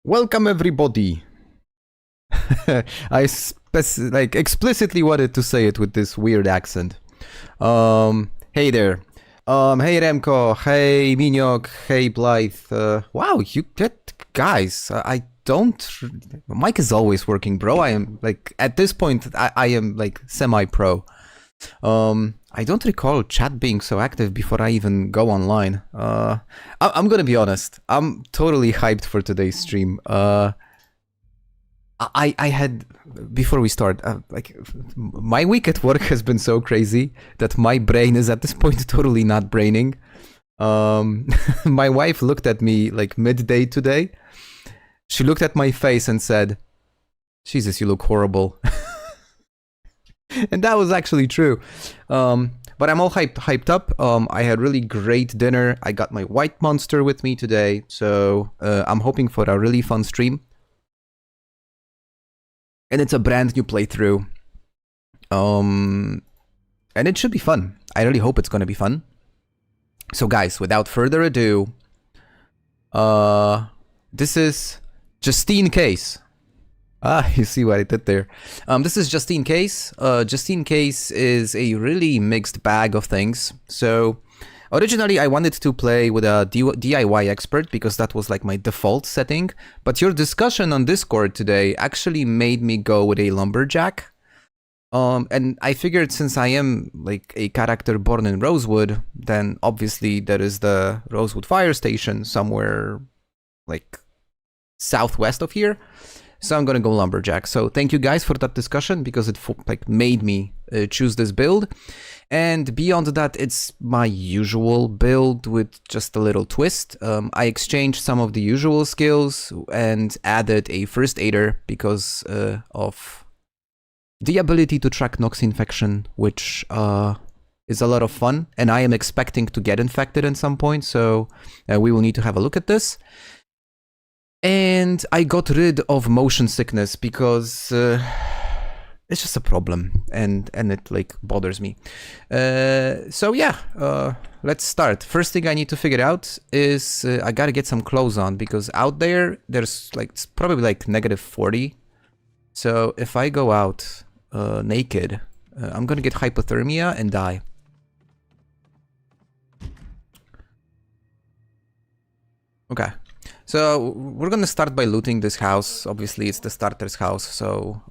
Welcome everybody. I explicitly wanted to say it with this weird accent. Hey there. Hey Remco. Hey Miniok. Hey Blythe. Wow, you get guys. I don't. Mike is always working, bro. I am like at this point. I am like semi-pro. I don't recall chat being so active before I even go online. I'm gonna be honest. I'm totally hyped for today's stream. I had, before we start, like my week at work has been so crazy that my brain is at this point totally not braining. My wife looked at me like midday today. She looked at my face and said, "Jesus, you look horrible." And that was actually true. But I'm all hyped up. I had really great dinner. I got my white monster with me today. So I'm hoping for a really fun stream. And it's a brand new playthrough. And it should be fun. I really hope it's going to be fun. So guys, without further ado, this is Justine Case. You see what I did there. This is Justine Case. Justine Case is a really mixed bag of things. So originally I wanted to play with a DIY expert because that was like my default setting. But your discussion on Discord today actually made me go with a lumberjack. And I figured since I am like a character born in Rosewood, then obviously there is the Rosewood fire station somewhere like southwest of here. So I'm gonna go lumberjack. So thank you guys for that discussion because it like made me choose this build. And beyond that, it's my usual build with just a little twist. I exchanged some of the usual skills and added a first aider because of the ability to track Nox infection, which is a lot of fun. And I am expecting to get infected at some point, so we will need to have a look at this. And I got rid of motion sickness because it's just a problem and it like bothers me. So yeah, let's start. First thing I need to figure out is I gotta get some clothes on because out there's like it's probably like -40. So if I go out naked, I'm gonna get hypothermia and die. Okay. So we're gonna start by looting this house. Obviously it's the starter's house, so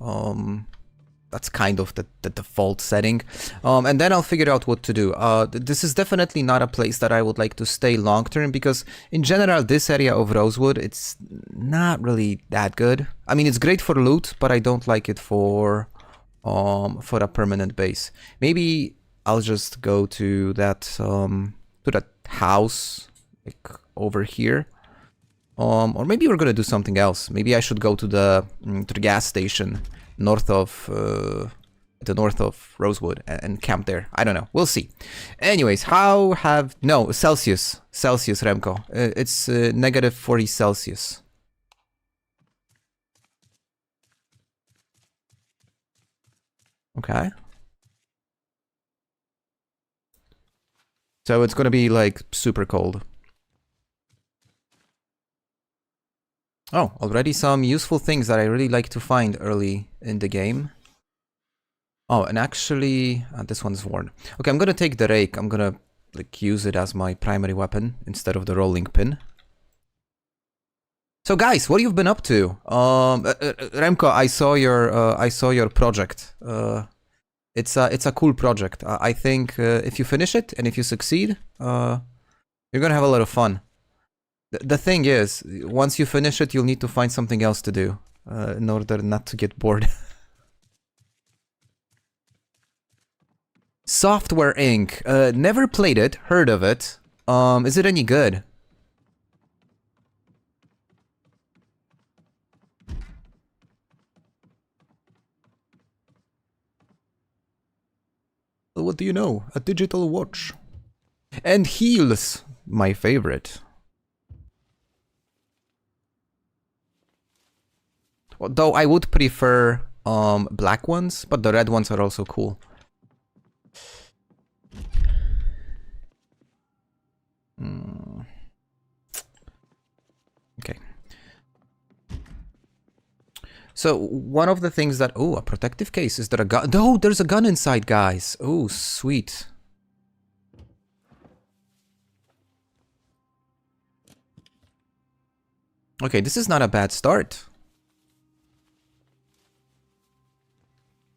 that's kind of the default setting. And then I'll figure out what to do. This is definitely not a place that I would like to stay long term because in general this area of Rosewood, it's not really that good. I mean, it's great for loot, but I don't like it for a permanent base. Maybe I'll just go to that house like over here. Or maybe we're gonna do something else. Maybe I should go to the gas station north of Rosewood and camp there. I don't know. We'll see. Anyways, Celsius, Remco. It's -40 Celsius. Okay. So it's gonna be like super cold. Oh, already some useful things that I really like to find early in the game. Oh, and actually, this one's worn. Okay, I'm gonna take the rake. I'm gonna like use it as my primary weapon instead of the rolling pin. So guys, what you've been up to? Remco, I saw your project. It's a cool project. I think if you finish it and if you succeed, you're gonna have a lot of fun. The thing is, once you finish it, you'll need to find something else to do in order not to get bored. Software Inc. Never played it, heard of it. Is it any good? What do you know? A digital watch. And heels, my favorite. Though I would prefer black ones, but the red ones are also cool. Okay. So one of the things that... Oh, a protective case. Is there a gun? No, there's a gun inside, guys. Oh, sweet. Okay, this is not a bad start.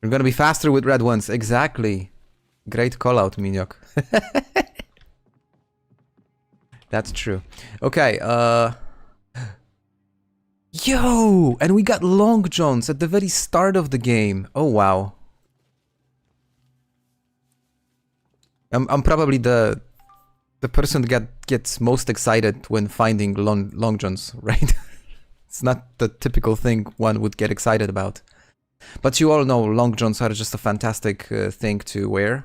You're gonna be faster with red ones. Exactly. Great call out, Miniok. That's true. Okay, Yo! And we got Long Johns at the very start of the game. Oh, wow. I'm probably the person that gets most excited when finding Long Johns, right? It's not the typical thing one would get excited about. But you all know Long Johns are just a fantastic thing to wear.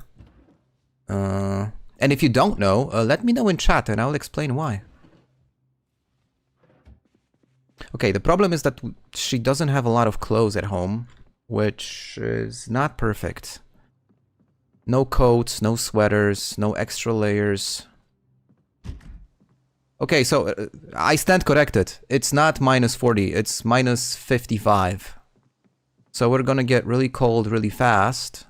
And if you don't know, let me know in chat and I'll explain why. Okay, the problem is that she doesn't have a lot of clothes at home, which is not perfect. No coats, no sweaters, no extra layers. Okay, so I stand corrected. It's not minus 40, it's minus 55. So we're gonna get really cold really fast.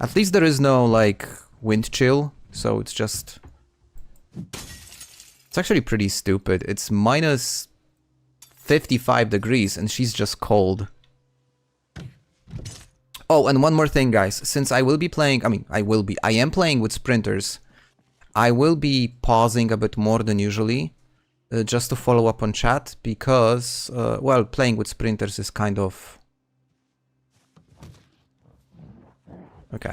At least there is no, like, wind chill, so it's just... It's actually pretty stupid. It's minus 55 degrees and she's just cold. Oh, and one more thing, guys. Since I will be playing... I am playing with sprinters. I will be pausing a bit more than usually, just to follow up on chat, because, well, playing with sprinters is kind of... Okay.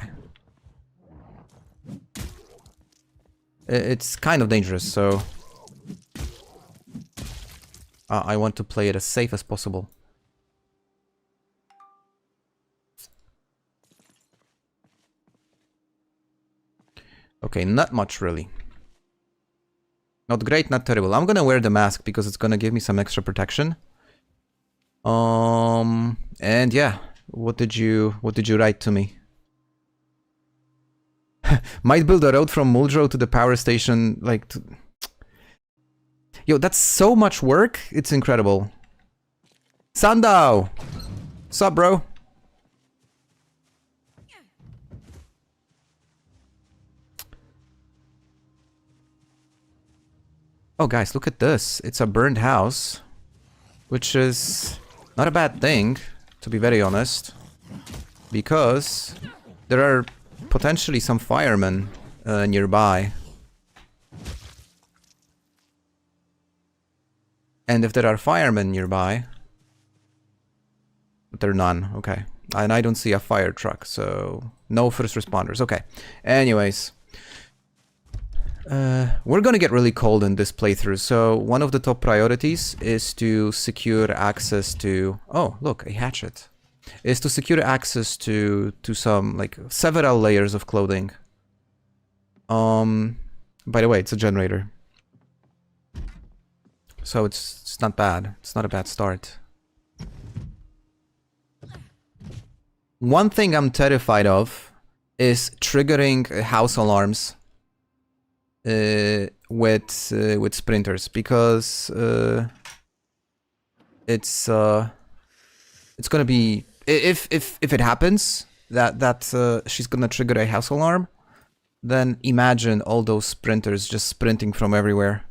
It's kind of dangerous, so... I want to play it as safe as possible. Okay, not much really. Not great, not terrible. I'm gonna wear the mask because it's gonna give me some extra protection. And yeah, what did you write to me? Might build a road from Muldrow to the power station, like... Yo, that's so much work, it's incredible. Sandow! Sup, bro? Oh, guys, look at this. It's a burned house, which is not a bad thing, to be very honest, because there are potentially some firemen nearby. And if there are firemen nearby... But there are none, okay. And I don't see a fire truck, so... No first responders, okay. Anyways... we're gonna get really cold in this playthrough, so one of the top priorities is to secure access to... Oh, look, a hatchet. Is to secure access to some, like, several layers of clothing. By the way, it's a generator. So it's not bad. It's not a bad start. One thing I'm terrified of is triggering house alarms with sprinters, because it's gonna be, if it happens that she's gonna trigger a house alarm, then imagine all those sprinters just sprinting from everywhere.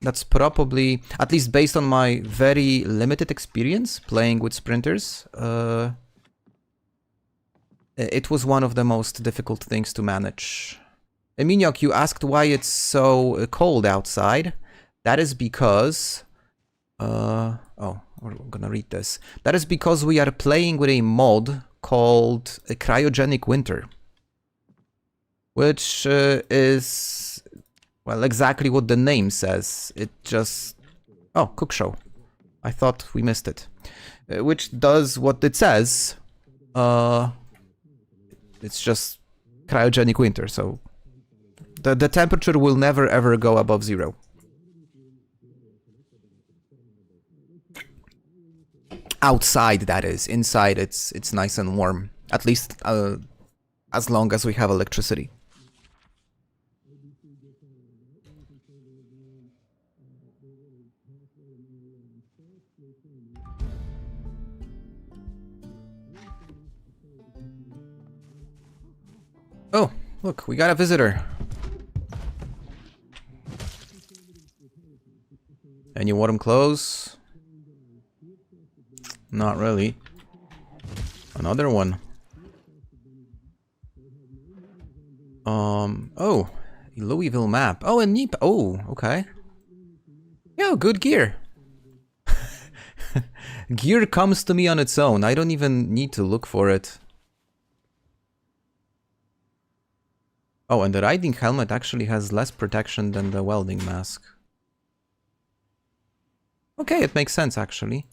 That's probably, at least based on my very limited experience playing with sprinters, it was one of the most difficult things to manage. Miniok, you asked why it's so cold outside. That is because... oh, we're gonna read this. That is because we are playing with a mod called a Cryogenic Winter. Which is... well, exactly what the name says. It just... oh, cook show. I thought we missed it. Which does what it says. It's just cryogenic winter, so... the temperature will never ever go above 0. Outside, that is. Inside, it's nice and warm. At least as long as we have electricity. Oh, look, we got a visitor. Any warm clothes? Not really. Another one. Oh, Louisville map. Oh, and Neep. Oh, okay. Yeah, good gear. Gear comes to me on its own. I don't even need to look for it. Oh, and the riding helmet actually has less protection than the welding mask. Okay, it makes sense actually.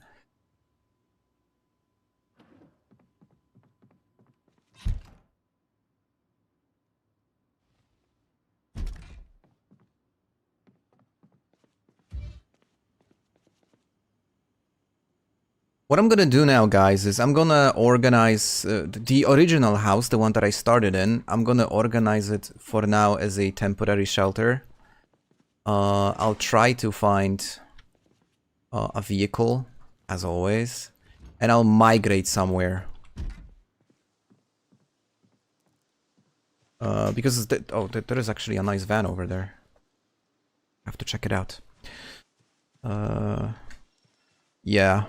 What I'm gonna do now, guys, is I'm gonna organize the original house, the one that I started in. I'm gonna organize it for now as a temporary shelter. I'll try to find a vehicle, as always, and I'll migrate somewhere. Because there is actually a nice van over there. I have to check it out. Yeah.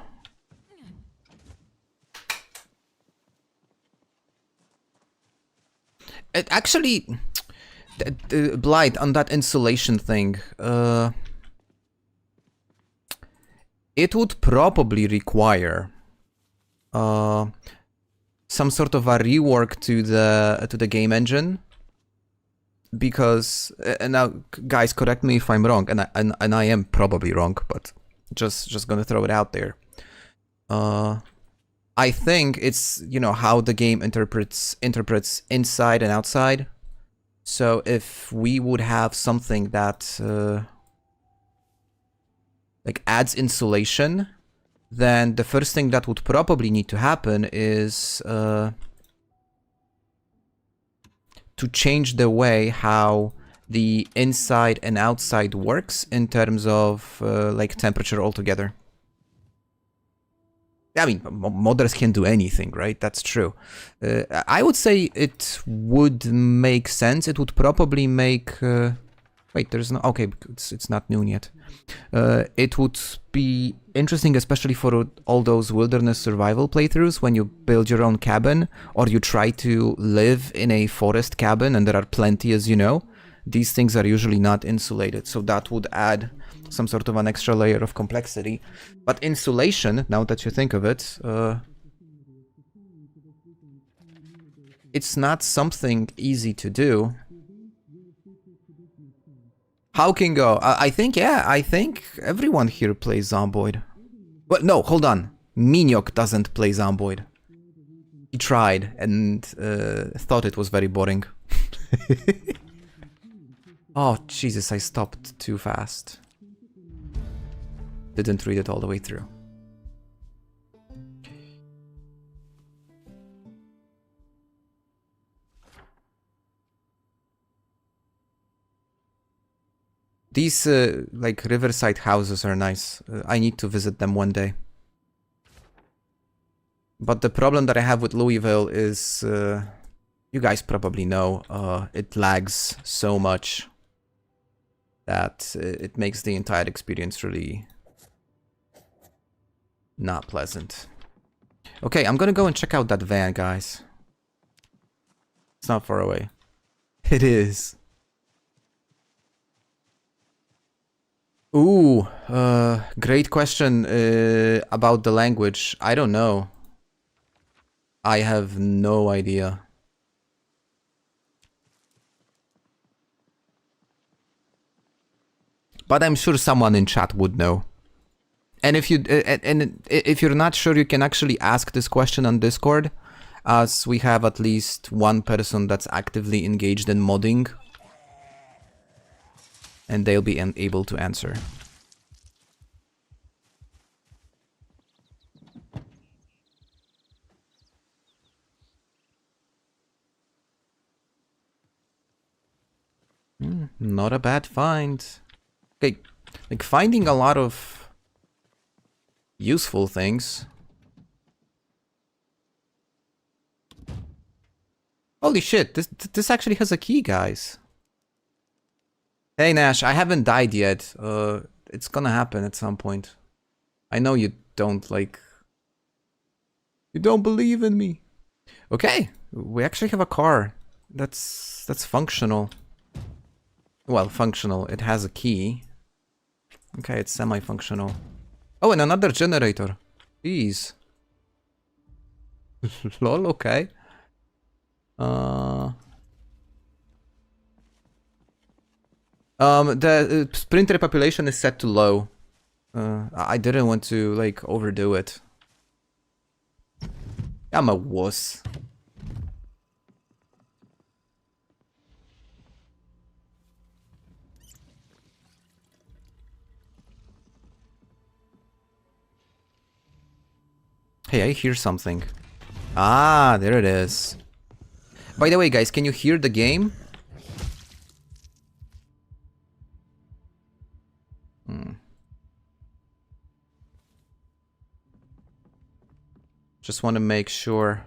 It actually, Blight, on that insulation thing, it would probably require some sort of a rework to the game engine, because and now, guys, correct me if I'm wrong, and I am probably wrong, but just gonna throw it out there. I think it's, you know, how the game interprets inside and outside. So if we would have something that like adds insulation, then the first thing that would probably need to happen is to change the way how the inside and outside works in terms of like temperature altogether. I mean, modders can do anything, right? That's true. I would say it would make sense. It would probably make... wait, there's no... okay, it's not noon yet. It would be interesting, especially for all those wilderness survival playthroughs, when you build your own cabin, or you try to live in a forest cabin, and there are plenty, as you know. These things are usually not insulated, so that would add some sort of an extra layer of complexity. But insulation, now that you think of it, it's not something easy to do. How can go? I think, yeah, I think everyone here plays Zomboid. But no, hold on. Miniok doesn't play Zomboid. He tried and thought it was very boring. Oh, Jesus, I stopped too fast. Didn't read it all the way through. These, like, riverside houses are nice. I need to visit them one day. But the problem that I have with Louisville is You guys probably know it lags so much that it makes the entire experience really not pleasant. Okay, I'm gonna go and check out that van, guys. It's not far away. It is. Ooh, great question about the language. I don't know. I have no idea. But I'm sure someone in chat would know. And if you and if you're not sure, you can actually ask this question on Discord, as we have at least one person that's actively engaged in modding, and they'll be able to answer. Not a bad find. Okay, like finding a lot of useful things. Holy shit, this actually has a key, guys. Hey Nash, I haven't died yet. It's gonna happen at some point. I know you don't like... You don't believe in me. Okay, we actually have a car. That's functional. Well, functional. It has a key. Okay, it's semi-functional. Oh, and another generator. Jeez. Lol, okay. The sprinter population is set to low. I didn't want to, like, overdo it. I'm a wuss. Hey, I hear something. Ah, there it is. By the way, guys, can you hear the game? Just want to make sure.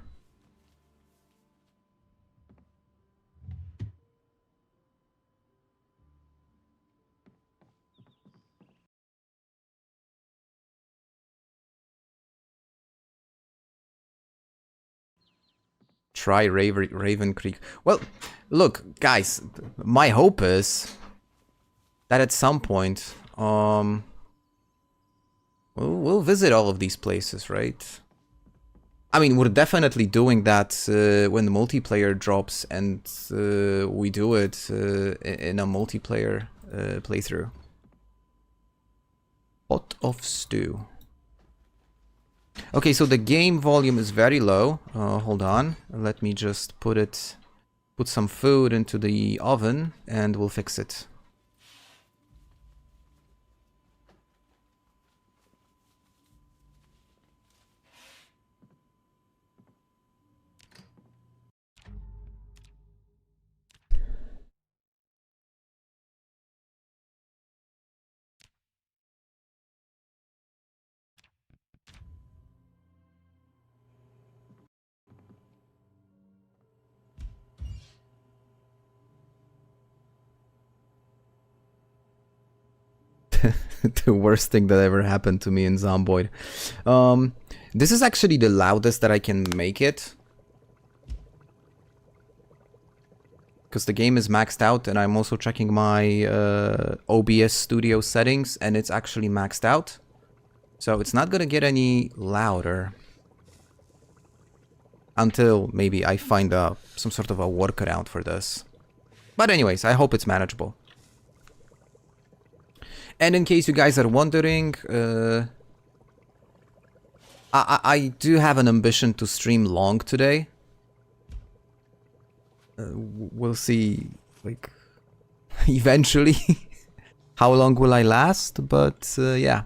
Try Raven Creek. Well, look, guys, my hope is that at some point, we'll visit all of these places, right? I mean, we're definitely doing that when the multiplayer drops, and we do it in a multiplayer playthrough. Pot of stew. Okay, so the game volume is very low. Hold on, let me just put some food into the oven, and we'll fix it. The worst thing that ever happened to me in Zomboid. This is actually the loudest that I can make it. Because the game is maxed out, and I'm also checking my OBS studio settings, and it's actually maxed out. So it's not gonna get any louder. Until maybe I find some sort of a workaround for this. But anyways, I hope it's manageable. And in case you guys are wondering, I do have an ambition to stream long today. We'll see, like, eventually how long will I last, but yeah.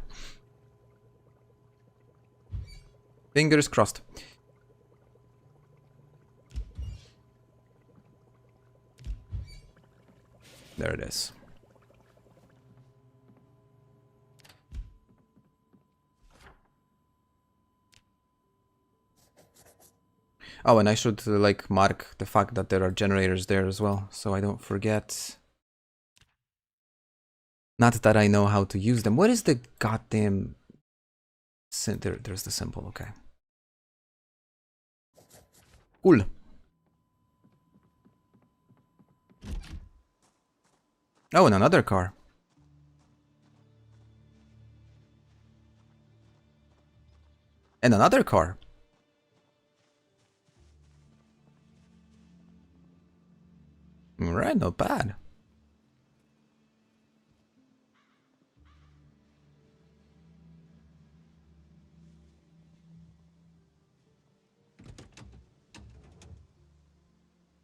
Fingers crossed. There it is. Oh, and I should like mark the fact that there are generators there as well, so I don't forget. Not that I know how to use them. What is the goddamn... There's the symbol, okay. Cool. Oh, and another car. And another car. Alright, not bad.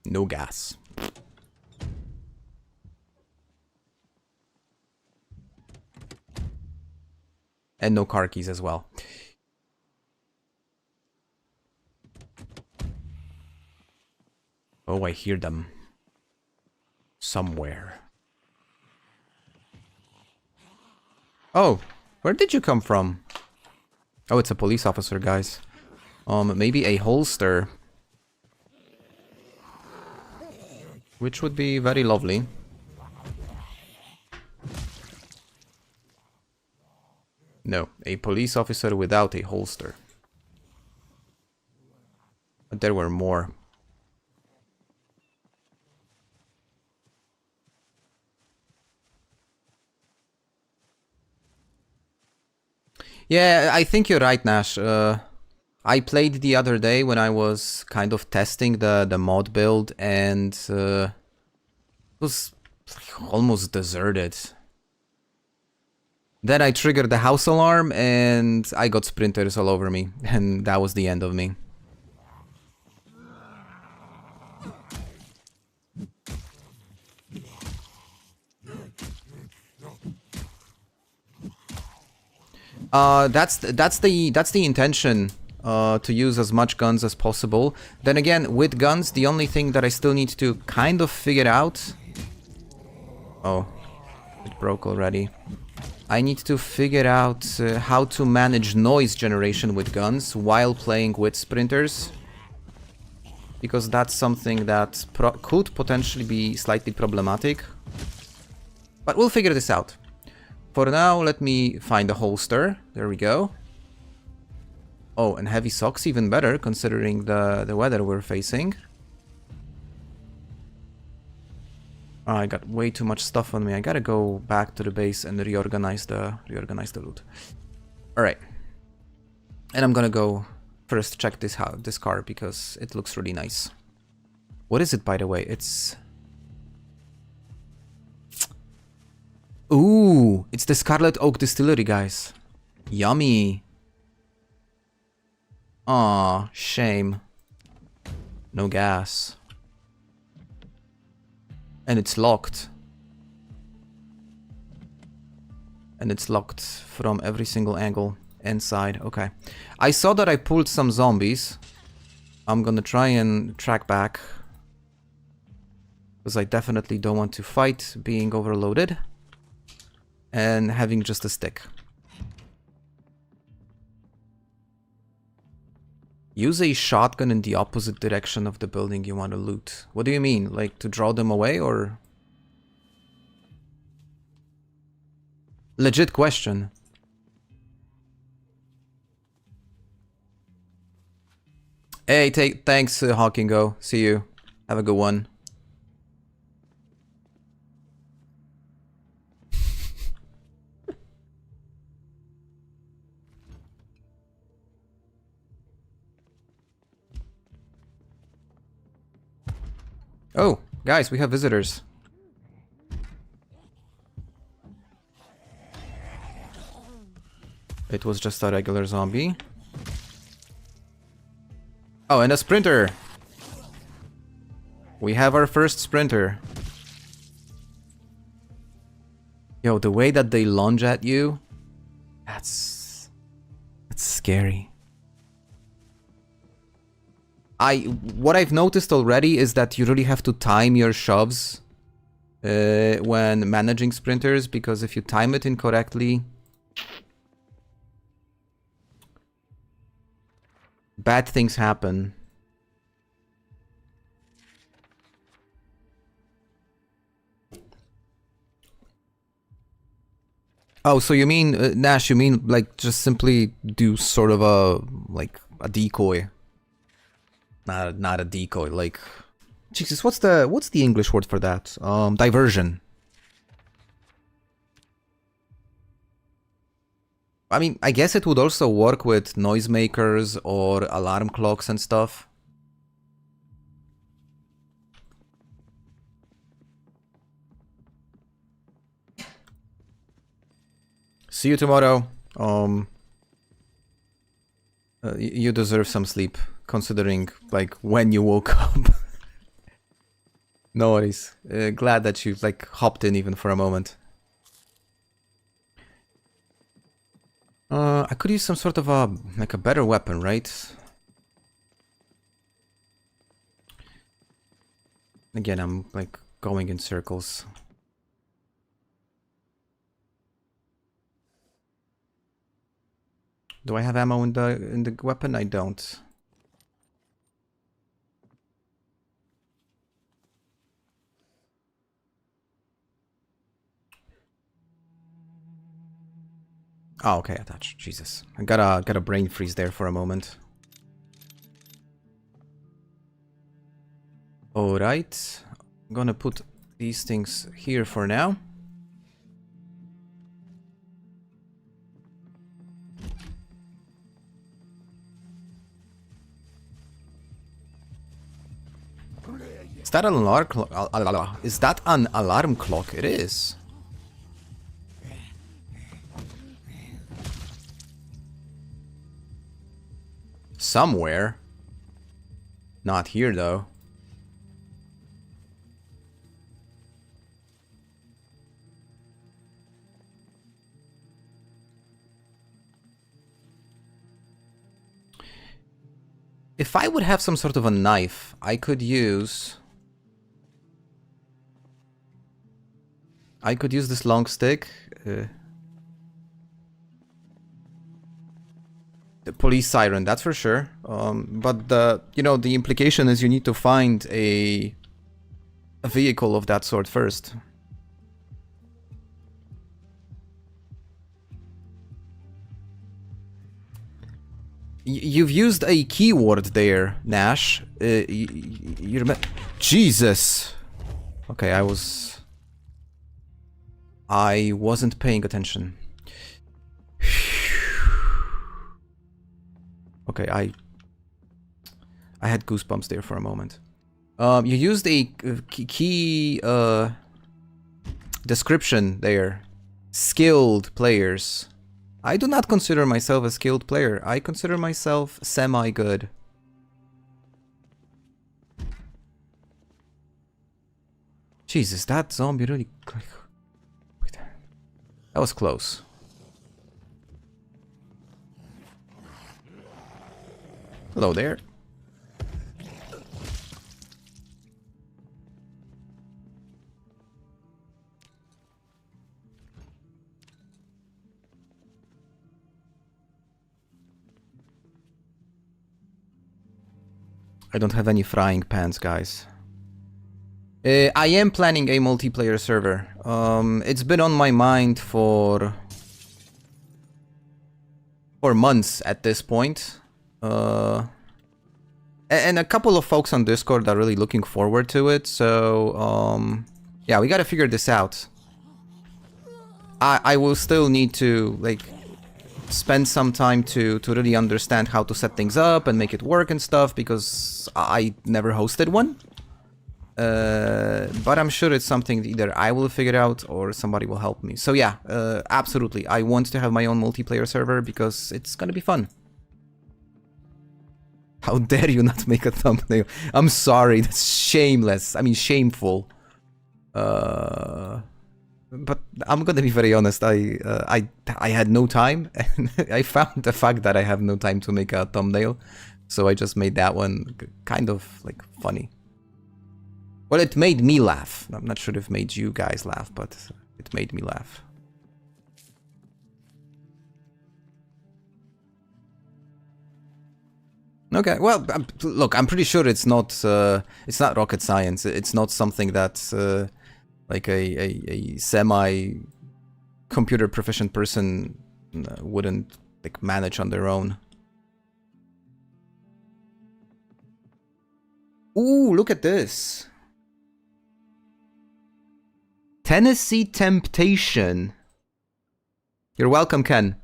No gas. And no car keys as well. Oh, I hear them. Somewhere. Oh, where did you come from? Oh, it's a police officer, guys. Maybe a holster. Which would be very lovely. No, a police officer without a holster. But there were more. Yeah, I think you're right, Nash. I played the other day when I was kind of testing the mod build, and it was almost deserted. Then I triggered the house alarm and I got sprinters all over me, and that was the end of me. That's the intention. To use as much guns as possible. Then again, with guns, the only thing that I still need to kind of figure out... Oh, it broke already. I need to figure out how to manage noise generation with guns while playing with sprinters. Because that's something that could potentially be slightly problematic. But we'll figure this out. For now, let me find a holster. There we go. Oh, and heavy socks, even better, considering the weather we're facing. Oh, I got way too much stuff on me. I gotta go back to the base and reorganize the loot. All right, and I'm gonna go first check this car because it looks really nice. What is it, by the way? It's... Ooh, it's the Scarlet Oak Distillery, guys. Yummy. Aw, shame. No gas. And it's locked. And it's locked from every single angle inside. Okay. I saw that I pulled some zombies. I'm gonna try and track back. Because I definitely don't want to fight being overloaded. And having just a stick. Use a shotgun in the opposite direction of the building you want to loot. What do you mean? Like to draw them away, or? Legit question. Hey, thanks, Hawkingo. See you. Have a good one. Oh, guys, we have visitors. It was just a regular zombie. Oh, and a sprinter. We have our first sprinter. Yo, the way that they lunge at you, that's scary. What I've noticed already is that you really have to time your shoves when managing sprinters, because if you time it incorrectly, bad things happen. Oh, so you mean, Nash, you mean like just simply do sort of like a decoy. Not a decoy, like... Jesus, what's the English word for that? Diversion. I mean, I guess it would also work with noisemakers or alarm clocks and stuff. See you tomorrow. You deserve some sleep, considering, like, when you woke up. No worries. Glad that you, like, hopped in even for a moment. I could use some sort of a, like, a better weapon, right? Again, I'm, like, going in circles. Do I have ammo in the weapon? I don't. Oh, okay, attach. Jesus, I got a brain freeze there for a moment. All right, I'm gonna put these things here for now. Is that an alarm clock? Is that an alarm clock? It is. Somewhere. Not here, though. If I would have some sort of a knife, I could use... this long stick. The police siren, that's for sure. But the, you know, the implication is you need to find a vehicle of that sort first. You've used a keyword there, Nash. You're... Jesus! Okay, I wasn't paying attention. Okay, I had goosebumps there for a moment. You used a key description there. Skilled players. I do not consider myself a skilled player. I consider myself semi-good. Jesus, that zombie really... That was close. Hello there. I don't have any frying pans, guys. I am planning a multiplayer server. It's been on my mind for months at this point. And a couple of folks on Discord are really looking forward to it, so yeah, we gotta figure this out. I will still need to, like, spend some time to really understand how to set things up and make it work and stuff, because I never hosted one. But I'm sure it's something that either I will figure out or somebody will help me. So yeah, absolutely, I want to have my own multiplayer server because it's gonna be fun. How dare you not make a thumbnail? I'm sorry, that's shameless. I mean, shameful. But I'm gonna be very honest. I had no time, and I found the fact that I have no time to make a thumbnail, so I just made that one kind of like funny. Well, it made me laugh. I'm not sure if it made you guys laugh, but it made me laugh. Okay, well, look, I'm pretty sure it's not rocket science. It's not something that's like a semi computer proficient person wouldn't like manage on their own. Ooh, look at this. Tennessee Temptation. You're welcome, Ken.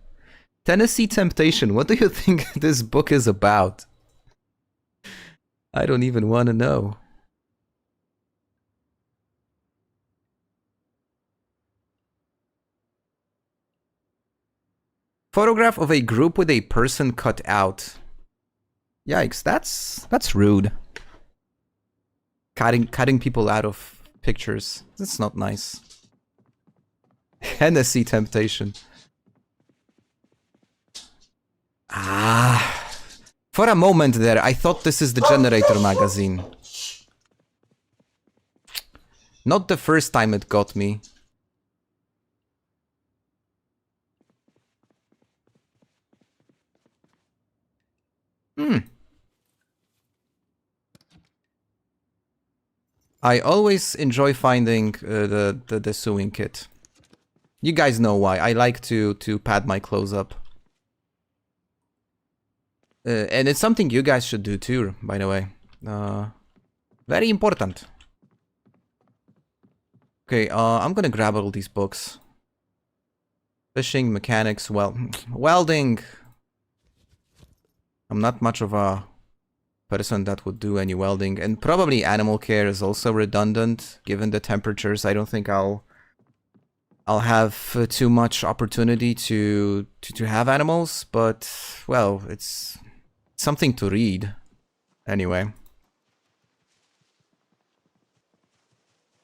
Tennessee Temptation. What do you think this book is about? I don't even want to know. Photograph of a group with a person cut out. Yikes, that's rude. Cutting people out of pictures. That's not nice. Hennessy Temptation. Ah. For a moment there, I thought this is the Generator magazine. Not the first time it got me. I always enjoy finding the sewing kit. You guys know why. I like to pad my clothes up. And it's something you guys should do too, by the way. Very important. Okay, I'm gonna grab all these books. Fishing, mechanics, welding. I'm not much of a person that would do any welding, and probably animal care is also redundant given the temperatures. I don't think I'll have too much opportunity to have animals, but well, it's something to read anyway.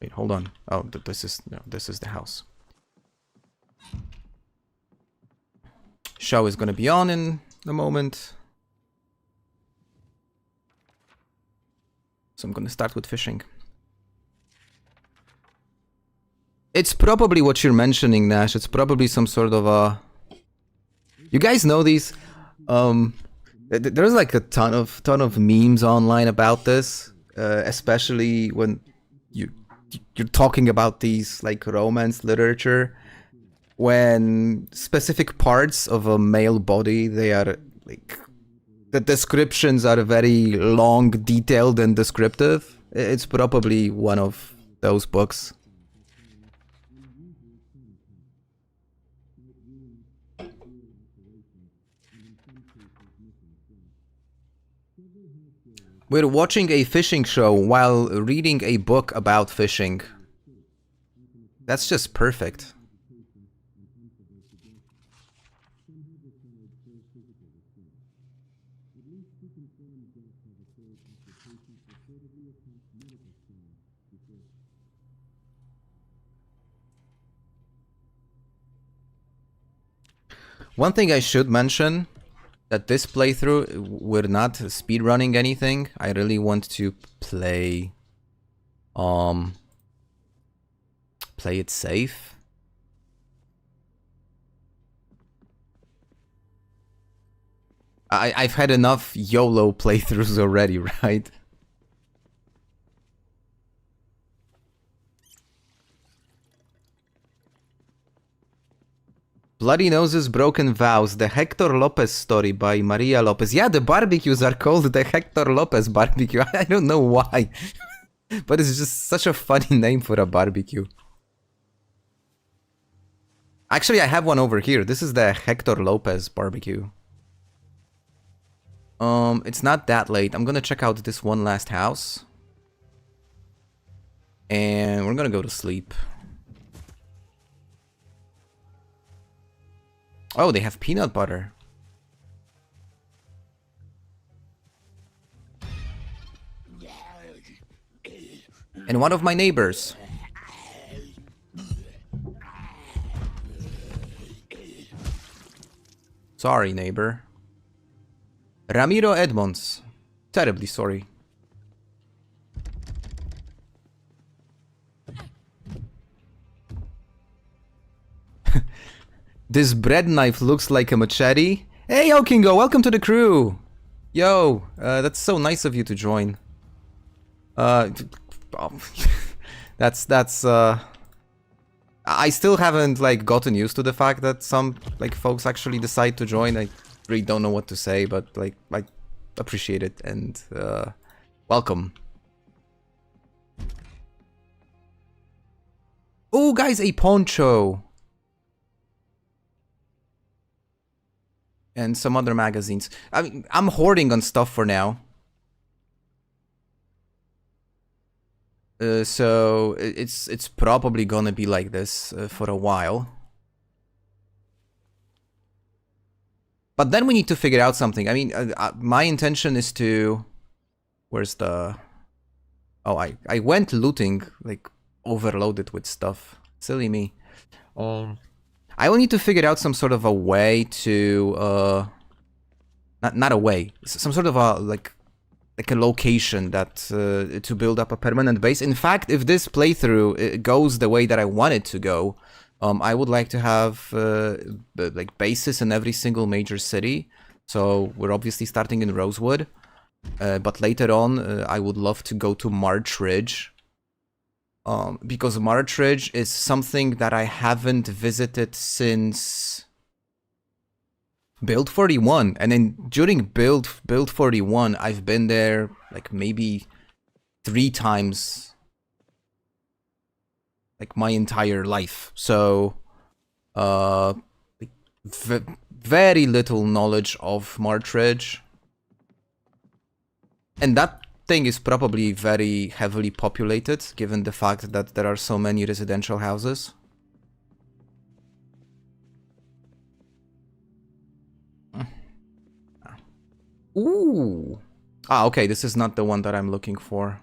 Wait, hold on. Oh, this is the house. Show is gonna be on in a moment. So I'm gonna start with fishing. It's probably what you're mentioning, Nash. It's probably some sort of a... You guys know these? There's like a ton of memes online about this, especially when you're talking about these like romance literature, when specific parts of a male body, they are like, the descriptions are very long, detailed, and descriptive. It's probably one of those books. We're watching a fishing show while reading a book about fishing. That's just perfect. One thing I should mention, that this playthrough, we're not speedrunning anything. I really want to play it safe. I've had enough YOLO playthroughs already, right? Bloody Noses, Broken Vows, the Hector Lopez story by Maria Lopez. Yeah, the barbecues are called the Hector Lopez barbecue. I don't know why, but it's just such a funny name for a barbecue. Actually, I have one over here. This is the Hector Lopez barbecue. It's not that late. I'm gonna check out this one last house. And we're gonna go to sleep. Oh, they have peanut butter. And one of my neighbors. Sorry, neighbor. Ramiro Edmonds. Terribly sorry. This bread knife looks like a machete. Hey, yo, Kingo, welcome to the crew. Yo, that's so nice of you to join. I still haven't like gotten used to the fact that some like folks actually decide to join. I really don't know what to say, but like I appreciate it and welcome. Oh, guys, a poncho and some other magazines. I mean, I'm hoarding on stuff for now. So it's probably gonna be like this for a while. But then we need to figure out something. I mean, my intention is to... Where's the... Oh, I went looting, like, overloaded with stuff. Silly me. I will need to figure out some sort of a way to... Not a way. Some sort of a, like a location that to build up a permanent base. In fact, if this playthrough goes the way that I want it to go, I would like to have like bases in every single major city. So we're obviously starting in Rosewood, but later on I would love to go to March Ridge, because March Ridge is something that I haven't visited since Build 41, and then during Build 41, I've been there like maybe 3 times, like my entire life. So, very little knowledge of March Ridge, and that thing is probably very heavily populated, given the fact that there are so many residential houses. Ooh. Ah, okay, this is not the one that I'm looking for.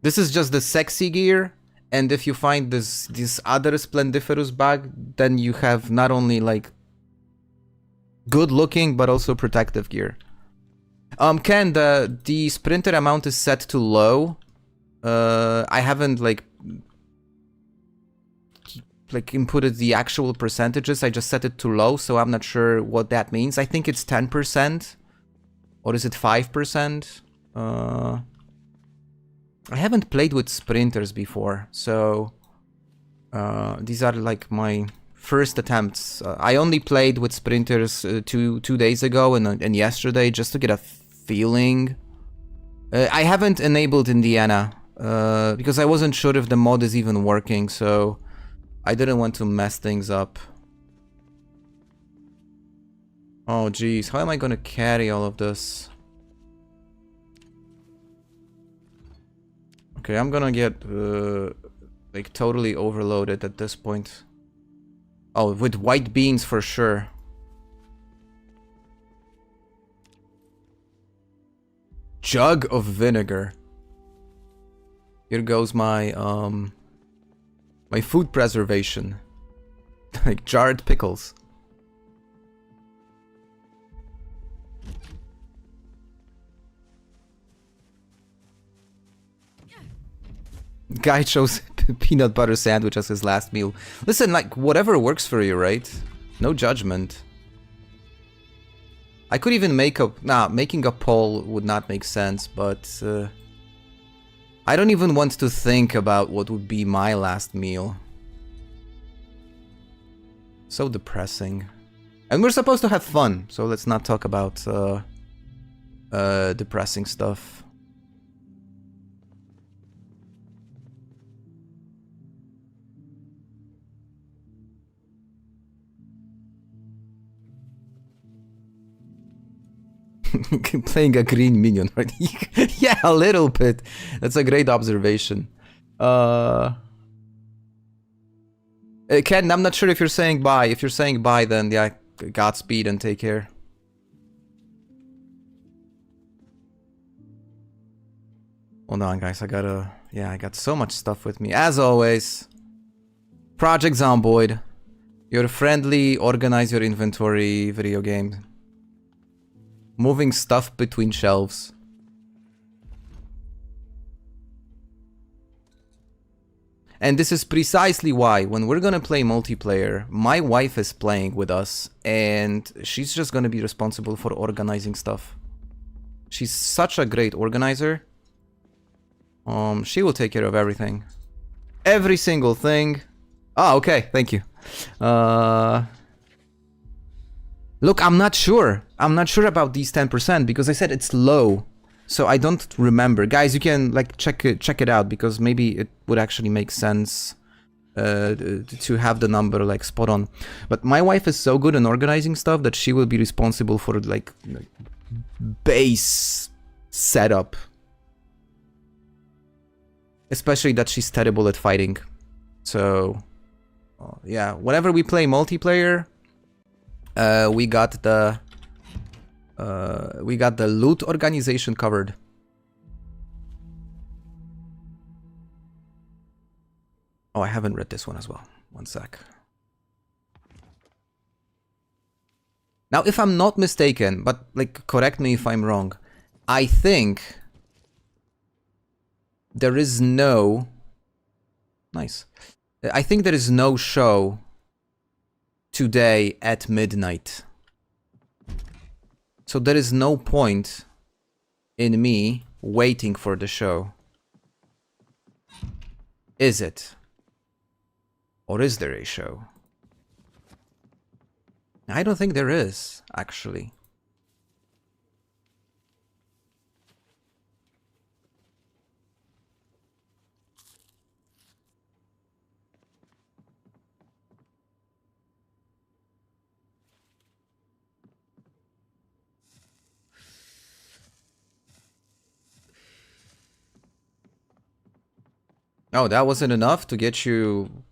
This is just the sexy gear, and if you find this other splendiferous bag, then you have not only like good looking but also protective gear. Ken, the sprinter amount is set to low. I haven't like inputted the actual percentages. I just set it to low, so I'm not sure what that means. I think it's 10%, or is it 5%? I haven't played with sprinters before, so these are like my first attempts. I only played with sprinters two days ago and yesterday, just to get a feeling. I haven't enabled Indiana because I wasn't sure if the mod is even working, so I didn't want to mess things up. Oh geez, how am I gonna carry all of this? Okay, I'm gonna get like totally overloaded at this point. Oh, with white beans for sure. Jug of vinegar. Here goes my my food preservation. Like jarred pickles. Guy chose peanut butter sandwich as his last meal. Listen, like, whatever works for you, right? No judgment. I could even make a... Nah, making a poll would not make sense, but... I don't even want to think about what would be my last meal. So depressing. And we're supposed to have fun, so let's not talk about depressing stuff. Playing a green minion, right? Yeah, a little bit. That's a great observation. Ken, I'm not sure if you're saying bye. If you're saying bye, then yeah, Godspeed and take care. Hold on, guys. I got so much stuff with me. As always, Project Zomboid. Your friendly, organize your inventory video game. Moving stuff between shelves. And this is precisely why, when we're gonna play multiplayer, my wife is playing with us, and she's just gonna be responsible for organizing stuff. She's such a great organizer. She will take care of everything. every single thing. Oh, okay, thank you. Look, I'm not sure. I'm not sure about these 10% because I said it's low. So I don't remember. Guys, you can like check it out because maybe it would actually make sense to have the number like spot on. But my wife is so good in organizing stuff that she will be responsible for like base setup. Especially that she's terrible at fighting. So yeah, whenever we play multiplayer, we got the loot organization covered. Oh, I haven't read this one as well. One sec. Now, if I'm not mistaken, but like correct me if I'm wrong, I think there is no... Nice. I think there is no show today at midnight. So there is no point in me waiting for the show. Is it? Or is there a show? I don't think there is, actually. Oh, that wasn't enough to get you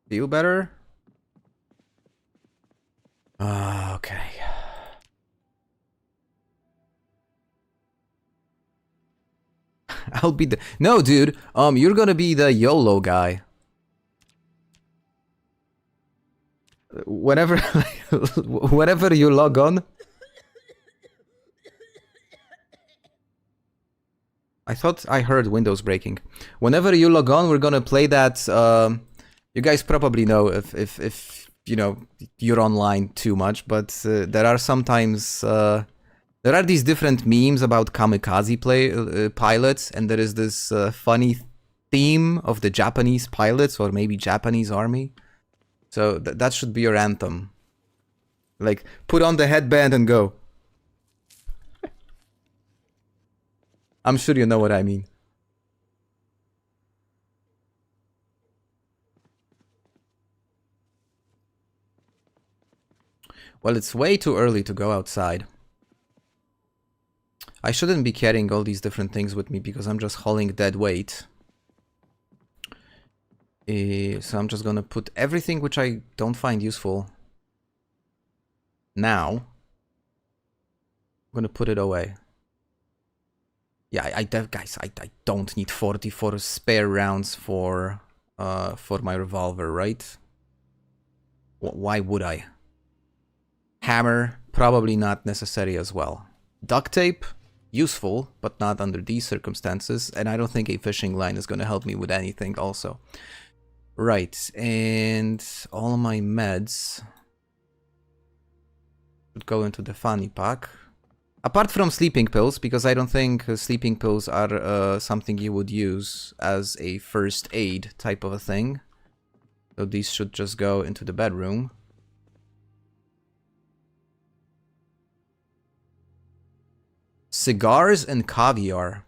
feel better? Okay. I'll be the... No, dude. You're gonna be the YOLO guy. Whenever... whenever you log on... I thought I heard Windows breaking. Whenever you log on, we're gonna play that... you guys probably know if you know, you're online too much, but there are sometimes... there are these different memes about kamikaze pilots, and there is this funny theme of the Japanese pilots, or maybe Japanese army. So that should be your anthem. Like, put on the headband and go. I'm sure you know what I mean. Well, it's way too early to go outside. I shouldn't be carrying all these different things with me because I'm just hauling dead weight. So I'm just gonna put everything which I don't find useful now. I'm gonna put it away. Yeah, guys, I don't need 44 spare rounds for my revolver, right? Why would I? Hammer, probably not necessary as well. Duct tape, useful, but not under these circumstances. And I don't think a fishing line is going to help me with anything also. Right, and all my meds would go into the fanny pack. Apart from sleeping pills, because I don't think sleeping pills are something you would use as a first aid type of a thing. So these should just go into the bedroom. Cigars and caviar.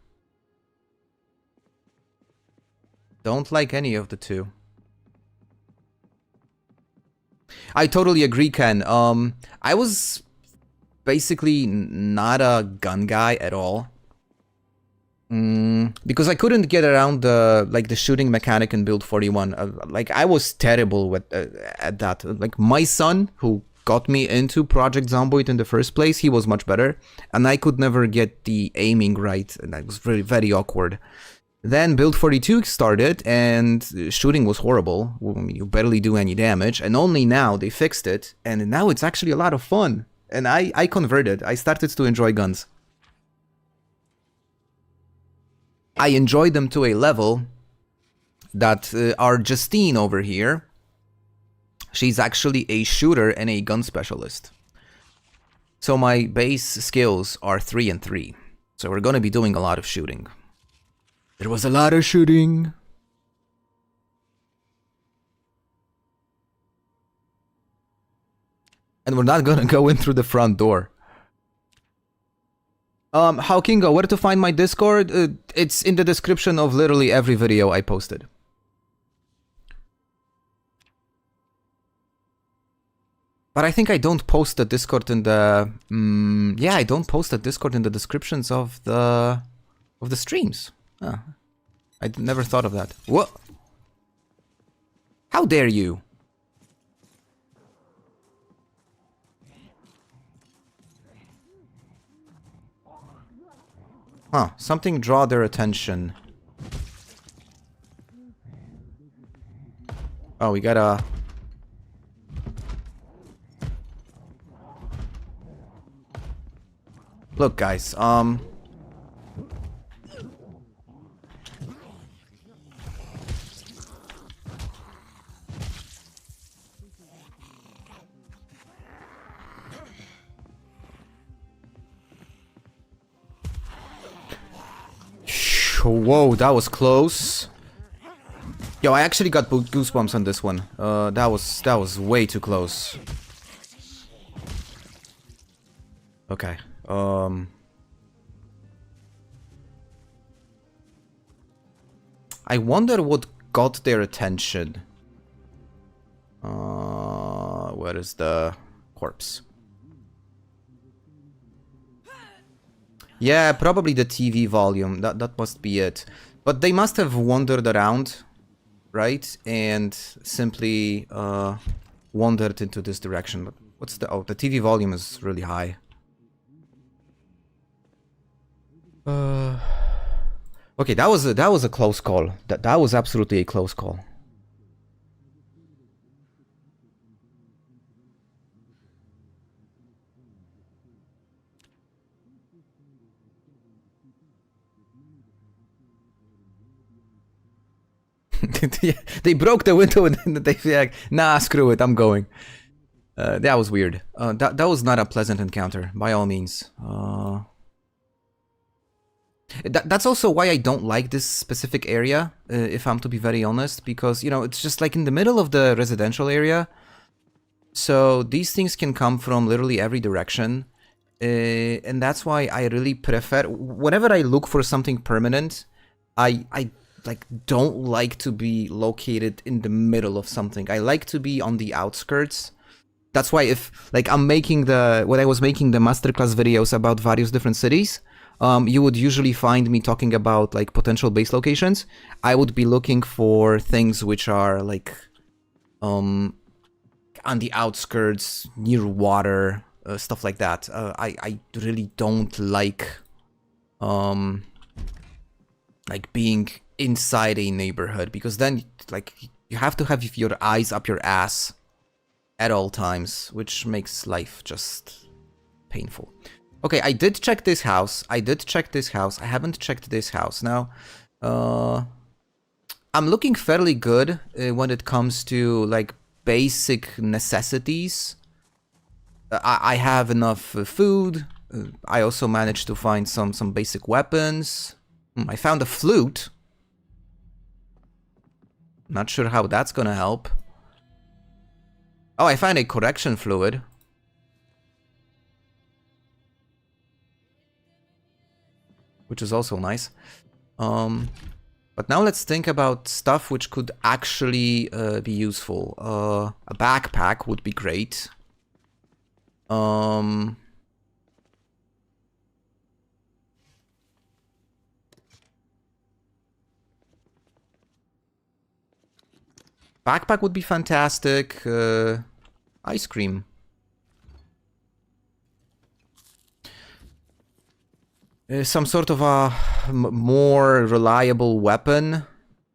Don't like any of the two. I totally agree, Ken. I was basically not a gun guy at all. Because I couldn't get around the shooting mechanic in Build 41. Like, I was terrible with at that. Like, my son, who got me into Project Zomboid in the first place, he was much better. And I could never get the aiming right, and that was very, very awkward. Then Build 42 started, and shooting was horrible. You barely do any damage, and only now they fixed it, and now it's actually a lot of fun. And I converted. I started to enjoy guns. I enjoyed them to a level that our Justine over here, she's actually a shooter and a gun specialist. So my base skills are 3 and 3. So we're going to be doing a lot of shooting. There was a lot of shooting. And we're not gonna go in through the front door. How Kingo, where to find my Discord? It's in the description of literally every video I posted. But I think I don't post the Discord in the... yeah, I don't post the Discord in the descriptions of the streams. Ah, I never thought of that. What? How dare you? Huh, something draw their attention. Oh, we gotta... Look, guys, whoa, that was close. Yo, I actually got goosebumps on this one. That was way too close. Okay. I wonder what got their attention. Where is the corpse? Yeah, probably the TV volume. That must be it. But they must have wandered around, right? And simply wandered into this direction. But what's the... Oh, the TV volume is really high. Okay, that was a close call. That was absolutely a close call. They broke the window and then they like, nah, screw it, I'm going. That was weird. That was not a pleasant encounter, by all means. That's also why I don't like this specific area, if I'm to be very honest, because, you know, it's just like in the middle of the residential area. So these things can come from literally every direction. And that's why I really prefer, whenever I look for something permanent, I like don't like to be located in the middle of something. I like to be on the outskirts. That's why if like when I was making the masterclass videos about various different cities, you would usually find me talking about like potential base locations. I would be looking for things which are like on the outskirts, near water, stuff like that. I really don't like being inside a neighborhood, because then like you have to have your eyes up your ass at all times, which makes life just painful. Okay, I did check this house. I haven't checked this house. Now, I'm looking fairly good when it comes to like basic necessities. I have enough food. I also managed to find some basic weapons. I found a flute. Not sure how that's gonna help. Oh, I found a correction fluid. Which is also nice. But now let's think about stuff which could actually be useful. A backpack would be great. Backpack would be fantastic. Ice cream. Some sort of a more reliable weapon.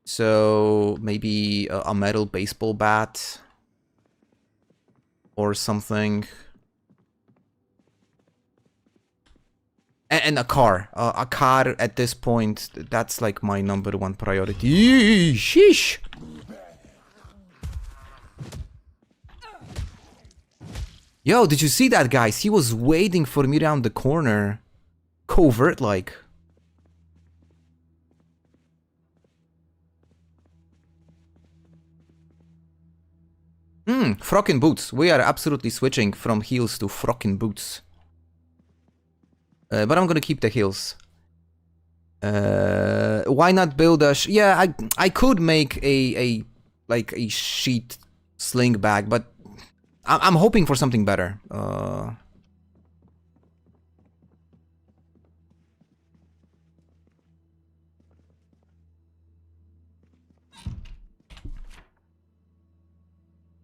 So maybe a metal baseball bat. Or something. And a car. A car at this point, that's like my #1 priority. Sheesh! Yo, did you see that, guys? He was waiting for me around the corner. Covert-like. Frockin' boots. We are absolutely switching from heels to frockin' boots. But I'm gonna keep the heels. Why not build a... yeah, I could make a sheet sling bag, but I'm hoping for something better.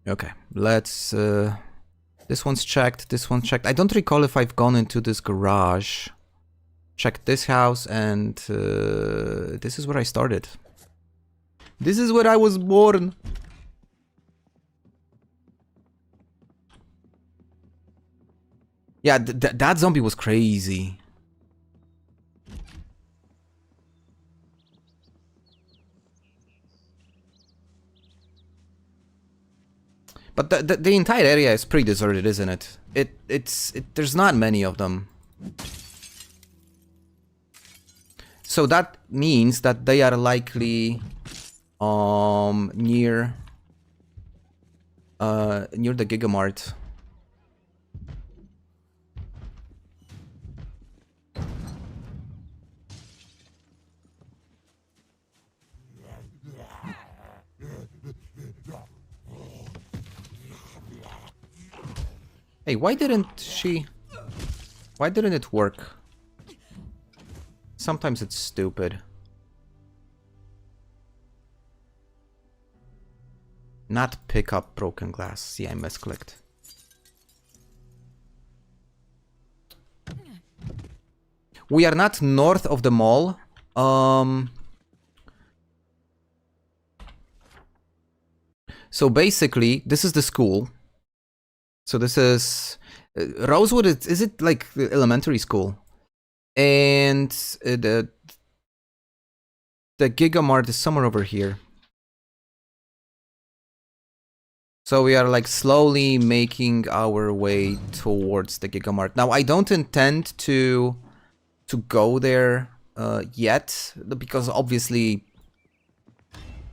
Okay, let's... this one's checked, this one's checked. I don't recall if I've gone into this garage. Checked this house, and this is where I started. This is where I was born. Yeah, that zombie was crazy. But the entire area is pretty deserted, isn't it? There's not many of them. So that means that they are likely near the Gigamart. Hey, why didn't it work? Sometimes it's stupid. Not pick up broken glass. See, I misclicked. We are not north of the mall. So basically, this is the school. So this is Rosewood. Is it like the elementary school? And the Gigamart is somewhere over here. So we are like slowly making our way towards the Gigamart. Now I don't intend to go there yet, because obviously,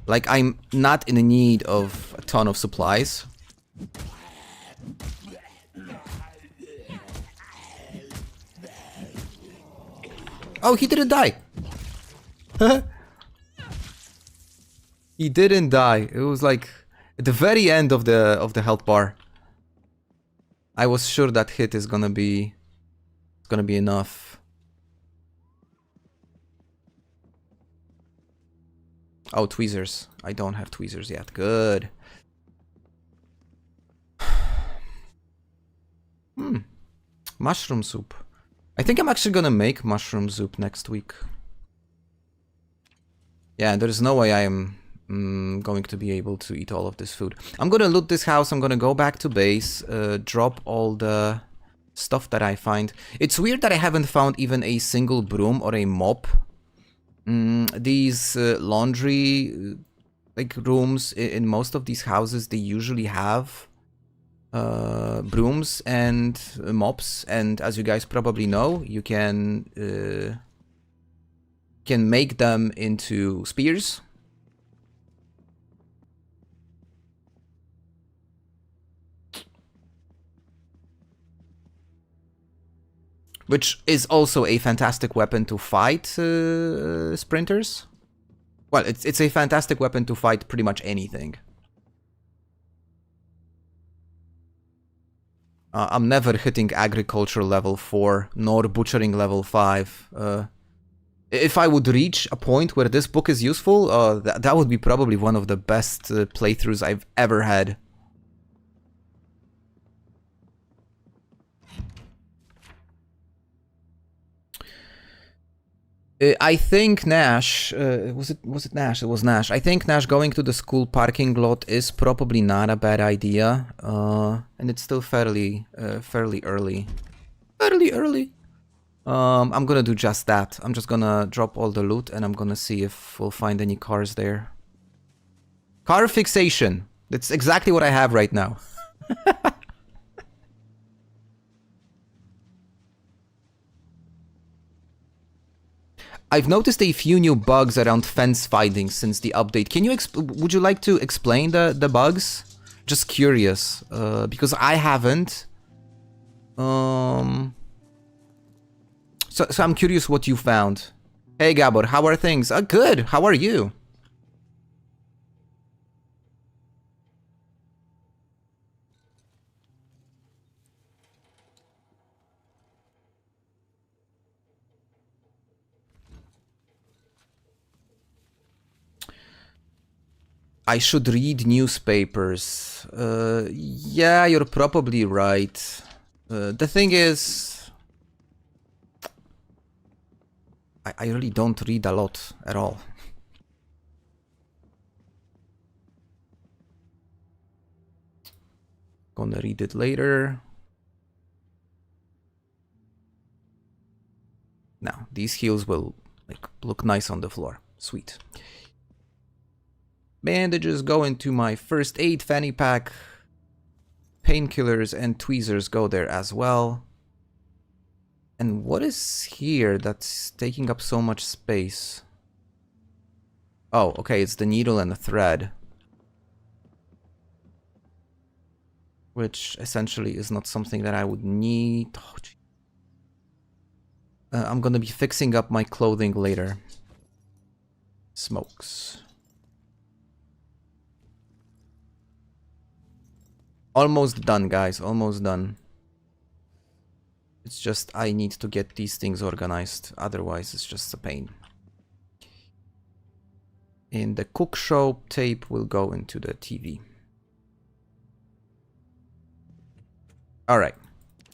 like, I'm not in need of a ton of supplies. Oh, he didn't die. He didn't die. It was like at the very end of the health bar. I was sure that hit is gonna be enough. Oh, tweezers. I don't have tweezers yet. Good. Mushroom soup. I think I'm actually gonna make mushroom soup next week. Yeah, there's no way I am going to be able to eat all of this food. I'm gonna loot this house, I'm gonna go back to base, drop all the stuff that I find. It's weird that I haven't found even a single broom or a mop. These laundry like rooms in most of these houses, they usually have brooms and mops, and as you guys probably know, you can make them into spears. Which is also a fantastic weapon to fight sprinters. Well, it's a fantastic weapon to fight pretty much anything. I'm never hitting agriculture level 4, nor butchering level 5. If I would reach a point where this book is useful, that would be probably one of the best playthroughs I've ever had. I think Nash, was it Nash? It was Nash. I think Nash going to the school parking lot is probably not a bad idea, and it's still fairly early. I'm gonna do just that. I'm just gonna drop all the loot, and I'm gonna see if we'll find any cars there. Car fixation. That's exactly what I have right now. I've noticed a few new bugs around fence fighting since the update. Can you would you like to explain the bugs? Just curious, because I haven't. So I'm curious what you found. Hey Gabor, how are things? Good. How are you? I should read newspapers. Yeah, you're probably right. The thing is, I really don't read a lot at all. Gonna read it later. Now, these heels will look nice on the floor. Sweet. Bandages go into my first aid fanny pack. Painkillers and tweezers go there as well. And what is here that's taking up so much space? Oh, okay, it's the needle and the thread. Which essentially is not something that I would need. Oh, I'm gonna be fixing up my clothing later. Smokes. Almost done, guys. Almost done. It's just I need to get these things organized. Otherwise, it's just a pain. And the cook show tape will go into the TV. All right.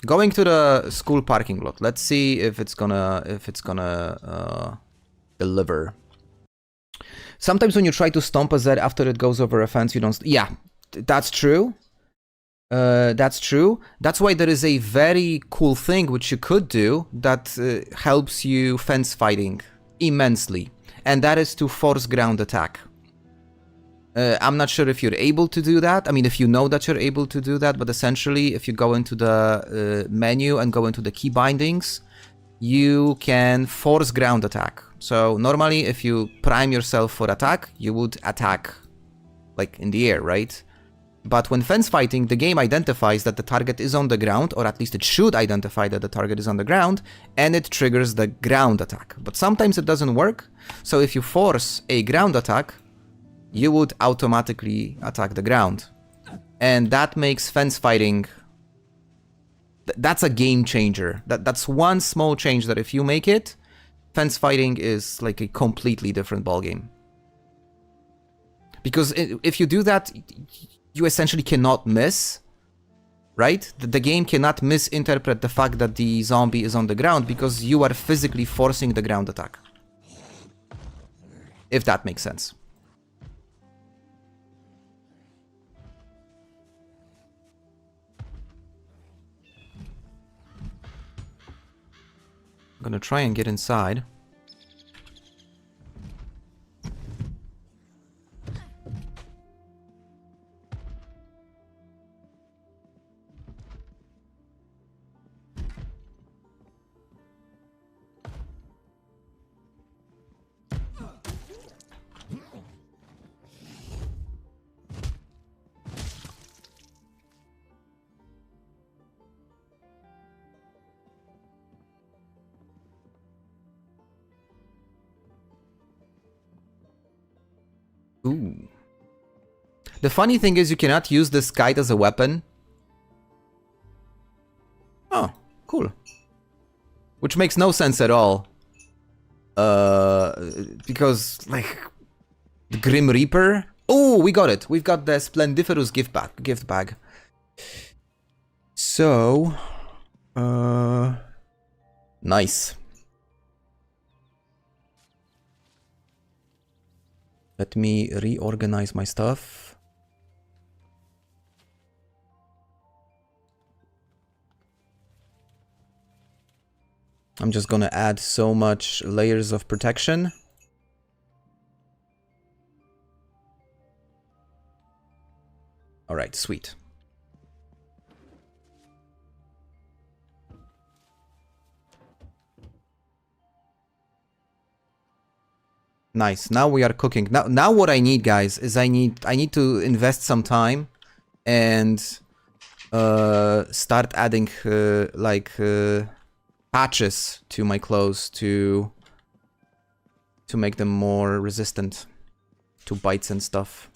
Going to the school parking lot. Let's see if it's gonna deliver. Sometimes when you try to stomp a Z after it goes over a fence, you don't. Yeah, that's true. That's true. That's why there is a very cool thing which you could do that helps you fence fighting immensely, and that is to force ground attack. I'm not sure if you're able to do that. I mean, if you know that you're able to do that, but essentially, if you go into the menu and go into the key bindings, you can force ground attack. So normally, if you prime yourself for attack, you would attack like in the air, right? But when fence fighting, the game identifies that the target is on the ground, or at least it should identify that the target is on the ground, and it triggers the ground attack. But sometimes it doesn't work, so if you force a ground attack, you would automatically attack the ground. And that makes fence fighting... That's a game changer. That's one small change that if you make it, fence fighting is like a completely different ballgame. Because if you do that, you essentially cannot miss, right? The game cannot misinterpret the fact that the zombie is on the ground because you are physically forcing the ground attack. If that makes sense. I'm gonna try and get inside. Ooh. The funny thing is you cannot use this kite as a weapon. Oh, cool. Which makes no sense at all. Because, like, the Grim Reaper... Oh, we got it. We've got the Splendiferous gift bag. So... nice. Let me reorganize my stuff. I'm just gonna add so much layers of protection. All right, sweet. Nice. Now we are cooking. Now what I need, guys, is I need to invest some time and start adding like patches to my clothes to make them more resistant to bites and stuff.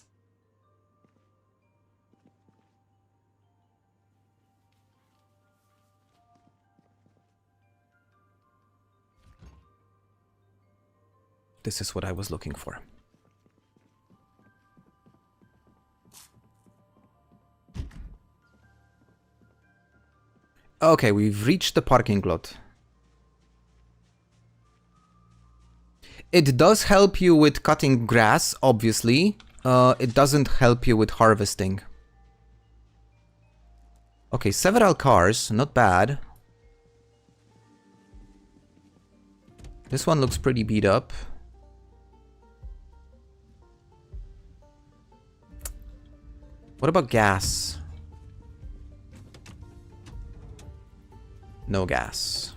This is what I was looking for. Okay, we've reached the parking lot. It does help you with cutting grass, obviously. It doesn't help you with harvesting. Okay, several cars, not bad. This one looks pretty beat up. What about gas? No gas.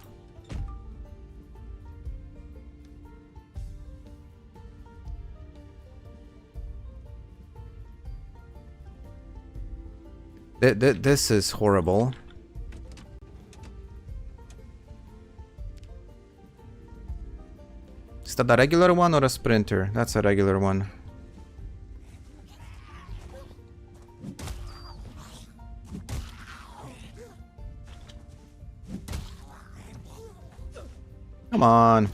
This is horrible. Is that a regular one or a sprinter? That's a regular one. Come on.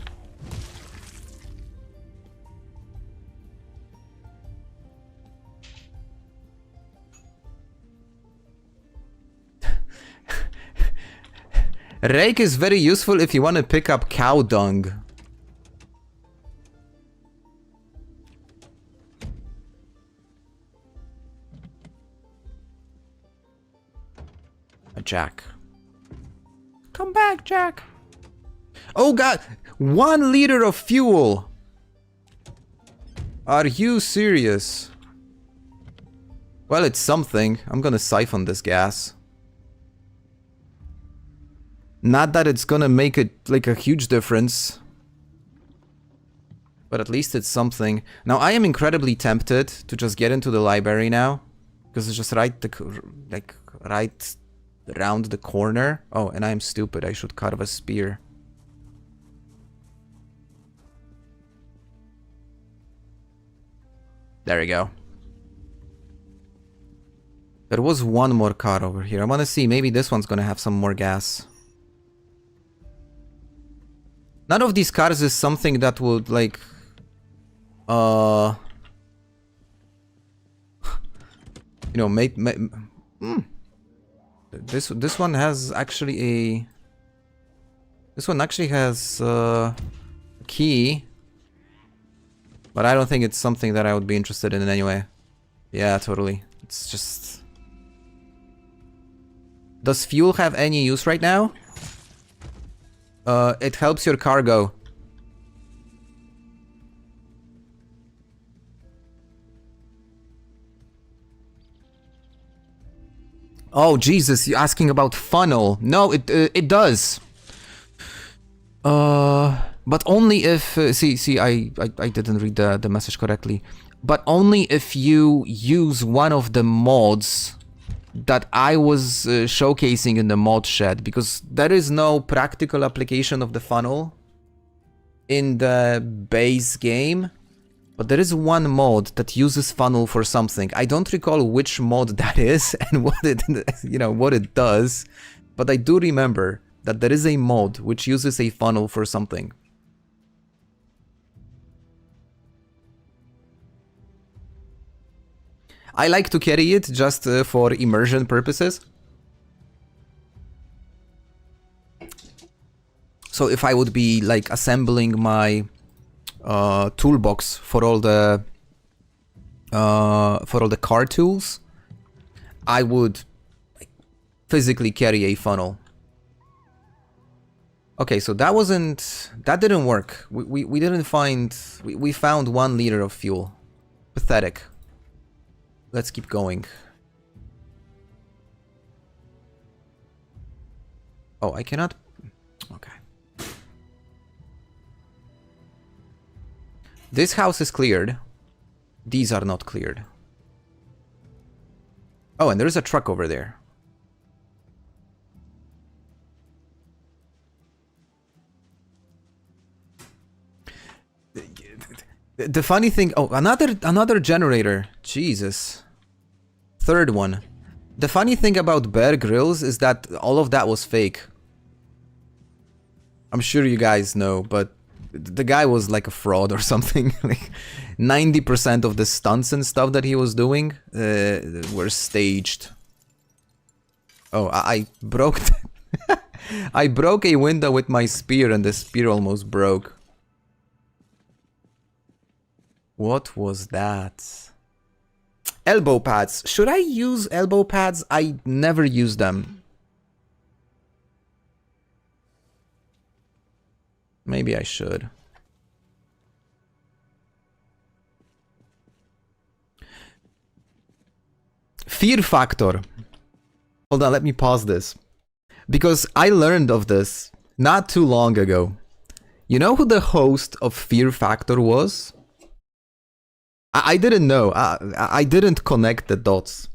Rake is very useful if you want to pick up cow dung. A Jack. Come back, Jack. Oh god, 1 liter of fuel. Are you serious? Well, it's something. I'm gonna siphon this gas. Not that it's gonna make it like a huge difference, but at least it's something. Now I am incredibly tempted to just get into the library now, because it's just right around the corner. Oh, and I am stupid. I should carve a spear. There we go. There was one more car over here. I want to see. Maybe this one's gonna have some more gas. None of these cars is something that would like you know, this one has actually a this one actually has a key, but I don't think it's something that I would be interested in anyway. Yeah, totally. It's just, does fuel have any use right now? It helps your cargo. Oh Jesus, you're asking about funnel. No, it does. But only if see I didn't read the message correctly. But only if you use one of the mods that I was showcasing in the mod shed, because there is no practical application of the funnel in the base game, but there is one mod that uses funnel for something. I don't recall which mod that is and what it, you know, what it does, but I do remember that there is a mod which uses a funnel for something. I like to carry it just for immersion purposes. So if I would be like assembling my toolbox for all the car tools, I would like, physically carry a funnel. Okay, so that didn't work. We didn't find, we found 1 liter of fuel. Pathetic. Let's keep going. Oh, I cannot... Okay. This house is cleared. These are not cleared. Oh, and there's a truck over there. The funny thing... Oh, another generator. Jesus. Third one. The funny thing about Bear Grylls is that all of that was fake. I'm sure you guys know, but the guy was like a fraud or something. Like 90% of the stunts and stuff that he was doing were staged. Oh, I broke... I broke a window with my spear and the spear almost broke. What was that? Elbow pads. Should I use elbow pads? I never use them. Maybe I should. Fear factor. Hold on, let me pause this. Because I learned of this not too long ago. You know who the host of Fear Factor was? I didn't know. I didn't connect the dots.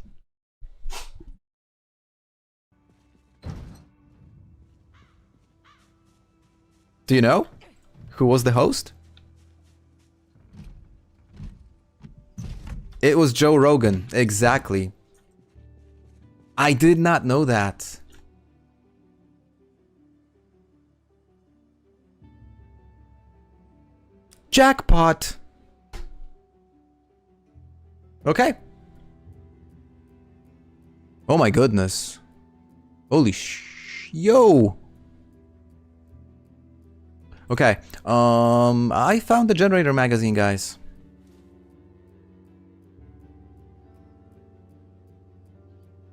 Do you know who was the host? It was Joe Rogan, exactly. I did not know that. Jackpot. Okay. Oh my goodness. Holy yo. Okay. I found the generator magazine, guys.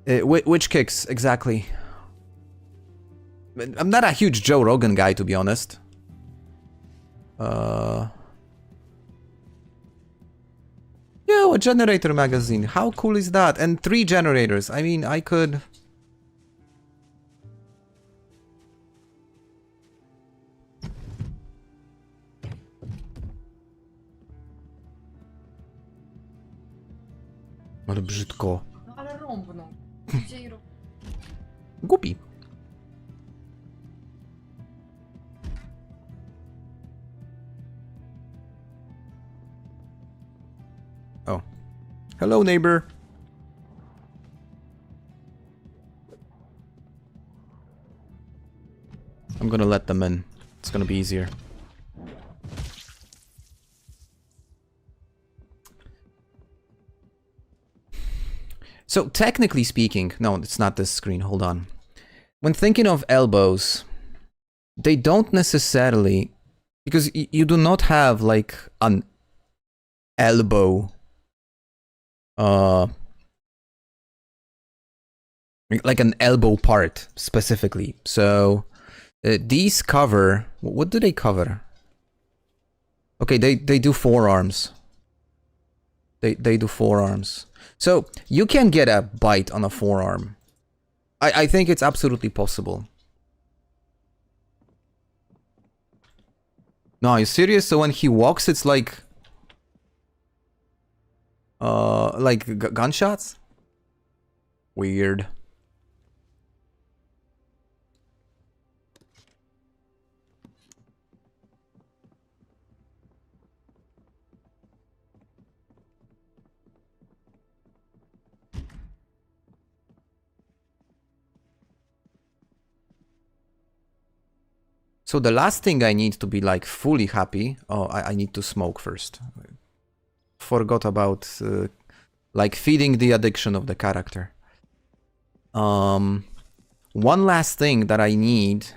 Which kicks exactly? I'm not a huge Joe Rogan guy, to be honest. Yo, a generator magazine. How cool is that? And 3 generators. I mean, I could... Ale brzydko. No ale rąbną. Głupi. Oh. Hello, neighbor. I'm gonna let them in. It's gonna be easier. So, technically speaking... No, it's not this screen. Hold on. When thinking of elbows, they don't necessarily... Because you do not have, like, an elbow... like an elbow part, specifically. So, these cover... What do they cover? Okay, they do forearms. They do forearms. So, you can get a bite on a forearm. I think it's absolutely possible. No, are you serious? So when he walks, it's like gunshots? Weird. So the last thing I need to be like fully happy... Oh, I need to smoke first. Forgot about like feeding the addiction of the character. One last thing that I need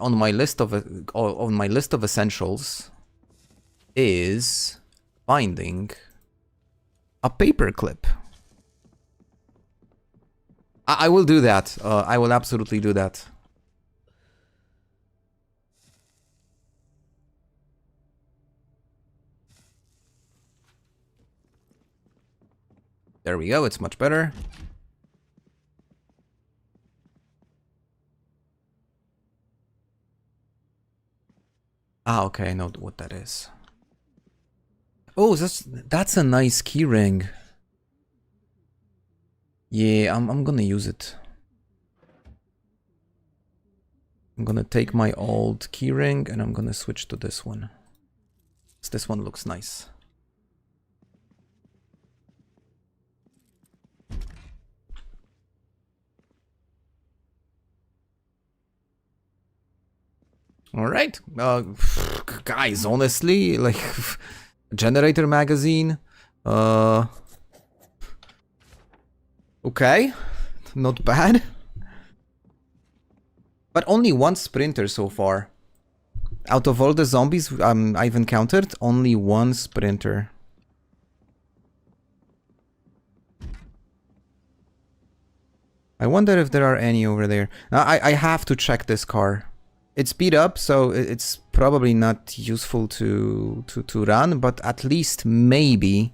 on my list of essentials is finding a paperclip. I will do that. I will absolutely do that. There we go, it's much better. Ah, okay, I know what that is. Oh, that's a nice key ring. Yeah, I'm gonna use it. I'm gonna take my old keyring and I'm gonna switch to this one. This one looks nice. All right, guys. Honestly, like, generator magazine. Okay, not bad. But only one sprinter so far. Out of all the zombies I've encountered, only one sprinter. I wonder if there are any over there. I have to check this car. It's beat up, so it's probably not useful to run, but at least maybe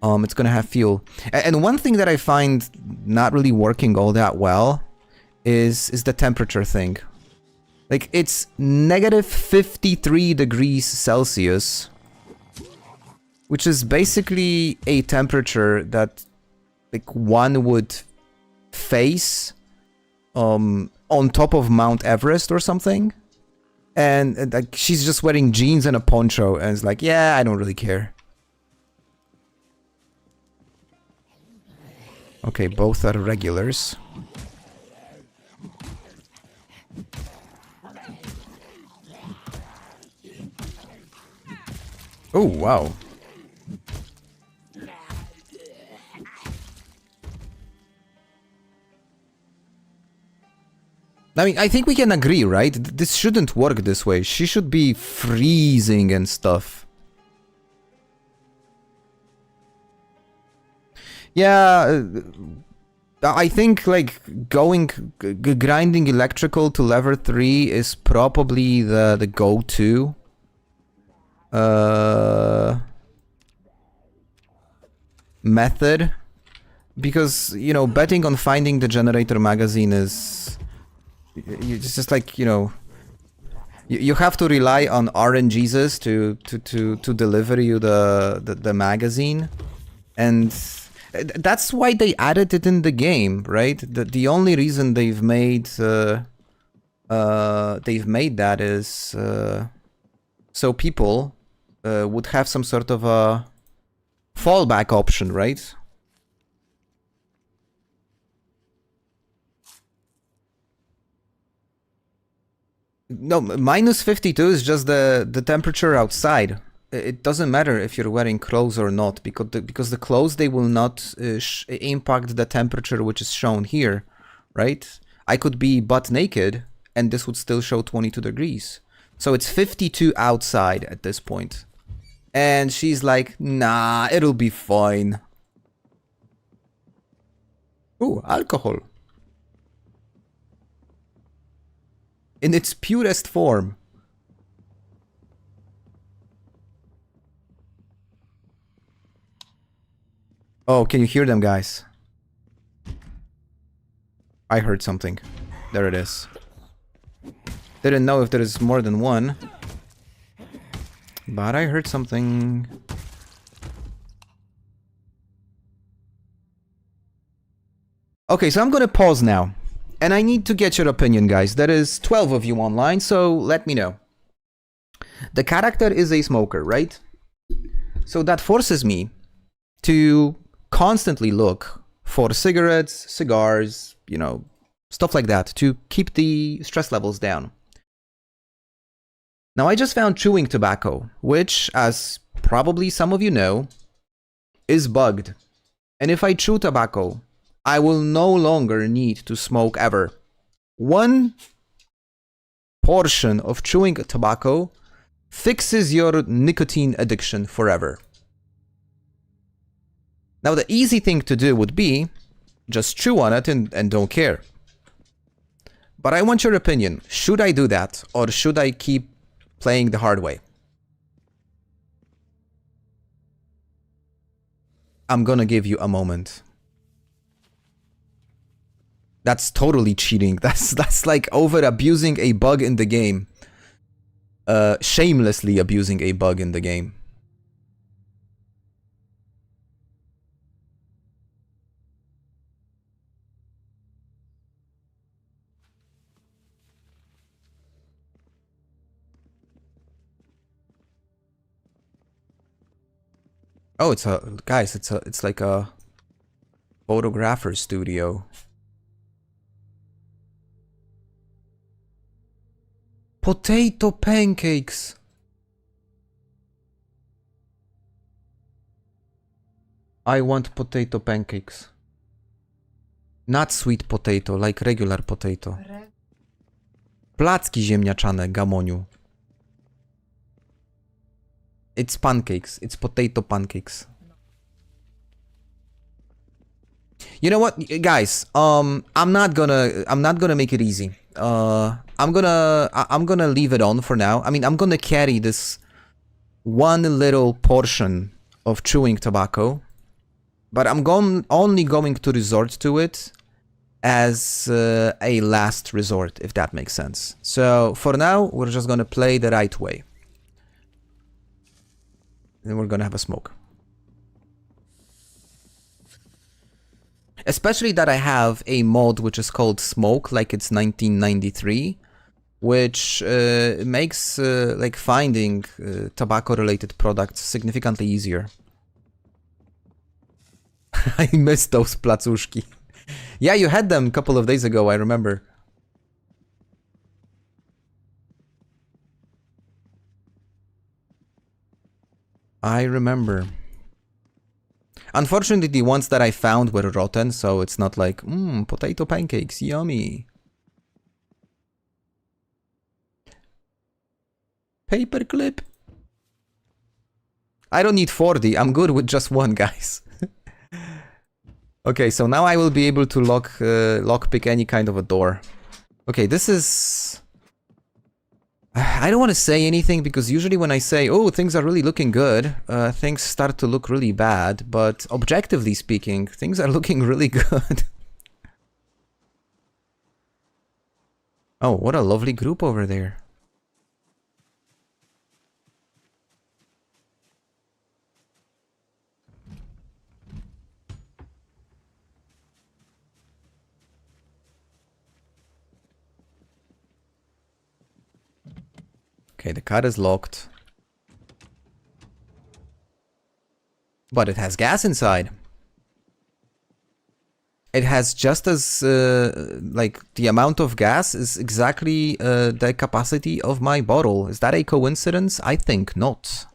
it's gonna have fuel. And one thing that I find not really working all that well is the temperature thing. Like, it's negative 53 degrees Celsius, which is basically a temperature that, like, one would face on top of Mount Everest or something. And like, she's just wearing jeans and a poncho and it's like, yeah, I don't really care. Okay, both are regulars. Oh, wow. I mean, I think we can agree, right? This shouldn't work this way. She should be freezing and stuff. Yeah, I think, like, grinding electrical to level 3 is probably the go-to. Method. Because, you know, betting on finding the generator magazine is... It's just like, you know, you have to rely on RNGesus to deliver you the magazine, and that's why they added it in the game, right? The only reason they've made that is so people would have some sort of a fallback option, right? No, minus 52 is just the temperature outside. It doesn't matter if you're wearing clothes or not, because the clothes, they will not impact the temperature which is shown here, right? I could be butt naked and this would still show 22 degrees. So it's 52 outside at this point. And she's like, nah, it'll be fine. Ooh, alcohol. In its purest form. Oh, can you hear them, guys? I heard something. There it is. Didn't know if there is more than one. But I heard something. Okay, so I'm gonna pause now. And I need to get your opinion, guys. There is 12 of you online, so let me know. The character is a smoker, right? So that forces me to constantly look for cigarettes, cigars, you know, stuff like that to keep the stress levels down. Now, I just found chewing tobacco, which, as probably some of you know, is bugged. And if I chew tobacco, I will no longer need to smoke ever. One portion of chewing tobacco fixes your nicotine addiction forever. Now, the easy thing to do would be just chew on it and don't care. But I want your opinion. Should I do that, or should I keep playing the hard way? I'm gonna give you a moment. That's totally cheating. That's like over abusing a bug in the game. Shamelessly abusing a bug in the game. Oh, it's a guys. It's like a photographer studio. Potato pancakes. I want potato pancakes. Not sweet potato, like regular potato. Placki ziemniaczane, gamoniu. It's pancakes. It's potato pancakes. You know what, guys? I'm not gonna make it easy. I'm gonna leave it on for now. I mean, I'm gonna carry this one little portion of chewing tobacco, but I'm only going to resort to it as a last resort, if that makes sense. So for now, we're just gonna play the right way. And we're gonna have a smoke. Especially that I have a mod which is called Smoke, like it's 1993, which makes like finding tobacco-related products significantly easier. I miss those placuszki. Yeah, you had them a couple of days ago, I remember. I remember. Unfortunately, the ones that I found were rotten, so it's not like, potato pancakes, yummy. Paperclip. I don't need 40, I'm good with just one, guys. Okay, so now I will be able to lockpick any kind of a door. Okay, this is... I don't want to say anything because usually when I say, oh, things are really looking good, things start to look really bad. But objectively speaking, things are looking really good. Oh, what a lovely group over there. Okay, the car is locked. But it has gas inside. It has just as, like, the amount of gas is exactly the capacity of my bottle. Is that a coincidence? I think not.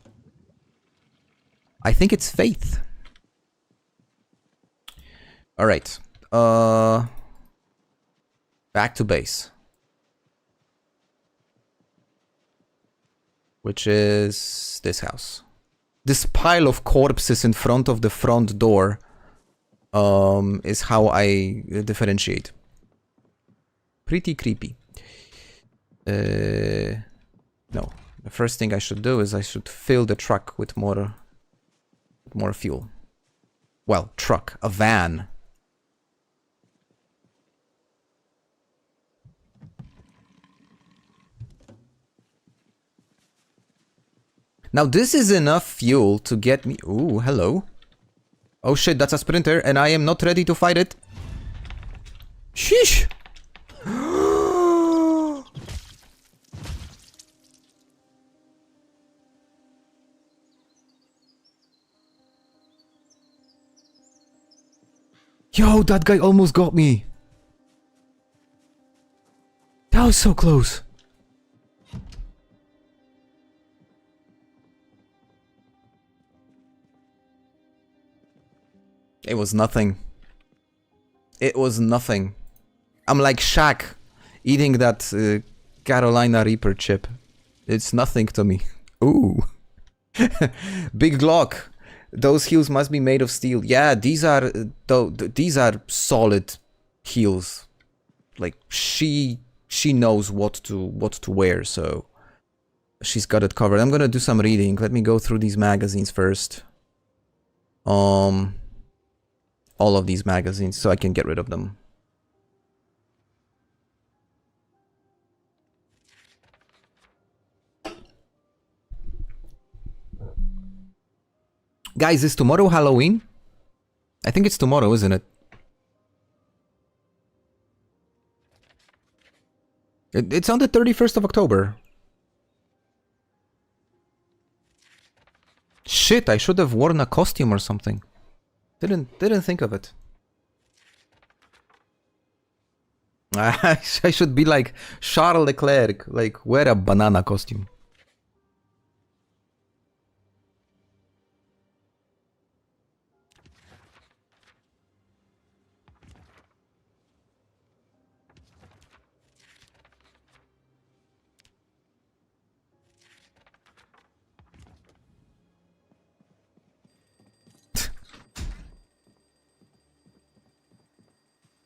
I think it's faith. Alright. Back to base. Which is this house. This pile of corpses in front of the front door is how I differentiate. Pretty creepy. No. The first thing I should do is I should fill the truck with more fuel. Well, truck, a van. Now this is enough fuel to get me... Ooh, hello. Oh shit, that's a sprinter and I am not ready to fight it. Sheesh! Yo, that guy almost got me. That was so close. It was nothing. It was nothing. I'm like Shaq eating that Carolina Reaper chip. It's nothing to me. Ooh. Big Glock. Those heels must be made of steel. Yeah, these are solid heels. Like she knows what to wear, so she's got it covered. I'm gonna do some reading. Let me go through these magazines first. All of these magazines so I can get rid of them. Guys, is tomorrow Halloween? I think it's tomorrow, isn't it? It's on the 31st of October. Shit, I should have worn a costume or something. Didn't think of it. I should be like Charles Leclerc, like wear a banana costume.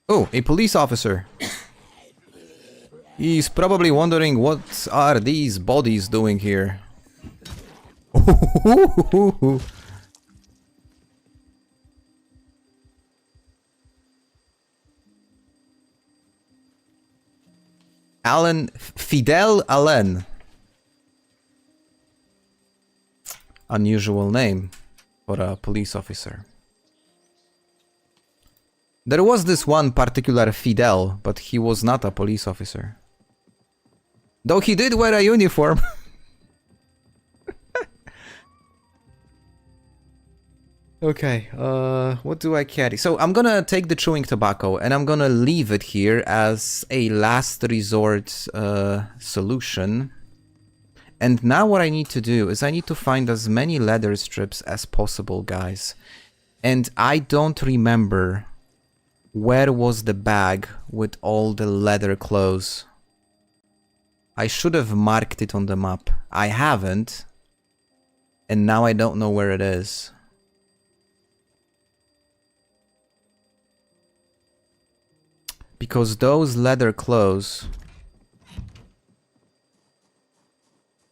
Oh, a police officer. He's probably wondering what are these bodies doing here. Fidel Allen. Unusual name for a police officer. There was this one particular Fidel, but he was not a police officer. Though he did wear a uniform. Okay, what do I carry? So I'm gonna take the chewing tobacco and I'm gonna leave it here as a last resort solution. And now what I need to do is I need to find as many leather strips as possible, guys. And I don't remember where was the bag with all the leather clothes. I should have marked it on the map. I haven't. And now I don't know where it is. Because those leather clothes,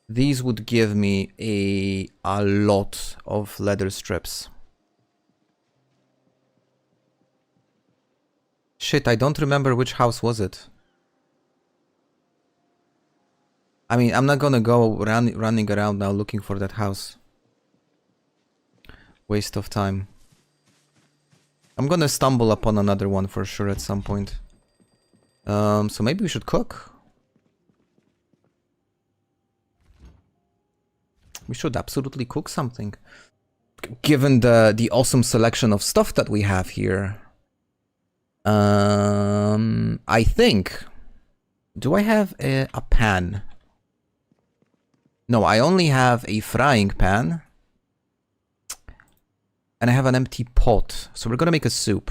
these would give me a lot of leather strips. Shit, I don't remember which house was it. I mean, I'm not gonna go running around now looking for that house. Waste of time. I'm gonna stumble upon another one for sure at some point. So maybe we should cook. We should absolutely cook something. Given the awesome selection of stuff that we have here. I think... Do I have a pan? No, I only have a frying pan. And I have an empty pot. So we're gonna make a soup.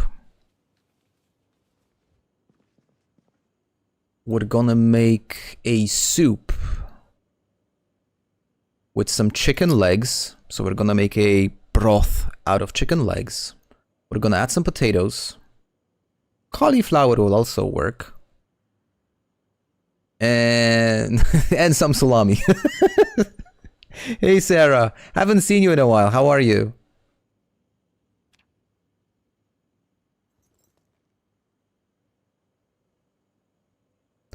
We're gonna make a soup with some chicken legs. So we're gonna make a broth out of chicken legs. We're gonna add some potatoes. Cauliflower will also work. And and some salami. Hey Sarah, haven't seen you in a while. How are you?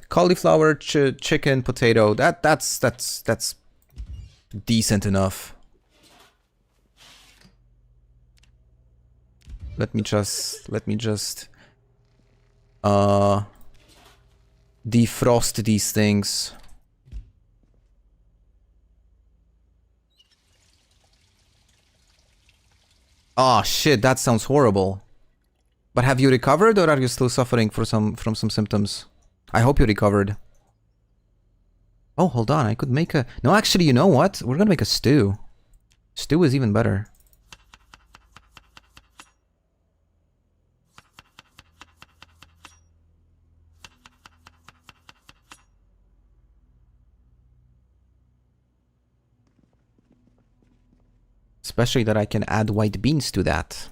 Cauliflower, chicken, potato. That's decent enough. Let me just defrost these things. Oh shit, that sounds horrible. But have you recovered or are you still suffering from some symptoms? I hope you recovered. Oh, hold on, I could make a... No, actually, you know what? We're gonna make a stew. Stew is even better. Especially that I can add white beans to that.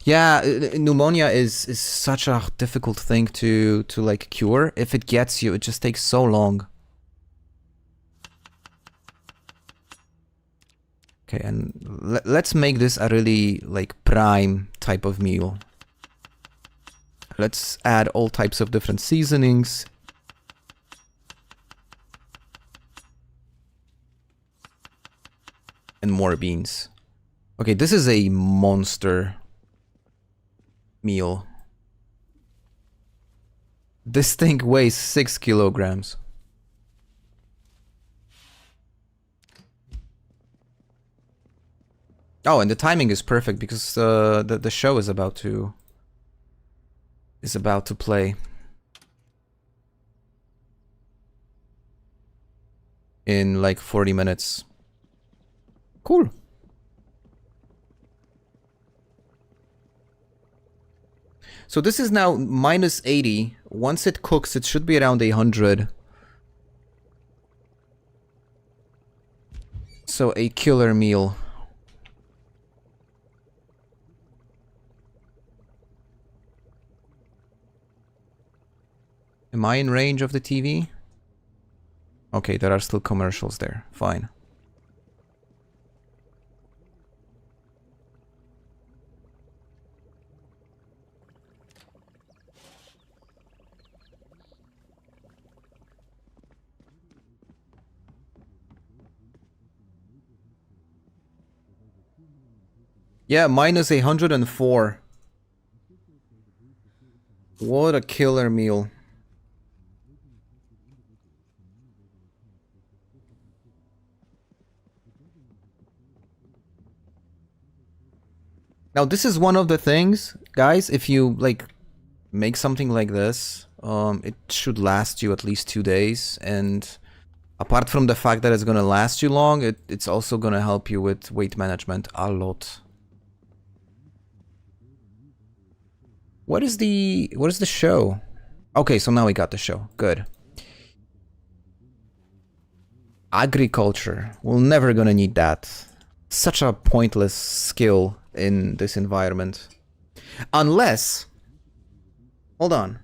Yeah, pneumonia is such a difficult thing to like cure. If it gets you, it just takes so long. Okay, and let's make this a really like prime type of meal. Let's add all types of different seasonings. And more beans. Okay, this is a monster meal. This thing weighs 6 kilograms. Oh, and the timing is perfect because the show is about to play in like 40 minutes. Cool. So this is now minus 80. Once it cooks, it should be around 100. So a killer meal. Am I in range of the TV? Okay, there are still commercials there. Fine. Yeah, minus 104. What a killer meal. Now this is one of the things, guys, if you like make something like this, it should last you at least 2 days, and apart from the fact that it's gonna last you long, it's also gonna help you with weight management a lot. What is the show? Okay, so now we got the show. Good. Agriculture. We're never gonna need that. Such a pointless skill in this environment. Unless... Hold on.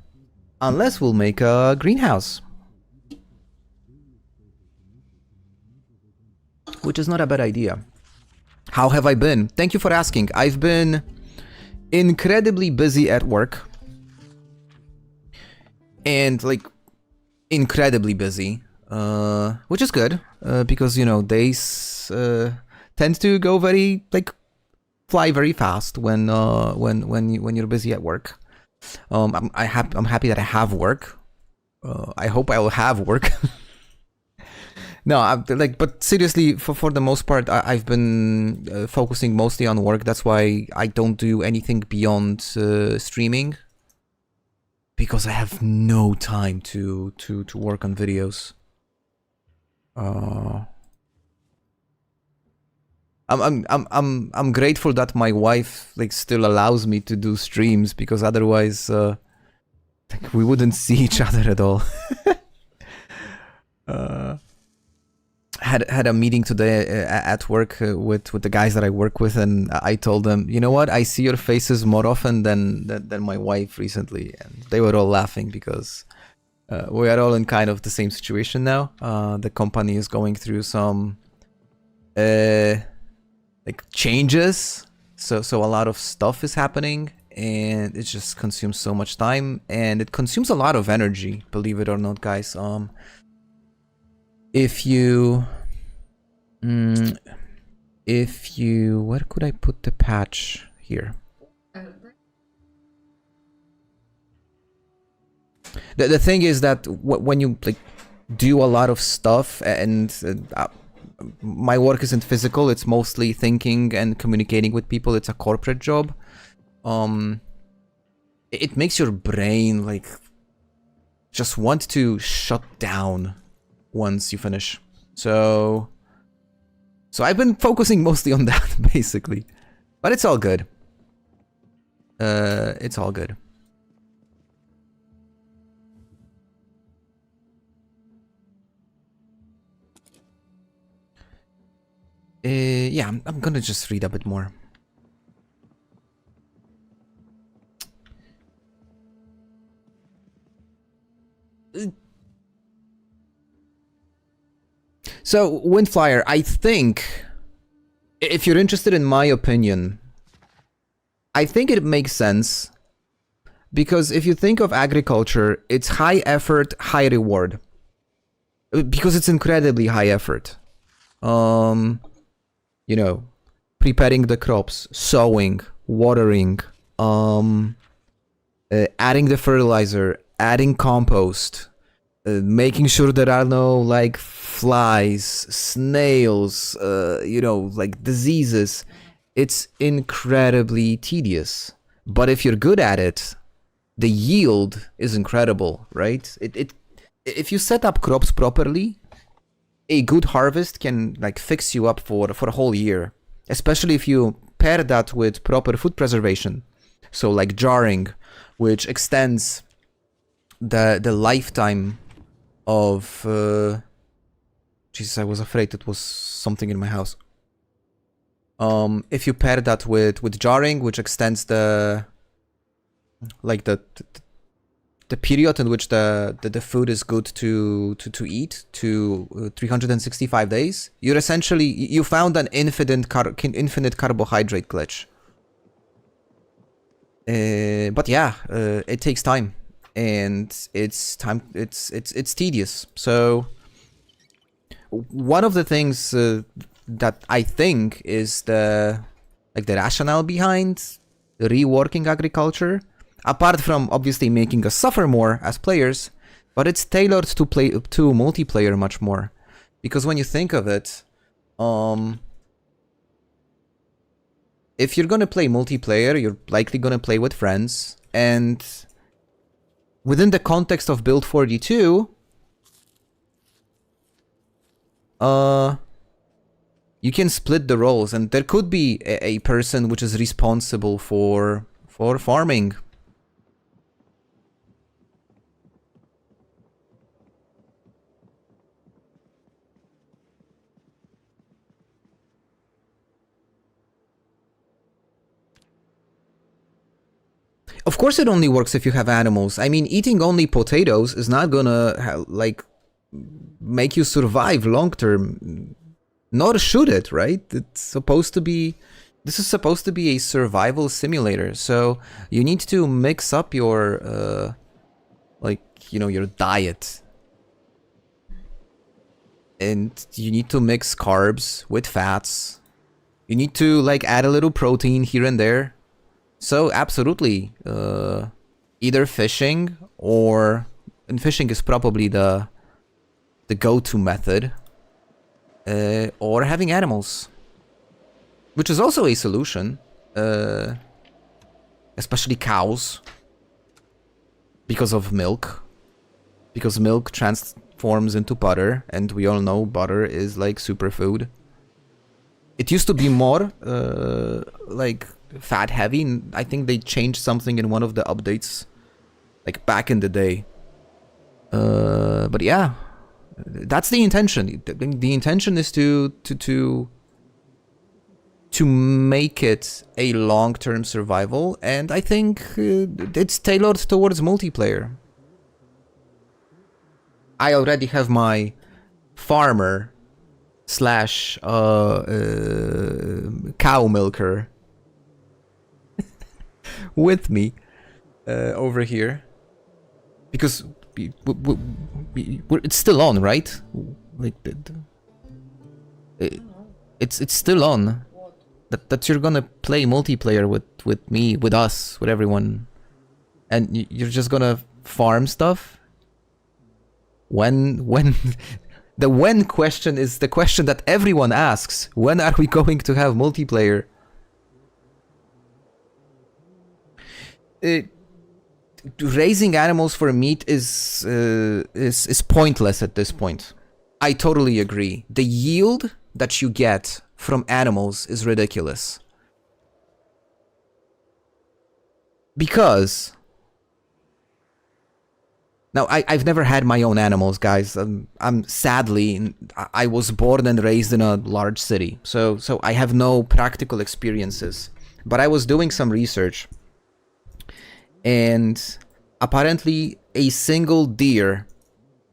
Unless we'll make a greenhouse. Which is not a bad idea. How have I been? Thank you for asking. I've been incredibly busy at work. And like, incredibly busy. Which is good. Because, you know, days tend to go very, like, fly very fast when you're busy at work. I'm happy that I have work. I hope I will have work. No, but seriously, for the most part, I've been focusing mostly on work. That's why I don't do anything beyond streaming, because I have no time to work on videos. I'm grateful that my wife like still allows me to do streams, because otherwise we wouldn't see each other at all. Had a meeting today at work with the guys that I work with, and I told them, you know what, I see your faces more often than my wife recently, and they were all laughing because we are all in kind of the same situation now. The company is going through some like changes, so a lot of stuff is happening, and it just consumes so much time, and it consumes a lot of energy, believe it or not, guys. If you where could I put the patch here? The thing is that when you like do a lot of stuff, and my work isn't physical, it's mostly thinking and communicating with people. It's a corporate job. It makes your brain like just want to shut down once you finish. So I've been focusing mostly on that, basically. But it's all good. It's all good. Yeah, I'm gonna just read a bit more. So, Windflyer, I think, if you're interested in my opinion, I think it makes sense, because if you think of agriculture, it's high effort, high reward. Because it's incredibly high effort. You know, preparing the crops, sowing, watering, adding the fertilizer, adding compost, making sure there are no like flies, snails, you know, like diseases. it's incredibly tedious. But if you're good at it, the yield is incredible, right? If you set up crops properly, a good harvest can like fix you up for a whole year, especially if you pair that with proper food preservation. So like jarring, which extends the lifetime of Jesus, I was afraid it was something in my house. If you pair that with jarring, which extends the period in which the food is good to eat to 365 days, you're essentially you found an infinite carbohydrate glitch. But yeah, it takes time, and it's tedious. So one of the things that I think is the rationale behind reworking agriculture, apart from obviously making us suffer more as players, but it's tailored to multiplayer much more. Because when you think of it, if you're gonna play multiplayer, you're likely gonna play with friends, and within the context of Build 42, you can split the roles, and there could be a person which is responsible for farming. Of course it only works if you have animals. I mean, eating only potatoes is not gonna, like, make you survive long term. Nor should it, right? It's supposed to be... This is supposed to be a survival simulator, so you need to mix up your, like, you know, your diet. And you need to mix carbs with fats. You need to, like, add a little protein here and there. So, absolutely, either fishing or... And fishing is probably the go-to method. Or having animals. Which is also a solution. Especially cows. Because of milk. Because milk transforms into butter, and we all know butter is like superfood. It used to be more, like... fat heavy. I think they changed something in one of the updates, like back in the day. But yeah, that's the intention. The intention is to make it a long-term survival, and I think it's tailored towards multiplayer. I already have my farmer slash cow milker with me over here, because it's still on, right? Like it's still on. That you're gonna play multiplayer with me, with us, with everyone, and you're just gonna farm stuff. When the when question is the question that everyone asks. When are we going to have multiplayer? Raising animals for meat is pointless at this point. I totally agree. The yield that you get from animals is ridiculous. Because... Now, I've never had my own animals, guys. I'm sadly... I was born and raised in a large city. So I have no practical experiences. But I was doing some research. And apparently a single deer,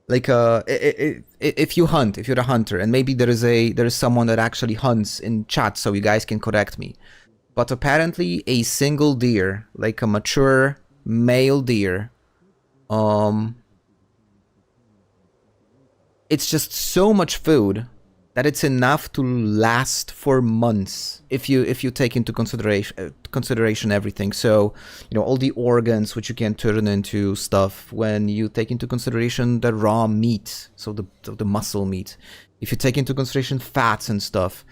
like if you hunt, if you're a hunter, and maybe there is someone that actually hunts in chat, so you guys can correct me, but apparently a single deer, like a mature male deer, it's just so much food that it's enough to last for months if you take into consideration everything. So, you know, all the organs which you can turn into stuff, when you take into consideration the raw meat, so the muscle meat, if you take into consideration fats and stuff,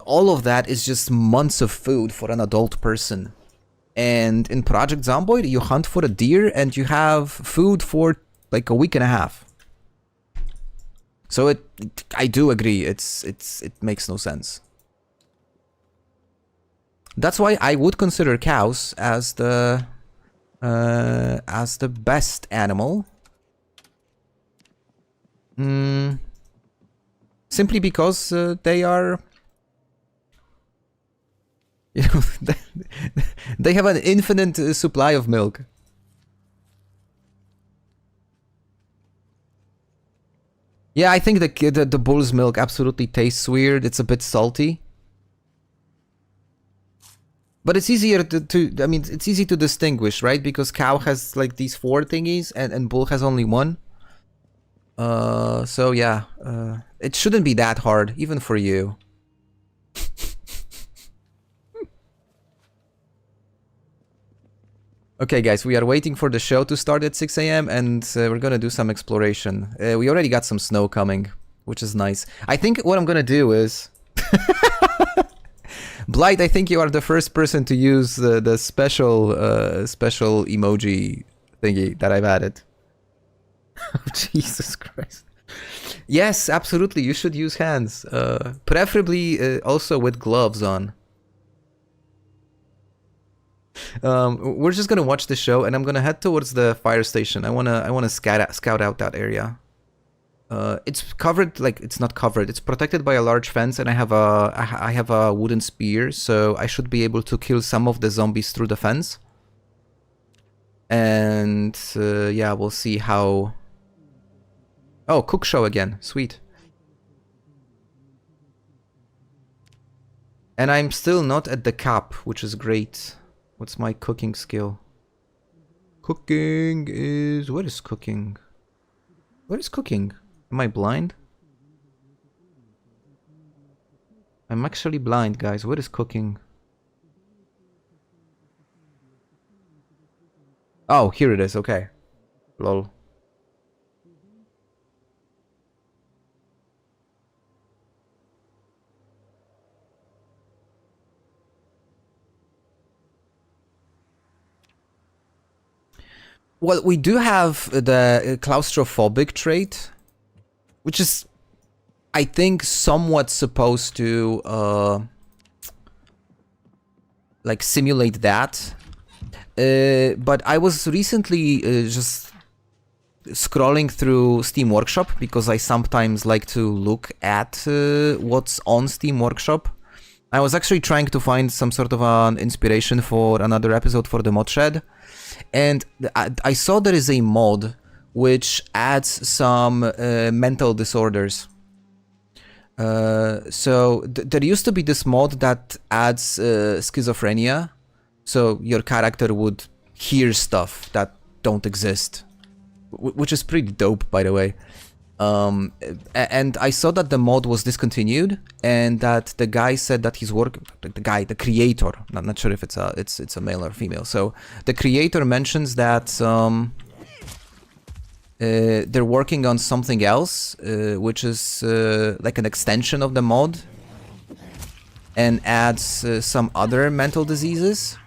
all of that is just months of food for an adult person. And in Project Zomboid, you hunt for a deer and you have food for like a week and a half. So I do agree, it makes no sense. That's why I would consider cows as the best animal. Simply because they are, you know, they have an infinite supply of milk. Yeah, I think the bull's milk absolutely tastes weird. It's a bit salty. But it's easier I mean, it's easy to distinguish, right? Because cow has like these 4 thingies and bull has only 1. So yeah, it shouldn't be that hard, even for you. Okay, guys, we are waiting for the show to start at 6 AM, and we're gonna do some exploration. We already got some snow coming, which is nice. I think what I'm gonna do is... Blight, I think you are the first person to use the special emoji thingy that I've added. Oh, Jesus Christ. Yes, absolutely, you should use hands. Preferably also with gloves on. We're just gonna watch the show, and I'm gonna head towards the fire station. I wanna scout out that area. It's covered, like it's not covered. It's protected by a large fence, and I have a wooden spear, so I should be able to kill some of the zombies through the fence. And yeah, we'll see how. Oh, cook show again, sweet. And I'm still not at the cap, which is great. What's my cooking skill? Cooking is... What is cooking? What is cooking? Am I blind? I'm actually blind, guys. What is cooking? Oh, here it is. Okay. Lol. Well, we do have the claustrophobic trait, which is, I think, somewhat supposed to like simulate that. But I was recently just scrolling through Steam Workshop because I sometimes like to look at what's on Steam Workshop. I was actually trying to find some sort of an inspiration for another episode for the mod shed. And I saw there is a mod which adds some mental disorders. So there used to be this mod that adds schizophrenia. So your character would hear stuff that don't exist. Which is pretty dope, by the way. And I saw that the mod was discontinued, and that the guy said that his work, the creator, I'm not sure if it's a male or female. So the creator mentions that they're working on something else, which is like an extension of the mod, and adds some other mental diseases.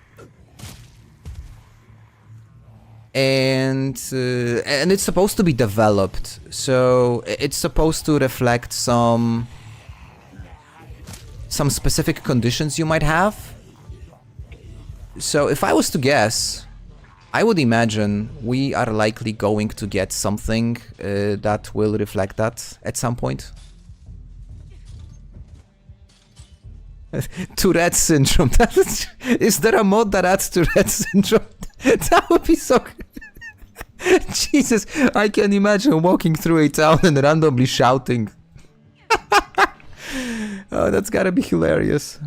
And it's supposed to be developed, so it's supposed to reflect some specific conditions you might have. So if I was to guess, I would imagine we are likely going to get something that will reflect that at some point. Tourette syndrome. Is there a mod that adds Tourette syndrome? That would be so good. Jesus, I can imagine walking through a town and randomly shouting. Oh, that's gotta be hilarious.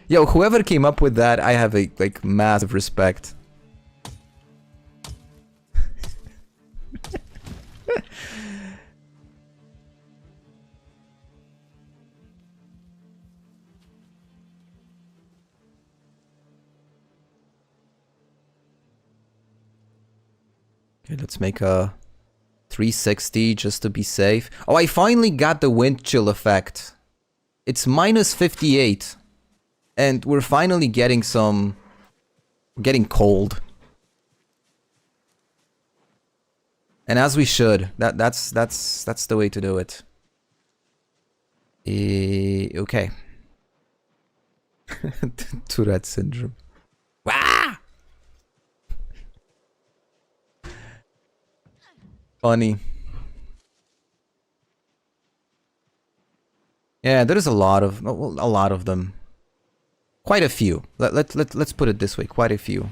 Yo, whoever came up with that, I have a like massive respect. Okay, let's make a 360 just to be safe. Oh, I finally got the wind chill effect. It's minus 58. And we're finally getting some... getting cold. And as we should. That's the way to do it. Okay. Tourette syndrome. Wah! Funny. Yeah, there's a lot of them. Quite a few. Let's put it this way, quite a few.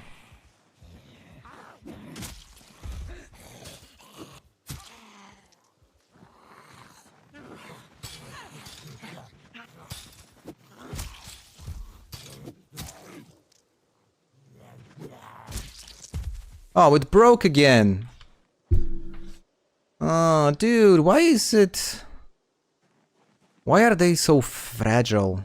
Oh, it broke again. Oh, dude, why is it... Why are they so fragile?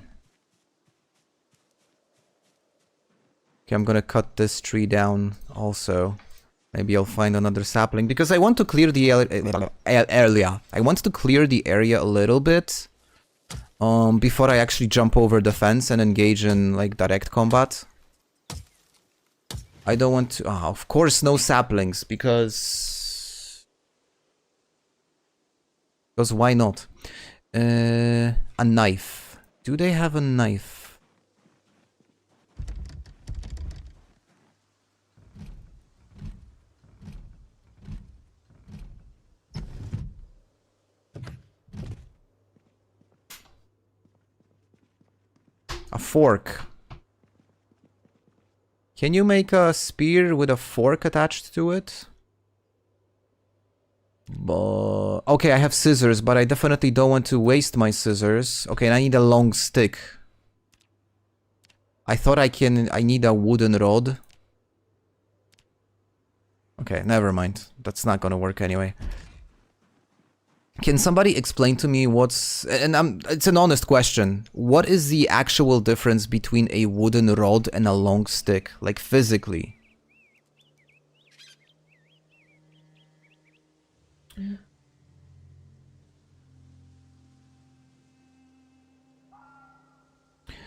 Okay, I'm gonna cut this tree down also. Maybe I'll find another sapling, because I want to clear the area. I want to clear the area a little bit. Before I actually jump over the fence and engage in, like, direct combat. I don't want to... Oh, of course no saplings, because... Because why not? A knife. Do they have a knife? A fork. Can you make a spear with a fork attached to it? Okay, I have scissors, but I definitely don't want to waste my scissors. Okay, and I need a long stick. I thought I need a wooden rod. Okay, never mind. That's not gonna work anyway. Can somebody explain to me what's... And it's an honest question. What is the actual difference between a wooden rod and a long stick? Like, physically?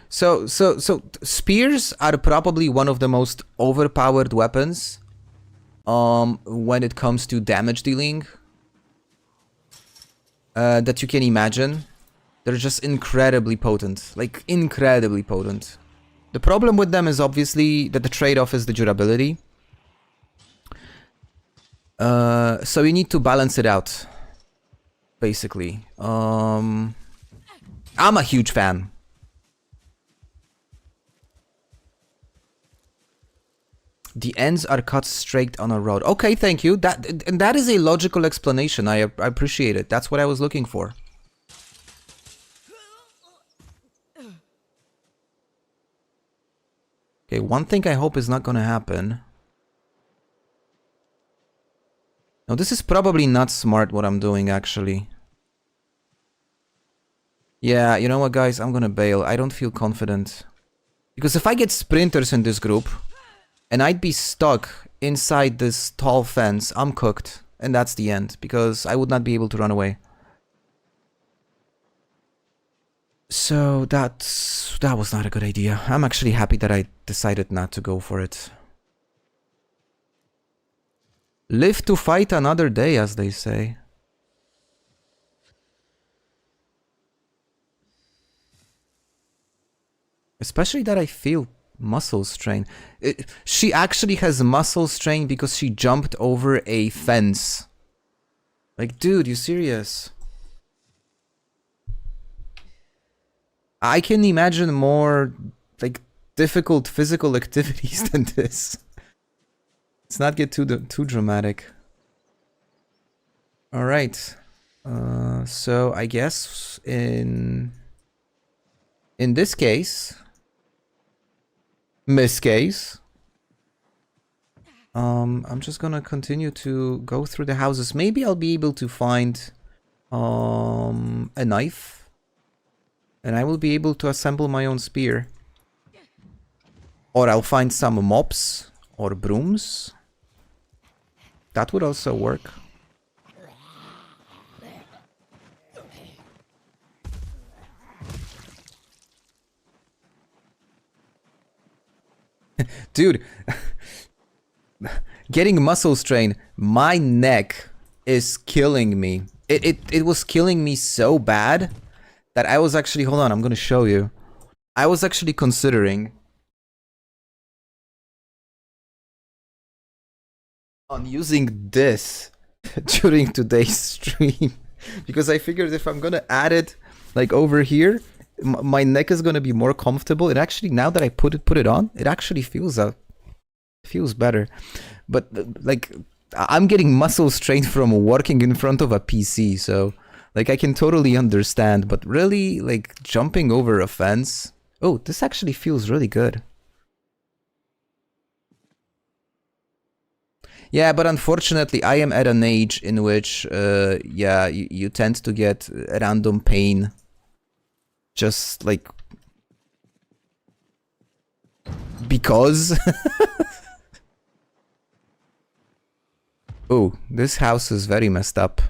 So spears are probably one of the most overpowered weapons when it comes to damage dealing that you can imagine. They're just incredibly potent, like incredibly potent. The problem with them is obviously that the trade-off is the durability. So you need to balance it out, basically. I'm a huge fan. The ends are cut straight on a rod. Okay, thank you. That is a logical explanation. I appreciate it. That's what I was looking for. Okay, one thing I hope is not gonna happen. No, this is probably not smart what I'm doing, actually. Yeah, you know what, guys? I'm gonna bail. I don't feel confident. Because if I get sprinters in this group... and I'd be stuck inside this tall fence, I'm cooked. And that's the end, because I would not be able to run away. So that was not a good idea. I'm actually happy that I decided not to go for it. Live to fight another day, as they say. Especially that I feel muscle strain. She actually has muscle strain because she jumped over a fence. Like, dude, you serious? I can imagine more, like, difficult physical activities than this. Let's not get too dramatic. All right. So I guess in this case, I'm just gonna continue to go through the houses. Maybe I'll be able to find a knife. And I will be able to assemble my own spear. Or I'll find some mops or brooms. That would also work. Dude, getting muscle strain, my neck is killing me. It was killing me so bad that I was actually, hold on, I'm gonna show you. I was actually considering on using this during today's stream. Because I figured if I'm gonna add it like over here, my neck is gonna be more comfortable. It actually, now that I put it on, it actually feels better. But like, I'm getting muscle strain from working in front of a PC, so like I can totally understand. But really, like jumping over a fence. Oh, this actually feels really good. Yeah, but unfortunately, I am at an age in which, yeah, you tend to get random pain. Just like because. Oh, this house is very messed up.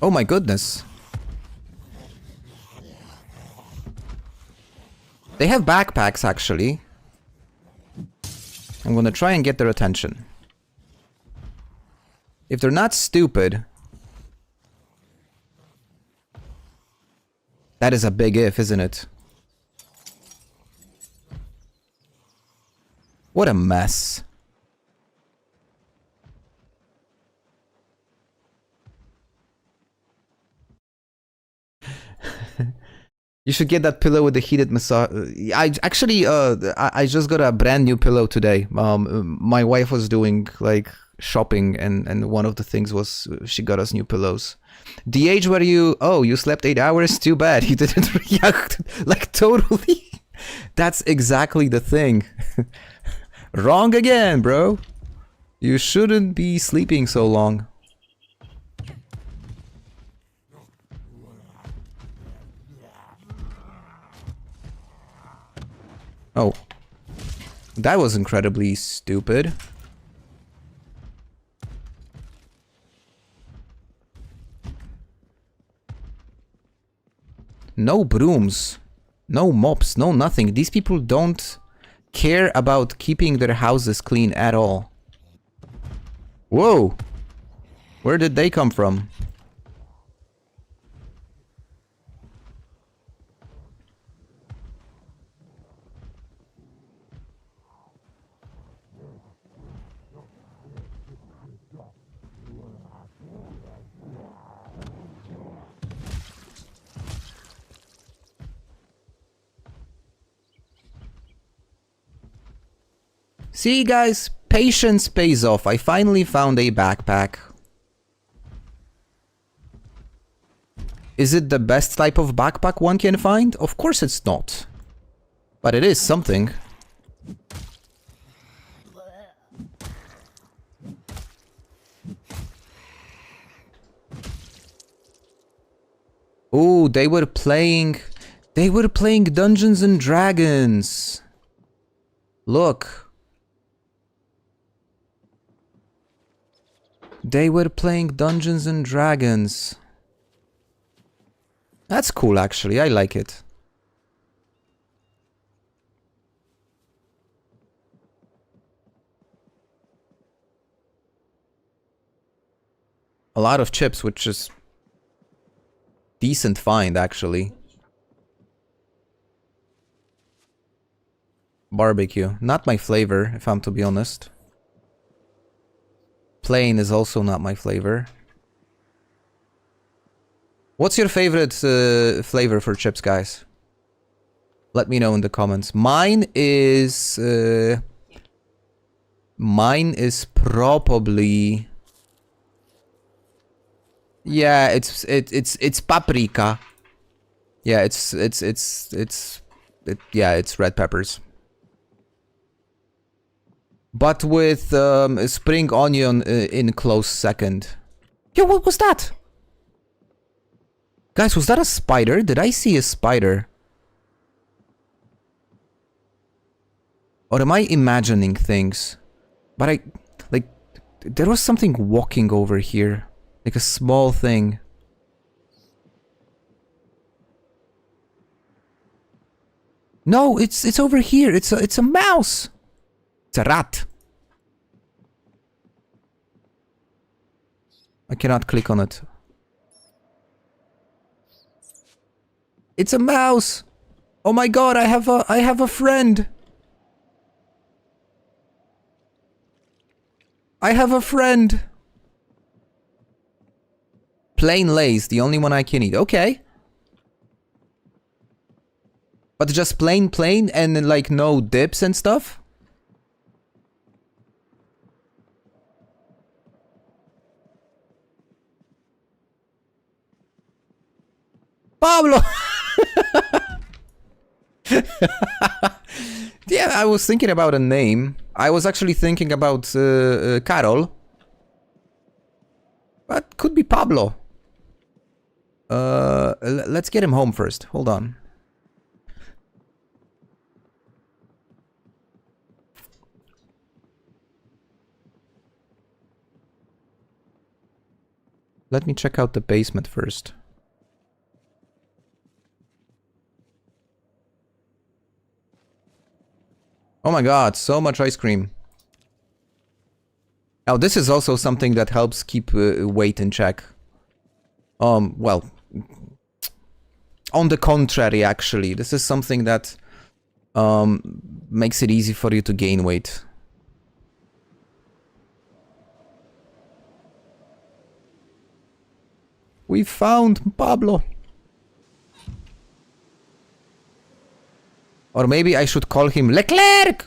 Oh my goodness. They have backpacks, actually. I'm gonna try and get their attention. If they're not stupid... That is a big if, isn't it? What a mess. You should get that pillow with the heated massage. I actually, I just got a brand new pillow today. My wife was doing like shopping, and one of the things was she got us new pillows. The age where you slept 8 hours. Too bad you didn't react. Like totally. That's exactly the thing. Wrong again, bro. You shouldn't be sleeping so long. Oh. That was incredibly stupid. No brooms. No mops. No nothing. These people don't care about keeping their houses clean at all. Whoa. Where did they come from? See, guys, patience pays off. I finally found a backpack. Is it the best type of backpack one can find? Of course it's not. But it is something. Oh, they were playing Dungeons and Dragons. Look. They were playing Dungeons and Dragons. That's cool, actually. I like it. A lot of chips, which is decent find, actually. Barbecue. Not my flavor, if I'm to be honest. Plain is also not my flavor. What's your favorite flavor for chips, guys? Let me know in the comments. Mine is probably, yeah, it's paprika. Yeah, it's red peppers. But with spring onion in close second. Yo, what was that? Guys, was that a spider? Did I see a spider? Or am I imagining things? But there was something walking over here. Like a small thing. No, it's over here. It's a mouse. It's a rat. I cannot click on it. It's a mouse. Oh my god, I have a friend. I have a friend. Plain Lays, the only one I can eat. Okay. But just plain and then like no dips and stuff? Pablo! Yeah, I was thinking about a name. I was actually thinking about Carol. But could be Pablo. Let's get him home first. Hold on. Let me check out the basement first. Oh my god, so much ice cream. Now this is also something that helps keep weight in check. Well, on the contrary, actually, this is something that makes it easy for you to gain weight. We found Pablo. Or maybe I should call him Leclerc!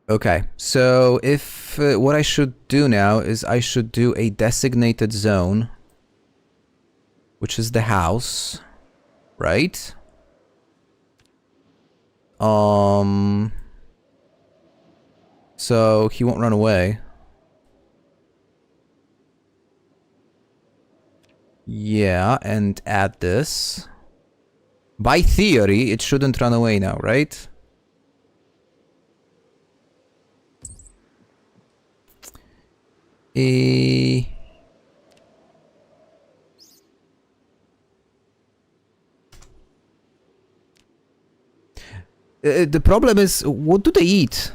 Okay, so if what I should do now is I should do a designated zone, which is the house, right? So he won't run away. Yeah, and add this. By theory, it shouldn't run away now, right? The problem is, what do they eat?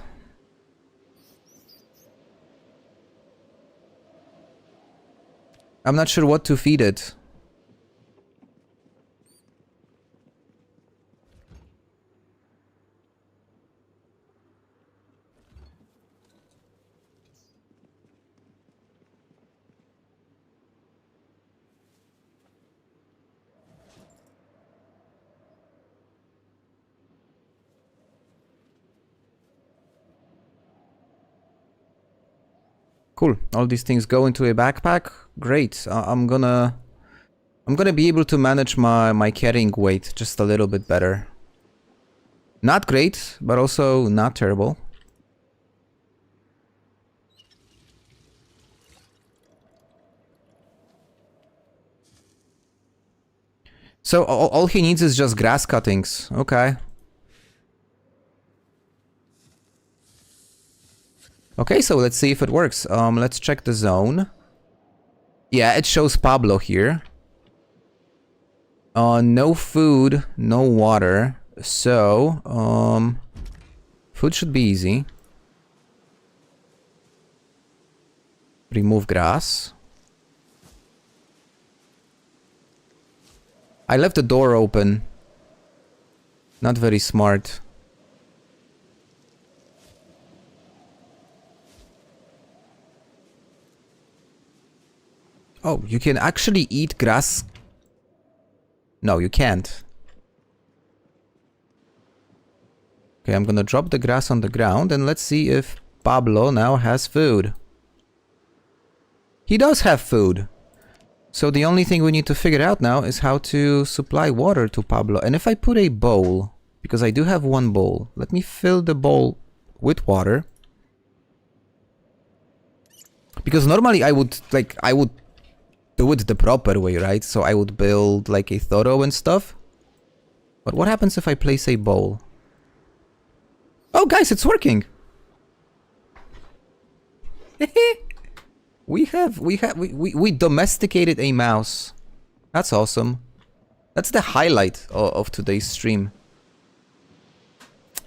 I'm not sure what to feed it. Cool. All these things go into a backpack. Great. I'm gonna be able to manage my carrying weight just a little bit better. Not great, but also not terrible. So all he needs is just grass cuttings. Okay. Okay, so let's see if it works. Let's check the zone. Yeah, it shows Pablo here. No food, no water. So, food should be easy. Remove grass. I left the door open. Not very smart. Oh, you can actually eat grass. No, you can't. Okay, I'm gonna drop the grass on the ground and let's see if Pablo now has food. He does have food. So the only thing we need to figure out now is how to supply water to Pablo. And if I put a bowl, because I do have one bowl, let me fill the bowl with water. Because normally I would do it the proper way, right? So I would build like a thorough and stuff. But what happens if I place a bowl? Oh, guys, it's working. We domesticated a mouse. That's awesome. That's the highlight of today's stream.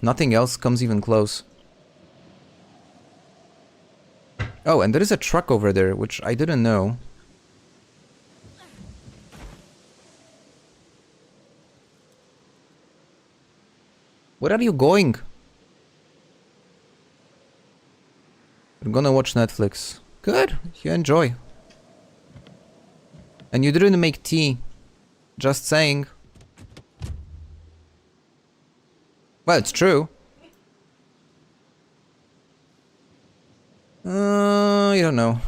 Nothing else comes even close. Oh, and there is a truck over there, which I didn't know. Where are you going? We're gonna watch Netflix. Good, you enjoy. And you didn't make tea. Just saying. Well, it's true. I don't know.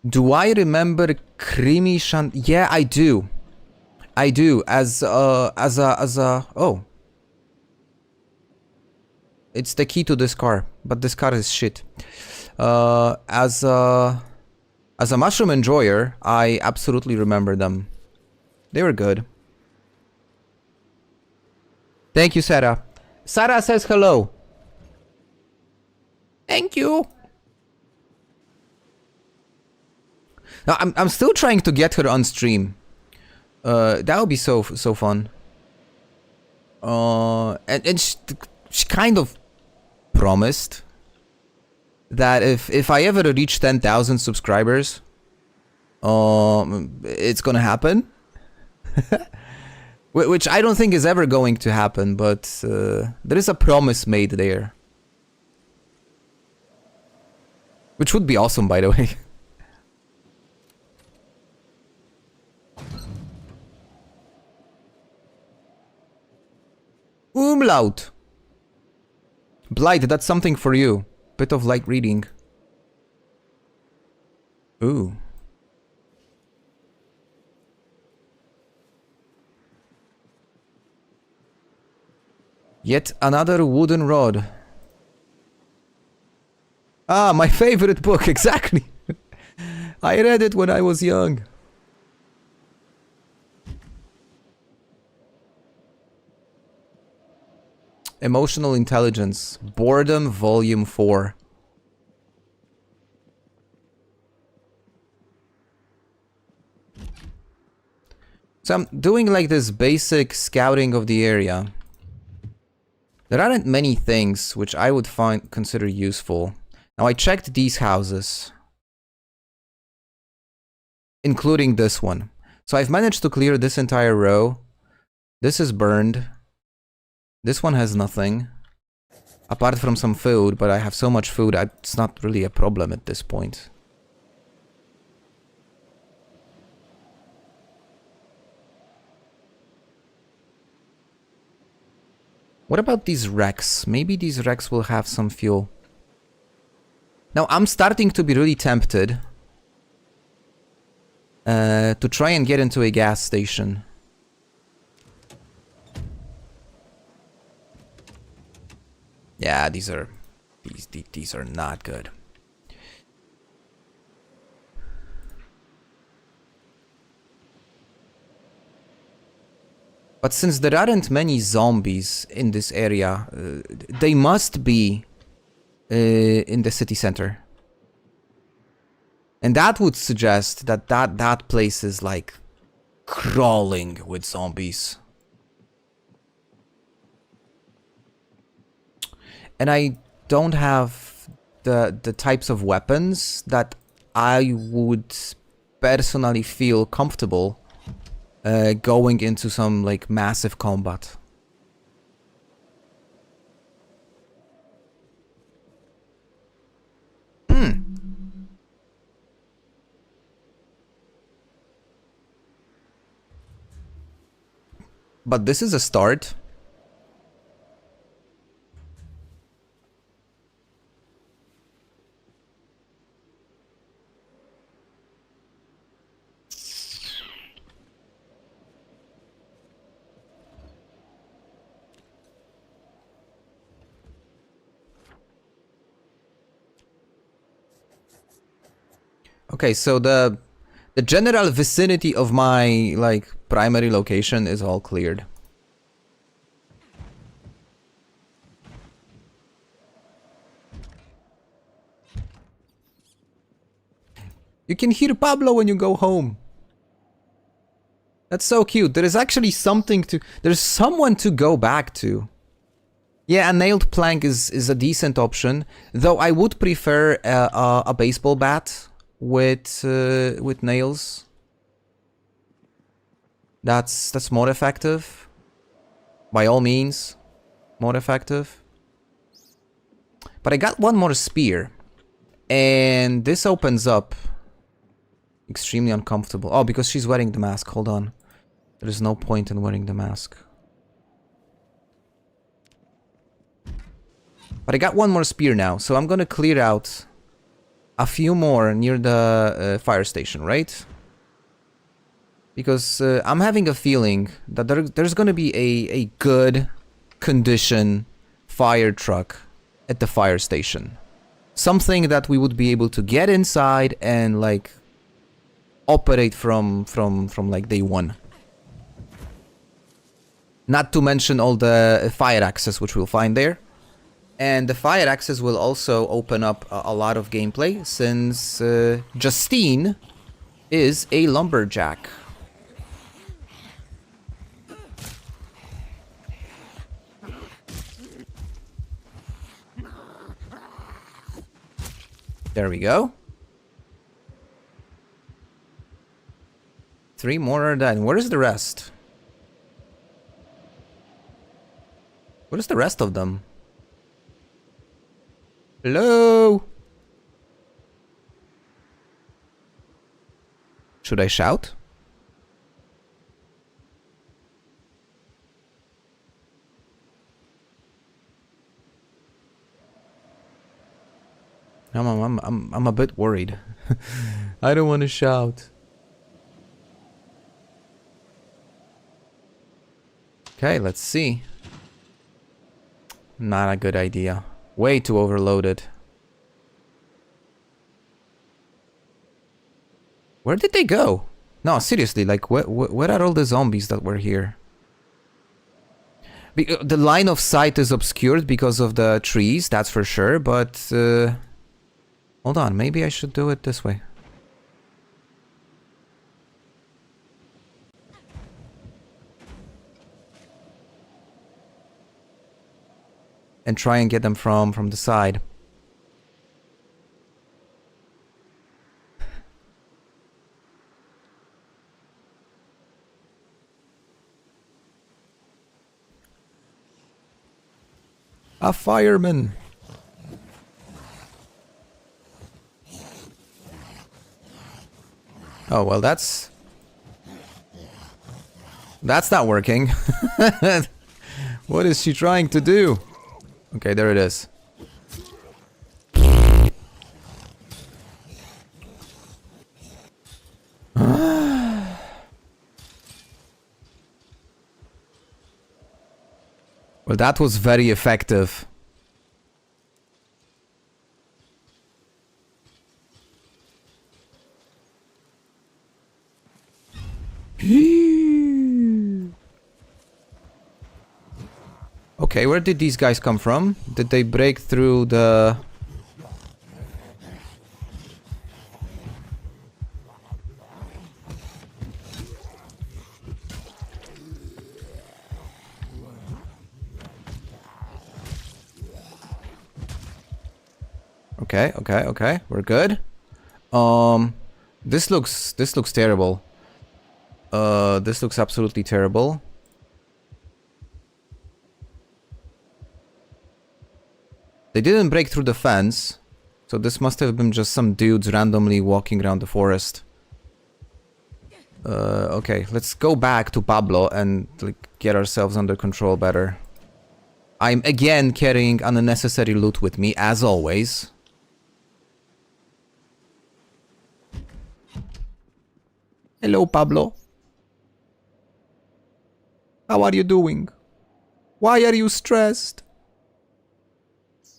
Do I remember Creamy Shan? Yeah, I do. I do. As a. Oh. It's the key to this car, but this car is shit. As a mushroom enjoyer, I absolutely remember them. They were good. Thank you, Sarah. Sarah says hello. Thank you. Now, I'm still trying to get her on stream. That would be so fun. And she kind of promised that if I ever reach 10,000 subscribers, it's gonna happen. Which I don't think is ever going to happen, but there is a promise made there. Which would be awesome, by the way. Umlaut. Blight, that's something for you. Bit of light reading. Ooh. Yet another wooden rod. Ah, my favorite book, exactly. I read it when I was young. Emotional Intelligence, Boredom, Volume 4. So I'm doing like this basic scouting of the area. There aren't many things which I would consider useful. Now I checked these houses, including this one. So I've managed to clear this entire row. This is burned. This one has nothing. Apart from some food, but I have so much food, it's not really a problem at this point. What about these wrecks? Maybe these wrecks will have some fuel. Now, I'm starting to be really tempted to try and get into a gas station. Yeah, these are not good. But since there aren't many zombies in this area, they must be in the city center. And that would suggest that that place is like crawling with zombies. And I don't have the types of weapons that I would personally feel comfortable going into some like massive combat. But this is a start. Okay, so the general vicinity of my, like, primary location is all cleared. You can hear Pablo when you go home. That's so cute. There is actually something to... There's someone to go back to. Yeah, a nailed plank is a decent option. Though I would prefer a baseball bat with nails. That's more effective. By all means, more effective. But I got one more spear. And this opens up... Extremely uncomfortable. Oh, because she's wearing the mask. Hold on. There is no point in wearing the mask. But I got one more spear now, so I'm gonna clear out a few more near the fire station, right? Because I'm having a feeling that there's gonna be a good condition fire truck at the fire station. Something that we would be able to get inside and, like, operate from like day one. Not to mention all the fire access which we'll find there. And the fire access will also open up a lot of gameplay, since Justine is a lumberjack. There we go. 3 more are done. Where is the rest? What is the rest of them? Hello? Should I shout? I'm a bit worried. I don't want to shout. Okay, let's see. Not a good idea. Way too overloaded. Where did they go? No, seriously, like, where are all the zombies that were here? The line of sight is obscured because of the trees, that's for sure, but... hold on, maybe I should do it this way. And try and get them from the side. A fireman. Oh, well, that's not working. What is she trying to do? Okay, there it is. Well, that was very effective. Okay, where did these guys come from? Did they break through the... Okay, we're good. This looks terrible. This looks absolutely terrible. They didn't break through the fence, so this must have been just some dudes randomly walking around the forest. Okay, let's go back to Pablo and, like, get ourselves under control better. I'm again carrying unnecessary loot with me, as always. Hello, Pablo. How are you doing? Why are you stressed?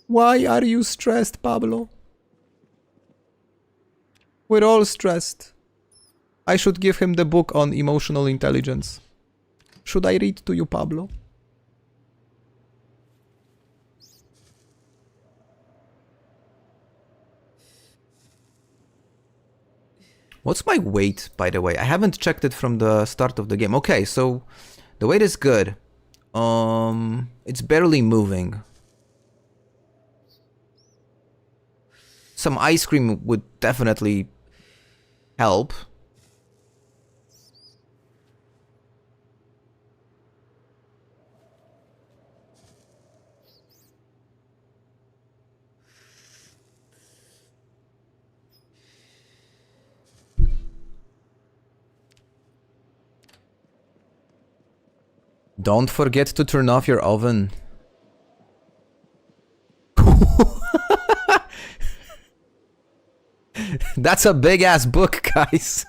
Why are you stressed, Pablo? We're all stressed. I should give him the book on emotional intelligence. Should I read to you, Pablo? What's my weight, by the way? I haven't checked it from the start of the game. Okay, so the weight is good. It's barely moving. Some ice cream would definitely help. Don't forget to turn off your oven. That's a big ass book, guys.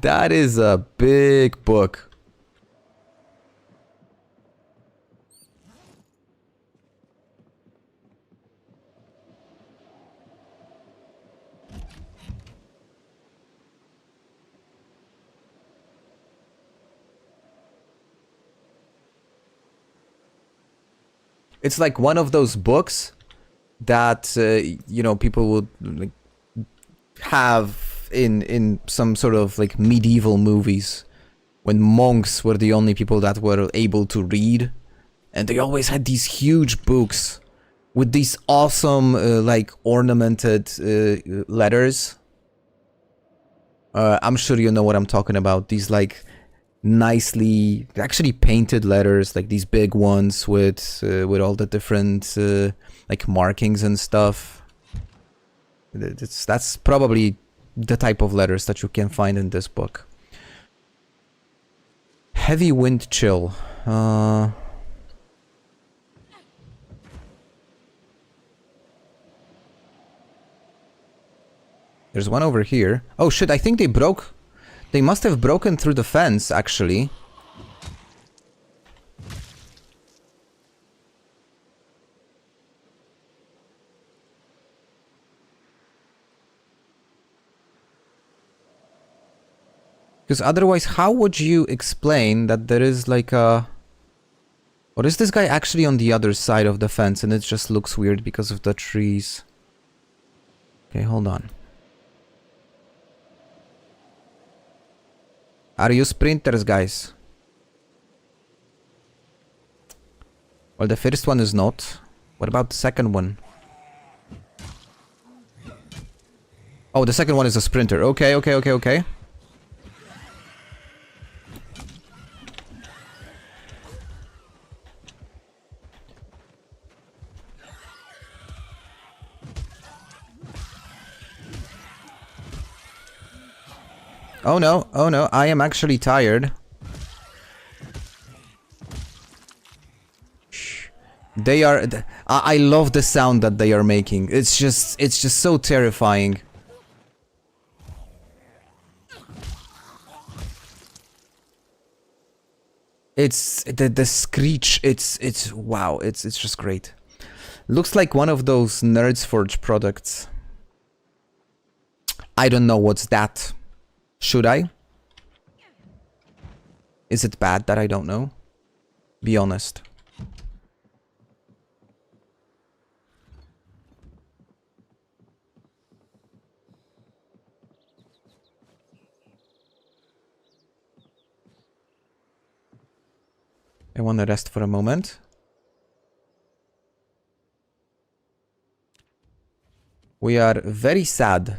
That is a big book. It's like one of those books that you know, people would like have in some sort of like medieval movies when monks were the only people that were able to read, and they always had these huge books with these awesome like ornamented letters. I'm sure you know what I'm talking about. These like nicely actually painted letters, like these big ones with all the different like markings and stuff. That's probably the type of letters that you can find in this book. Heavy wind chill. There's one over here. Oh shit, I think they broke. They must have broken through the fence, actually. Because otherwise, how would you explain that there is like a... Or is this guy actually on the other side of the fence and it just looks weird because of the trees? Okay, hold on. Are you sprinters, guys? Well, the first one is not. What about the second one? Oh, the second one is a sprinter. Okay, okay, okay, okay. Oh no, I am actually tired. Shh. They are... I love the sound that they are making. It's just so terrifying. It's... the screech, it's... wow, it's just great. Looks like one of those Nerds Forge products. I don't know what's that. Should I? Is it bad that I don't know? Be honest. I want to rest for a moment. We are very sad.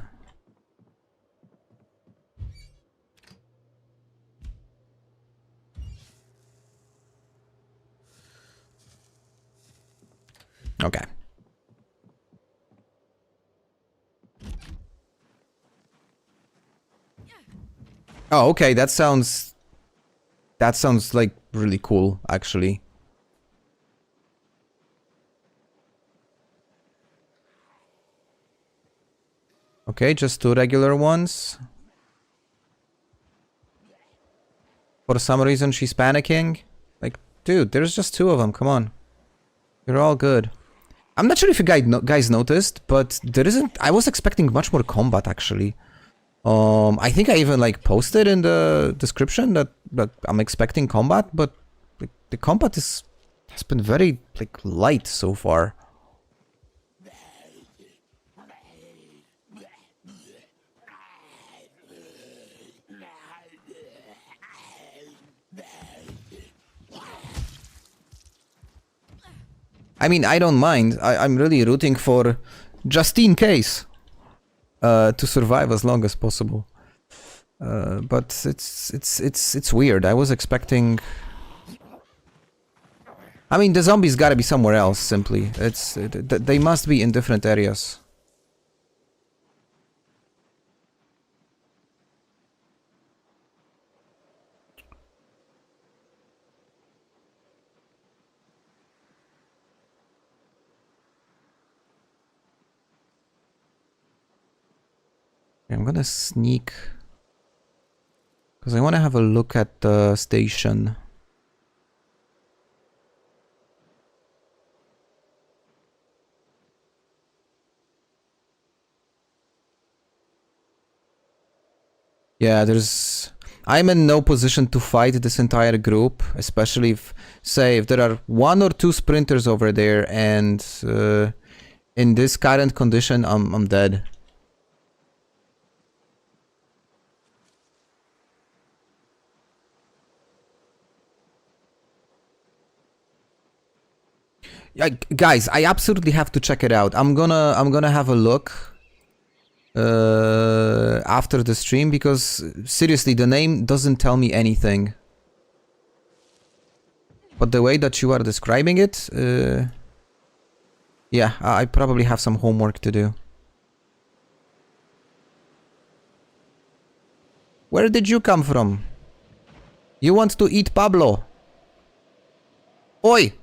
Okay. Oh, okay, that sounds like really cool, actually. Okay, just two regular ones. For some reason she's panicking. Like, dude, there's just two of them, come on. You're all good. I'm not sure if you guys noticed, but there isn't... I was expecting much more combat, actually. I think I even, like, posted in the description that I'm expecting combat, but the combat has been very, like, light so far. I mean, I don't mind. I'm really rooting for Justine Case to survive as long as possible. But it's weird. I was expecting... I mean, the zombies gotta be somewhere else, simply. They must be in different areas. I'm gonna sneak... because I want to have a look at the station. Yeah, I'm in no position to fight this entire group, especially if, say, if there are 1 or 2 sprinters over there, and in this current condition, I'm dead. Yeah, guys, I absolutely have to check it out. I'm gonna have a look after the stream, because seriously, the name doesn't tell me anything. But the way that you are describing it, yeah, I probably have some homework to do. Where did you come from? You want to eat Pablo? Oi!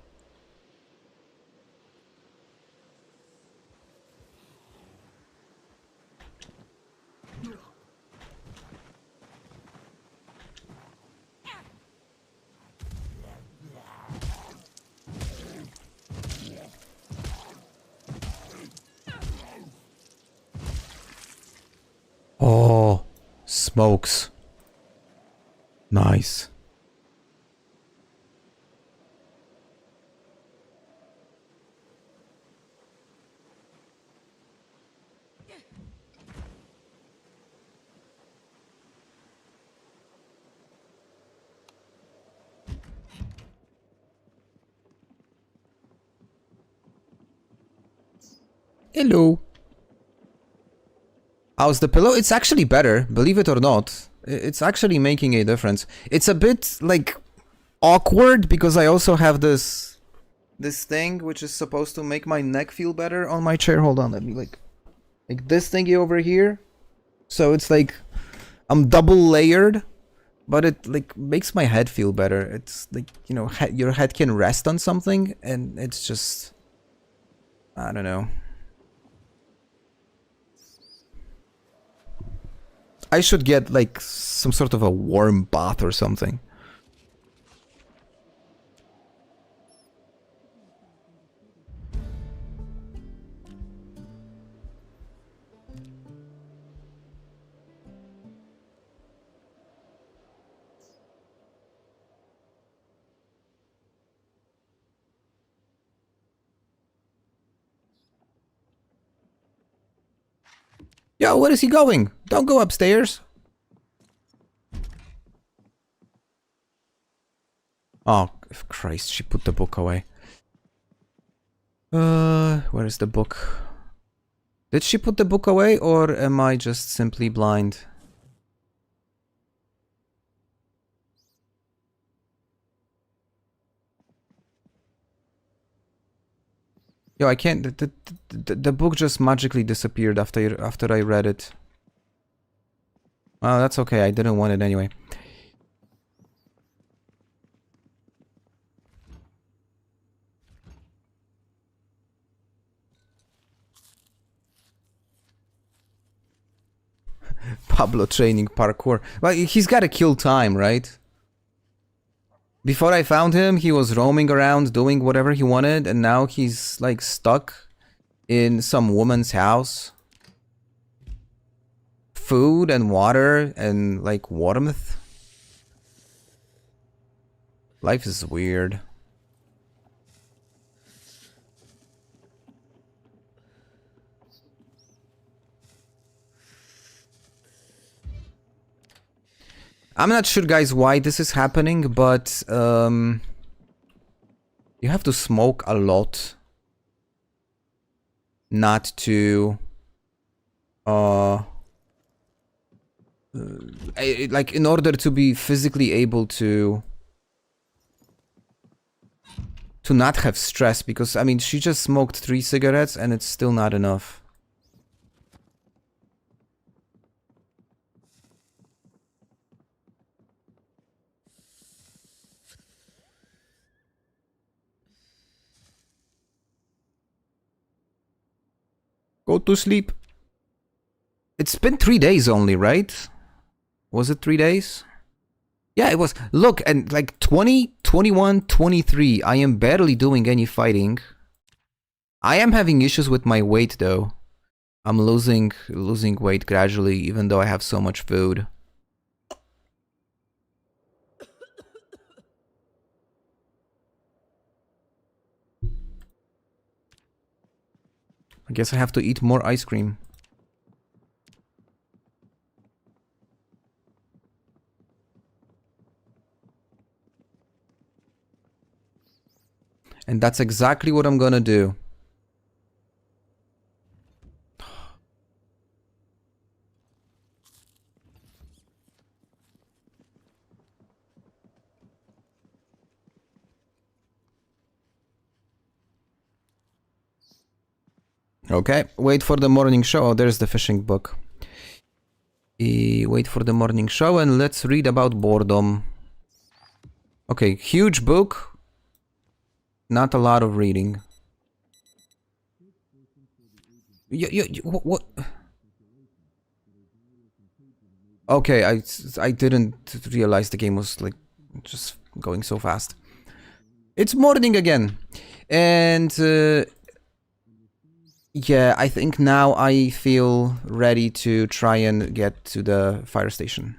Oh, smokes. Nice. Hello. How's the pillow? It's actually better, believe it or not. It's actually making a difference. It's a bit, like, awkward, because I also have this thing which is supposed to make my neck feel better on my chair. Hold on, let me, like this thingy over here. So it's like I'm double layered, but it, like, makes my head feel better. It's like, you know, your head can rest on something, and it's just... I don't know. I should get, like, some sort of a warm bath or something. Yo, where is he going? Don't go upstairs. Oh, Christ, she put the book away. Where is the book? Did she put the book away, or am I just simply blind? Yo, I can't... The book just magically disappeared after I read it. Oh, that's okay, I didn't want it anyway. Pablo training parkour. Well, he's gotta kill time, right? Before I found him, he was roaming around doing whatever he wanted, and now he's like stuck in some woman's house. Food and water and like warmth. Life is weird. I'm not sure, guys, why this is happening, but you have to smoke a lot not to like in order to be physically able to not have stress, because I mean she just smoked 3 cigarettes and it's still not enough. Go to sleep. It's been 3 days only, right? Was it 3 days? Yeah, it was. Look, and like 20, 21, 23. I am barely doing any fighting. I am having issues with my weight though. I'm losing weight gradually, even though I have so much food. I guess I have to eat more ice cream. And that's exactly what I'm gonna do. Okay, wait for the morning show. Oh, there's the fishing book. Wait for the morning show and let's read about boredom. Okay, huge book. Not a lot of reading. What? Okay, I didn't realize the game was like just going so fast. It's morning again. And yeah, I think now I feel ready to try and get to the fire station.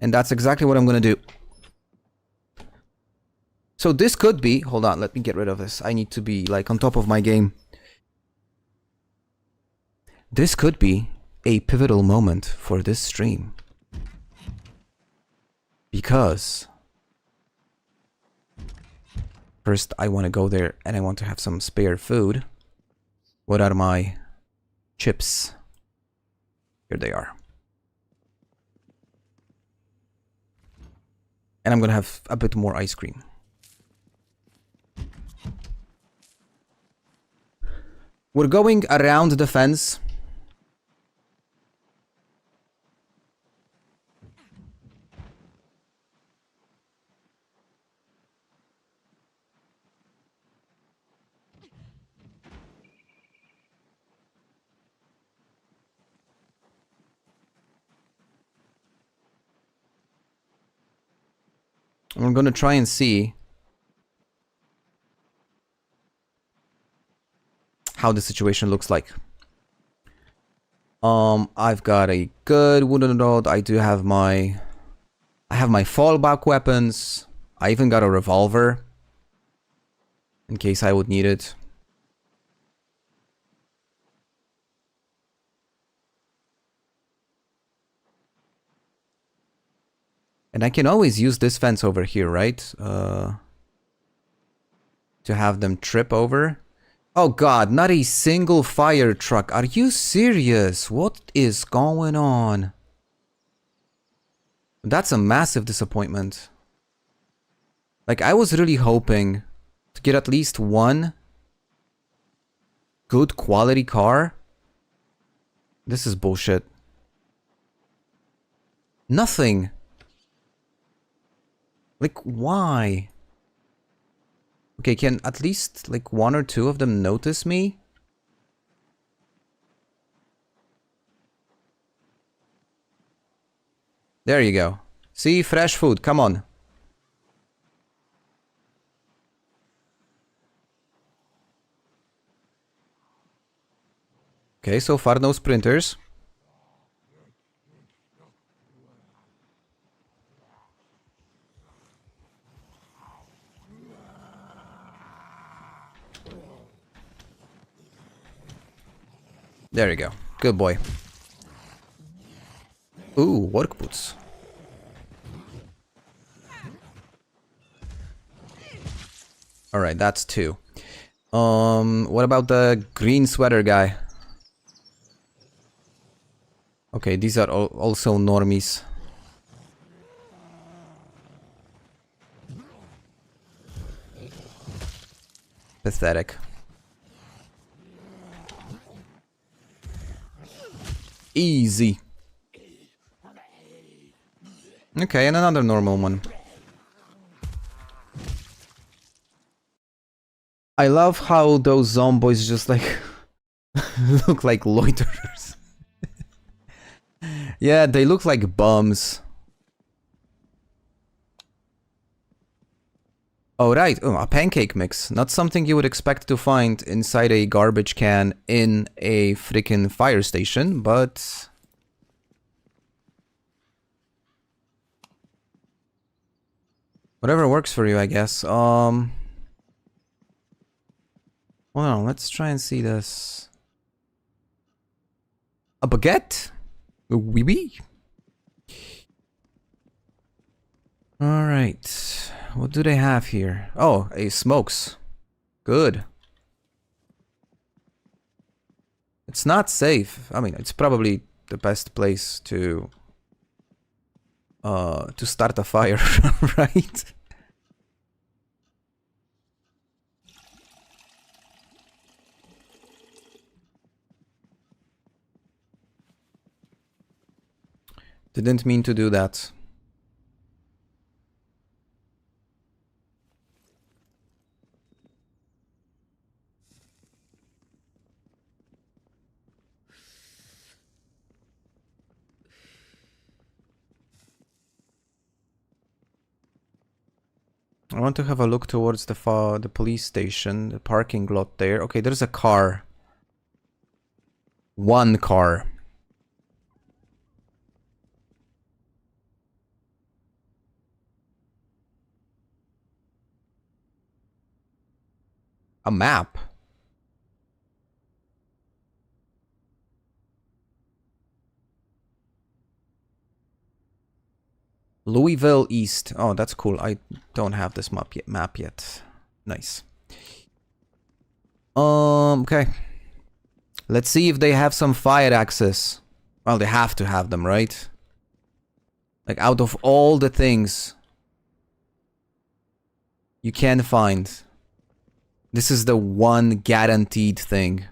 And that's exactly what I'm gonna do. So this could be... Hold on, let me get rid of this. I need to be like on top of my game. This could be a pivotal moment for this stream. Because... First, I want to go there and I want to have some spare food. What are my chips? Here they are. And I'm gonna have a bit more ice cream. We're going around the fence. We're gonna try and see how the situation looks like. I've got a good wooden rod. I have my fallback weapons. I even got a revolver in case I would need it. And I can always use this fence over here, right? To have them trip over. Oh god, not a single fire truck. Are you serious? What is going on? That's a massive disappointment. Like, I was really hoping to get at least one good quality car. This is bullshit. Nothing. Like, why? Okay, can at least, like, 1 or 2 of them notice me? There you go. See, fresh food, come on. Okay, so far no sprinters. There you go. Good boy. Ooh, work boots. Alright, that's 2. What about the green sweater guy? Okay, these are also normies. Pathetic. Easy. Okay, and another normal one. I love how those zomboids just like look like loiterers. Yeah, they look like bums. Oh right, oh, a pancake mix. Not something you would expect to find inside a garbage can in a freaking fire station, but... whatever works for you, I guess. Well, let's try and see this. A baguette? Oui, oui. Alright. What do they have here? Oh, a smokes. Good. It's not safe. I mean, it's probably the best place to start a fire, right? Didn't mean to do that. I want to have a look towards the police station, the parking lot there. Okay, there's a car. One car. A map. Louisville East. Oh, that's cool. I don't have this map yet. Nice. Okay. Let's see if they have some fire access. Well, they have to have them, right? Like, out of all the things you can find, this is the one guaranteed thing.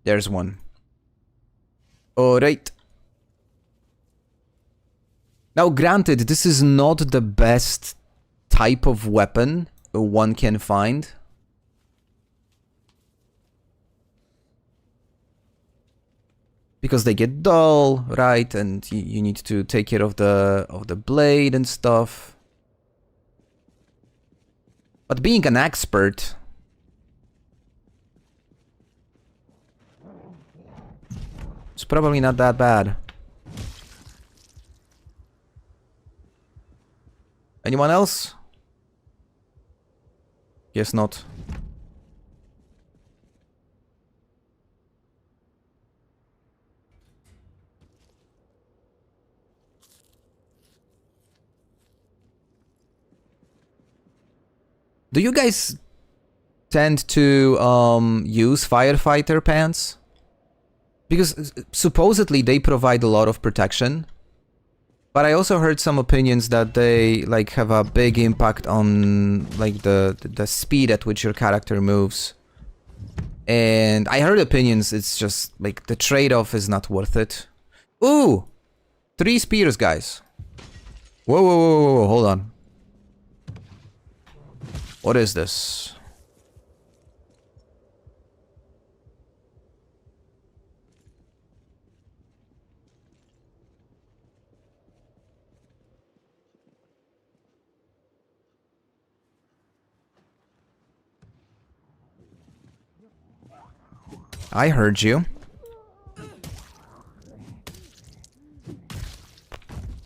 There's one. Alright. Now, granted, this is not the best type of weapon one can find. Because they get dull, right? And you need to take care of the blade and stuff. But being an expert, it's probably not that bad. Anyone else? Guess not. Do you guys tend to use firefighter pants? Because supposedly they provide a lot of protection. But I also heard some opinions that they like have a big impact on like the speed at which your character moves. And I heard opinions, it's just like the trade-off is not worth it. Ooh! 3 spears, guys. Whoa, whoa, whoa, whoa, whoa, hold on. What is this? I heard you.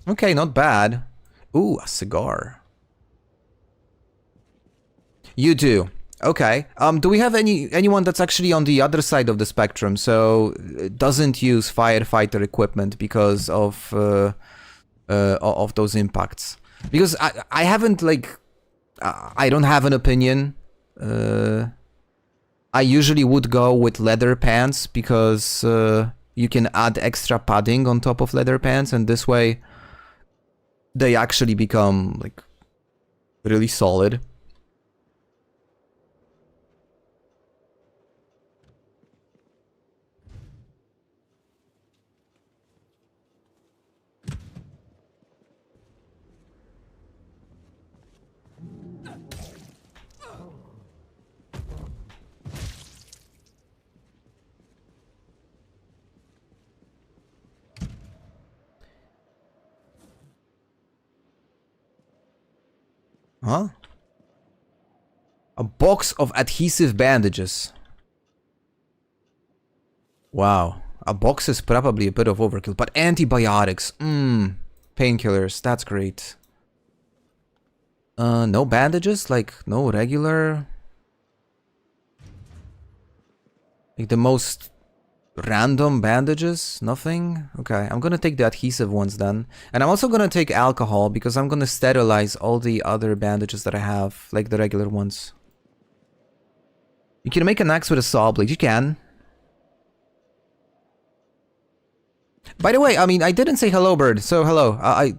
Okay, not bad. Ooh, a cigar. You do. Okay. Do we have anyone that's actually on the other side of the spectrum, so doesn't use firefighter equipment because of those impacts? Because I haven't like I don't have an opinion. I usually would go with leather pants because you can add extra padding on top of leather pants, and this way they actually become like really solid. Huh? A box of adhesive bandages. Wow. A box is probably a bit of overkill, but antibiotics. Painkillers. That's great. No bandages? Like, no regular... Like the most random bandages? Nothing? Okay, I'm gonna take the adhesive ones then. And I'm also gonna take alcohol because I'm gonna sterilize all the other bandages that I have, like the regular ones. You can make an axe with a saw blade. You can. By the way, I mean, I didn't say hello, bird. So hello. I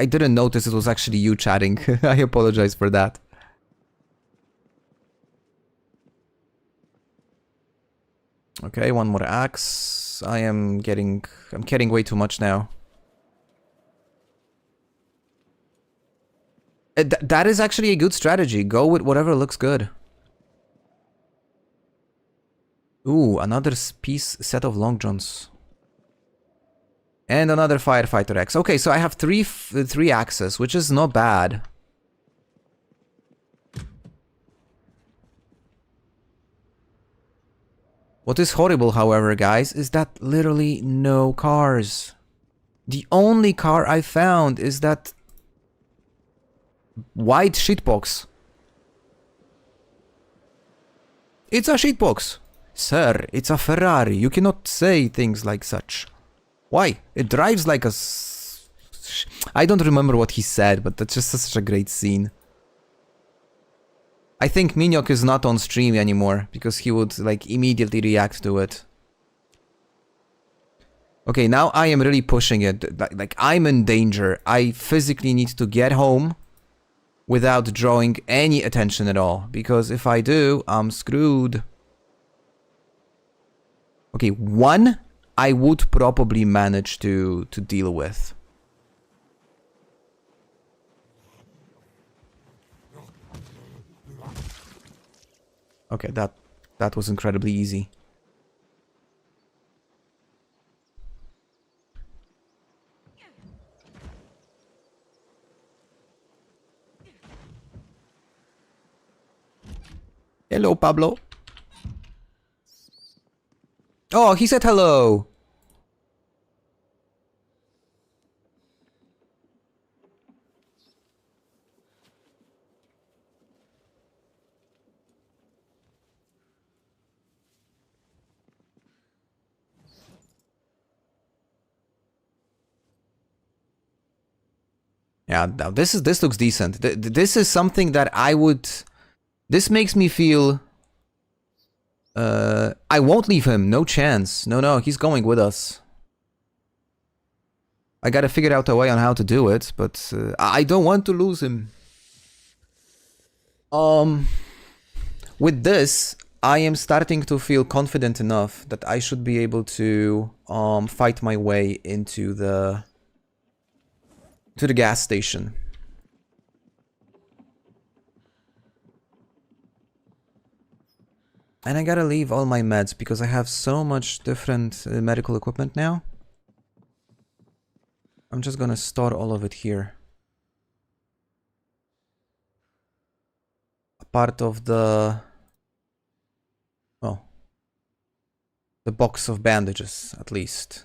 didn't notice it was actually you chatting. I apologize for that. Okay, one more axe. I'm carrying way too much now. That is actually a good strategy. Go with whatever looks good. Ooh, another set of long johns. And another firefighter axe. Okay, so I have three axes, which is not bad. What is horrible, however, guys, is that literally no cars. The only car I found is that white shitbox. It's a shitbox. Sir, it's a Ferrari. You cannot say things like such. Why? It drives like a... I don't remember what he said, but that's just such a great scene. I think Miniok is not on stream anymore, because he would like immediately react to it. Okay, now I am really pushing it. Like, I'm in danger. I physically need to get home without drawing any attention at all, because if I do, I'm screwed. Okay, one I would probably manage to deal with. Okay, that was incredibly easy. Hello, Pablo. Oh, he said hello. Yeah, now this looks decent. This is something that I would... This makes me feel... I won't leave him. No chance. No, he's going with us. I gotta figure out a way on how to do it, but I don't want to lose him. With this, I am starting to feel confident enough that I should be able to fight my way into the gas station. And I gotta leave all my meds because I have so much different medical equipment now. I'm just gonna store all of it here. A part of the... Oh. The box of bandages, at least.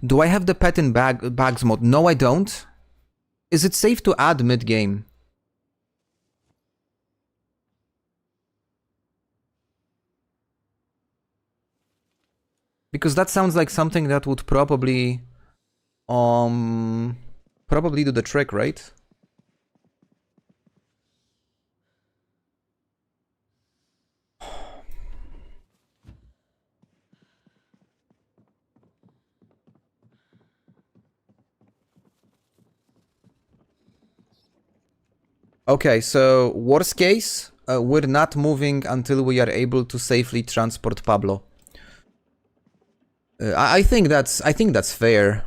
Do I have the pet in bags mode? No, I don't. Is it safe to add mid-game? Because that sounds like something that would probably do the trick, right? Okay, so worst case, we're not moving until we are able to safely transport Pablo. I think that's fair.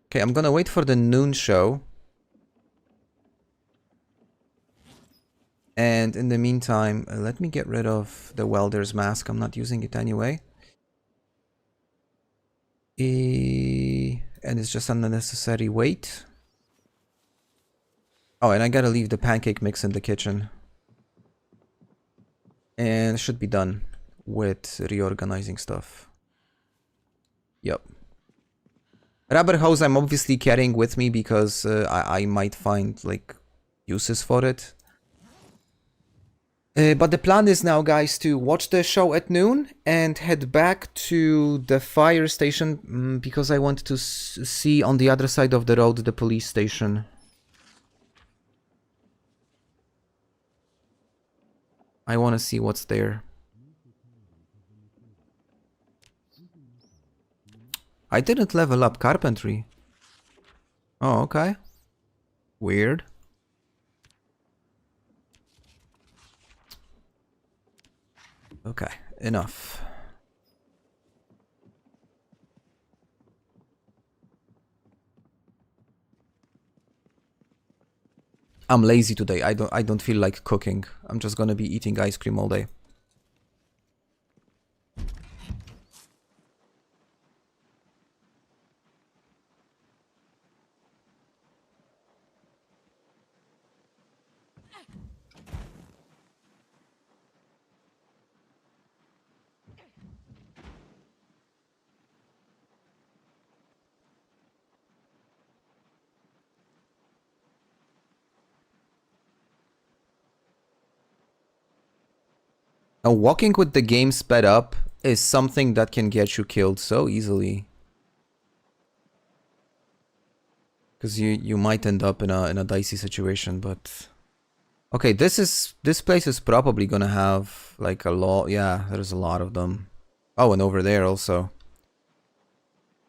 Okay, I'm gonna wait for the noon show. And in the meantime, let me get rid of the welder's mask. I'm not using it anyway. And it's just unnecessary weight. Oh, and I gotta leave the pancake mix in the kitchen. And should be done with reorganizing stuff. Yep. Rubber hose I'm obviously carrying with me because I might find like uses for it. But the plan is now, guys, to watch the show at noon and head back to the fire station because I want to see on the other side of the road the police station. I want to see what's there. I didn't level up carpentry. Oh, okay. Weird. Okay, enough. I'm lazy today. I don't feel like cooking. I'm just gonna be eating ice cream all day. Now, walking with the game sped up is something that can get you killed so easily. Because you might end up in a dicey situation, but okay, this place is probably gonna have like a lot. Yeah, there's a lot of them. Oh, and over there also.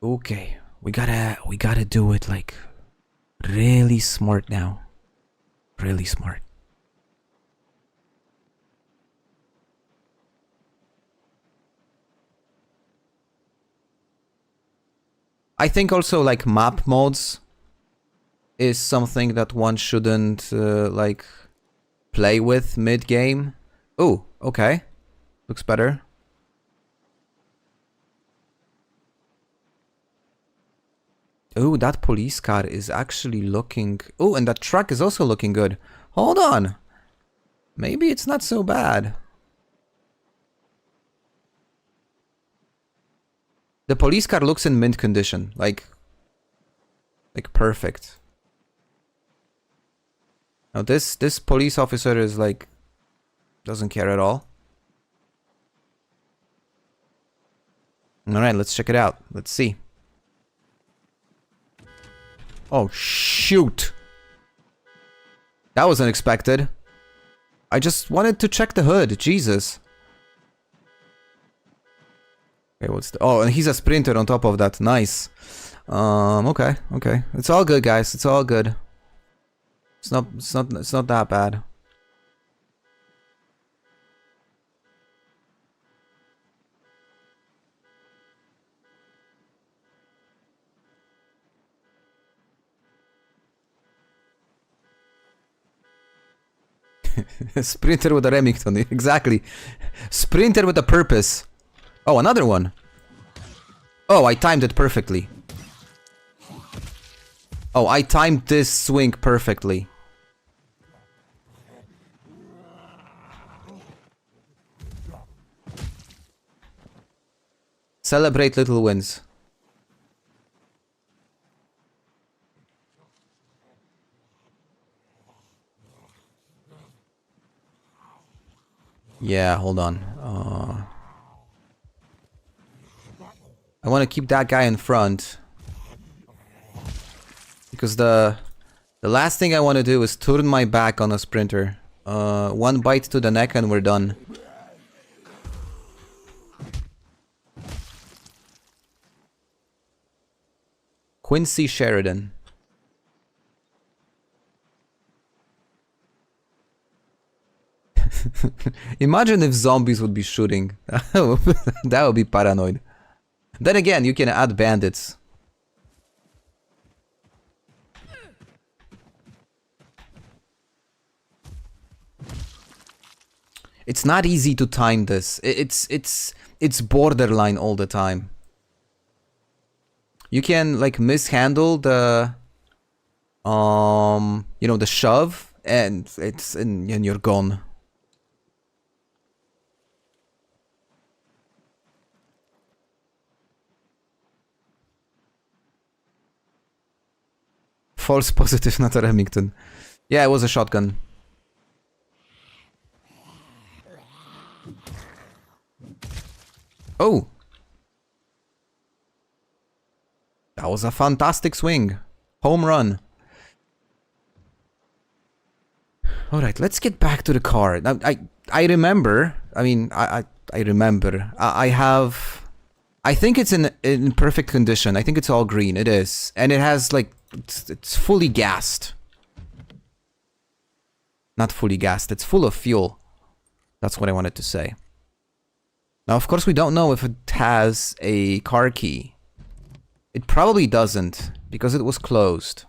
Okay, we gotta do it like really smart now. Really smart. I think also like map mods is something that one shouldn't like play with mid-game. Oh, okay. Looks better. Oh, that police car is actually looking... Oh, and that truck is also looking good. Hold on. Maybe it's not so bad. The police car looks in mint condition. Like perfect. Now this police officer is like... doesn't care at all. Alright, let's check it out. Let's see. Oh, shoot. That was unexpected. I just wanted to check the hood. Jesus. Okay, what's the... Oh, and he's a sprinter on top of that. Nice. Okay. It's all good, guys. It's all good. It's not that bad. Sprinter with a Remington, exactly. Sprinter with a purpose. Oh, another one. Oh, I timed it perfectly. Oh, I timed this swing perfectly. Celebrate little wins. Yeah, hold on. I want to keep that guy in front. Because the last thing I want to do is turn my back on a sprinter. One bite to the neck and we're done. Quincy Sheridan. Imagine if zombies would be shooting. That would be paranoid. Then again, you can add bandits. It's not easy to time this. It's borderline all the time. You can like mishandle the you know, the shove, and and you're gone. False positive, not a Remington. Yeah, it was a shotgun. Oh! That was a fantastic swing. Home run. Alright, let's get back to the car. Now, I remember, I mean, I remember. I have... I think it's in perfect condition. I think it's all green. It is. And it has, like, it's fully gassed. Not fully gassed. It's full of fuel. That's what I wanted to say. Now, of course, we don't know if it has a car key. It probably doesn't, because it was closed.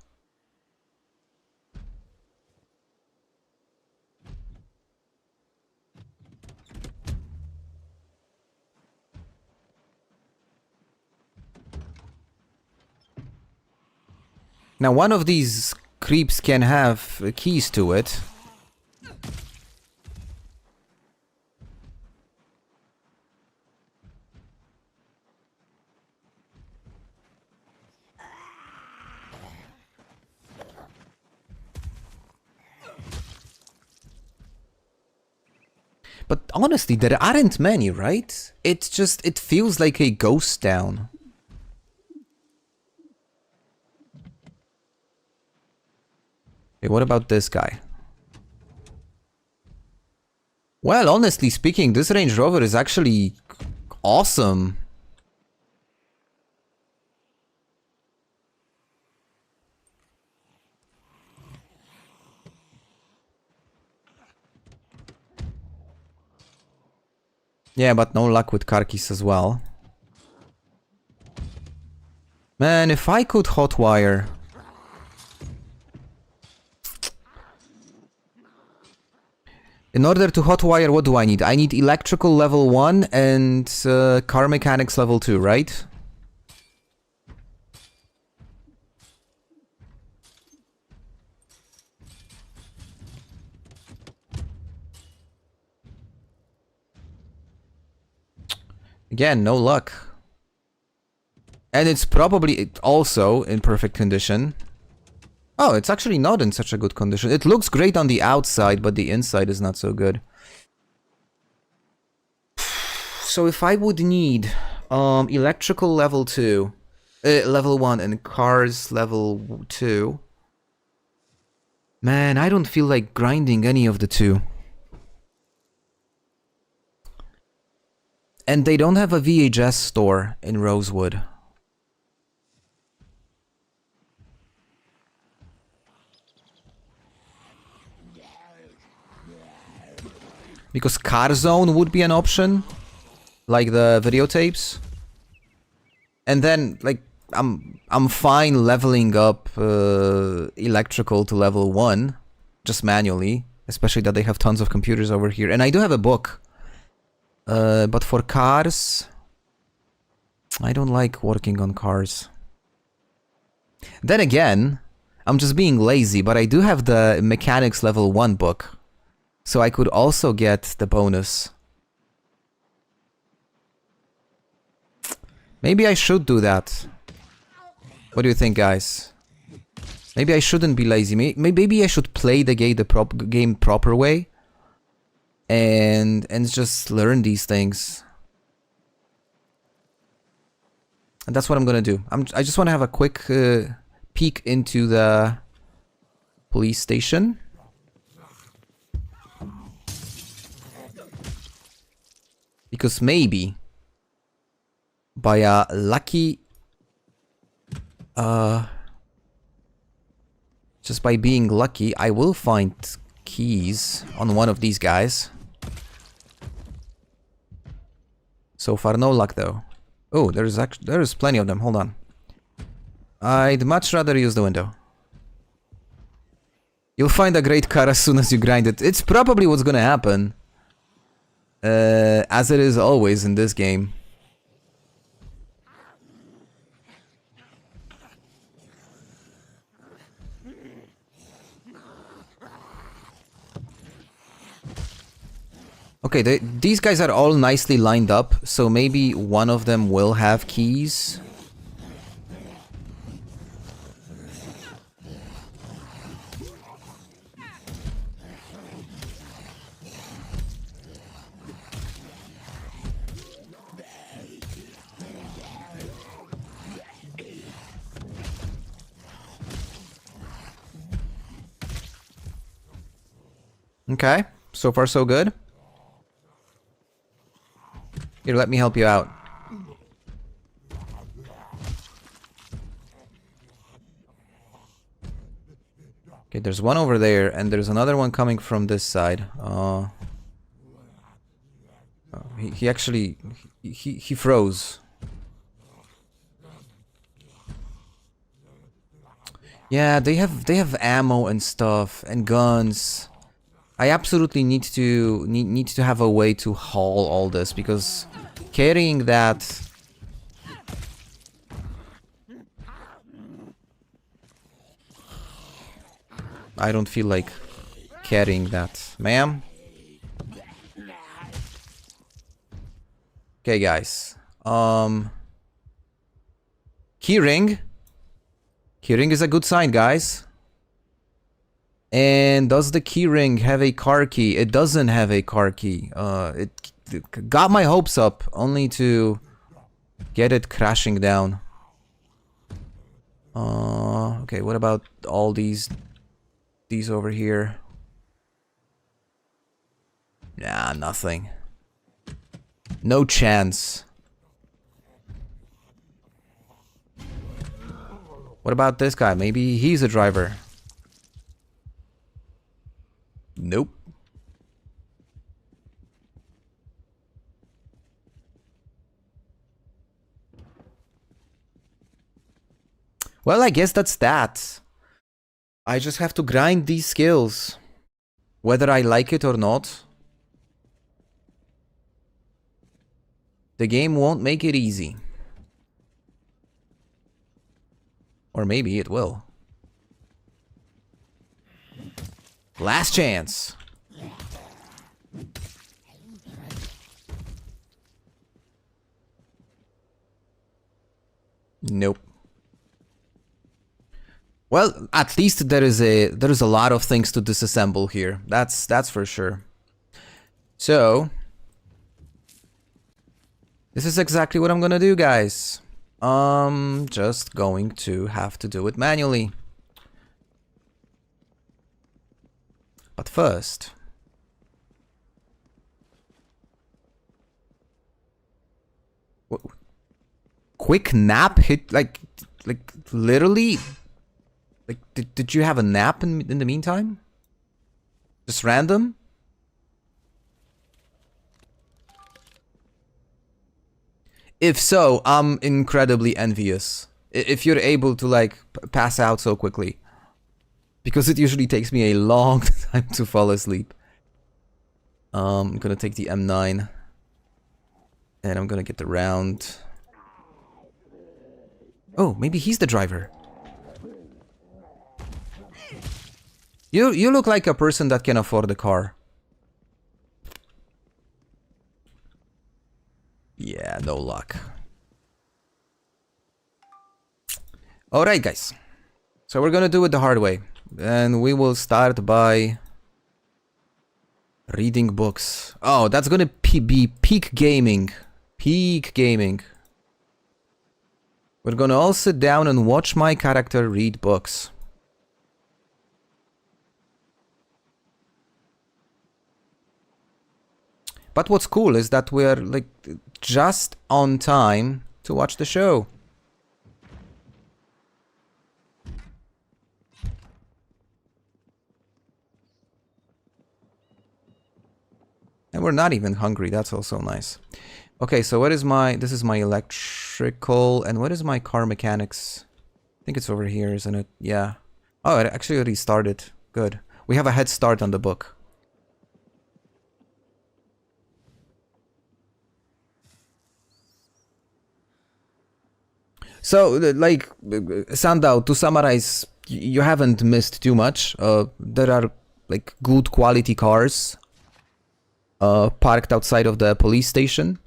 Now, one of these creeps can have keys to it. But honestly, there aren't many, right? It's just, it feels like a ghost town. Okay, what about this guy? Well, honestly speaking, this Range Rover is actually awesome. Yeah, but no luck with car keys as well. Man, if I could hotwire... In order to hotwire, what do I need? I need electrical level 1 and car mechanics level 2, right? Again, no luck. And it's probably also in perfect condition. Oh, it's actually not in such a good condition. It looks great on the outside, but the inside is not so good. So if I would need electrical level 2, level 1 and cars level 2... Man, I don't feel like grinding any of the two. And they don't have a VHS store in Rosewood. Because Car Zone would be an option, like the videotapes. And then, like, I'm fine leveling up electrical to level 1, just manually. Especially that they have tons of computers over here. And I do have a book. But for cars... I don't like working on cars. Then again, I'm just being lazy, but I do have the mechanics level 1 book. So I could also get the bonus. Maybe I should do that. What do you think, guys? Maybe I shouldn't be lazy. Maybe I should play the game proper way. And just learn these things. And that's what I'm gonna do. I just want to have a quick peek into the police station. Because maybe by a lucky just by being lucky, I will find keys on one of these guys. So far no luck though. Oh, there's plenty of them. Hold on. I'd much rather use the window. You'll find a great car as soon as you grind it. It's probably what's gonna happen. As it is always in this game. Okay, these guys are all nicely lined up, so maybe one of them will have keys. Okay, so far so good. Here, let me help you out. Okay, there's one over there, and there's another one coming from this side. He actually... He froze. Yeah, they have ammo and stuff, and guns. I absolutely need to have a way to haul all this, because carrying that... I don't feel like carrying that. Ma'am? Okay, guys. Keyring. Keyring is a good sign, guys. And does the keyring have a car key? It doesn't have a car key. It got my hopes up, only to get it crashing down. Okay, what about all these over here? Nah, nothing. No chance. What about this guy? Maybe he's a driver. Nope. Well, I guess that's that. I just have to grind these skills. Whether I like it or not. The game won't make it easy. Or maybe it will. Last chance. Nope. Well, at least there is a lot of things to disassemble here. That's for sure. So this is exactly what I'm gonna do, guys. Just going to have to do it manually. But first, quick nap hit like literally. Like, did you have a nap in the meantime? Just random? If so, I'm incredibly envious. If you're able to like pass out so quickly. Because it usually takes me a long time to fall asleep. I'm gonna take the M9. And I'm gonna get the round. Oh, maybe he's the driver. You look like a person that can afford a car. Yeah, no luck. Alright, guys. So we're gonna do it the hard way. And we will start by reading books. Oh, that's gonna be peak gaming. Peak gaming. We're gonna all sit down and watch my character read books. But what's cool is that we're like just on time to watch the show. And we're not even hungry, that's also nice. Okay, so what is my... This is my electrical, and what is my car mechanics? I think it's over here, isn't it? Yeah. Oh, it actually already started. Good. We have a head start on the book. So, like, Sandow, to summarize, you haven't missed too much. There are, like, good quality cars parked outside of the police station.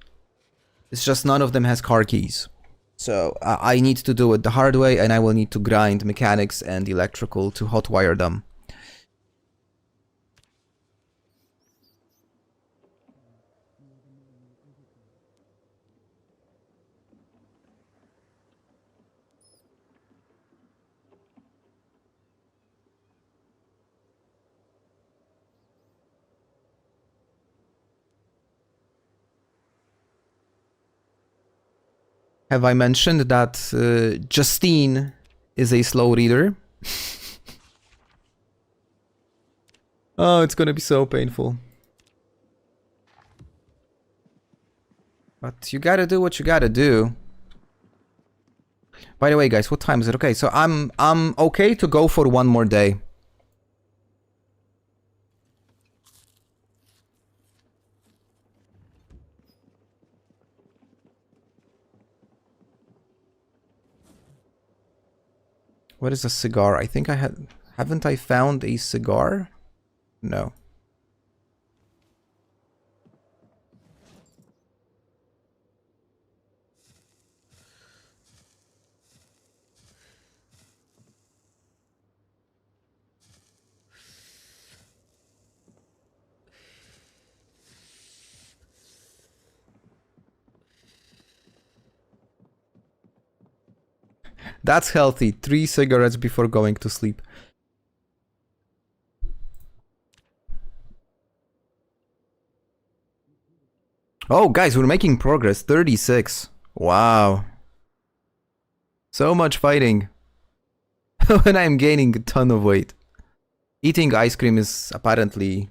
It's just none of them has car keys. So, I need to do it the hard way, and I will need to grind mechanics and electrical to hotwire them. Have I mentioned that Justine is a slow reader? Oh, it's gonna be so painful. But you gotta do what you gotta do. By the way, guys, what time is it? Okay, so I'm okay to go for one more day. What is a cigar? I think I had... Haven't I found a cigar? No. That's healthy. 3 cigarettes before going to sleep. Oh, guys, we're making progress. 36. Wow. So much fighting. And I'm gaining a ton of weight. Eating ice cream is apparently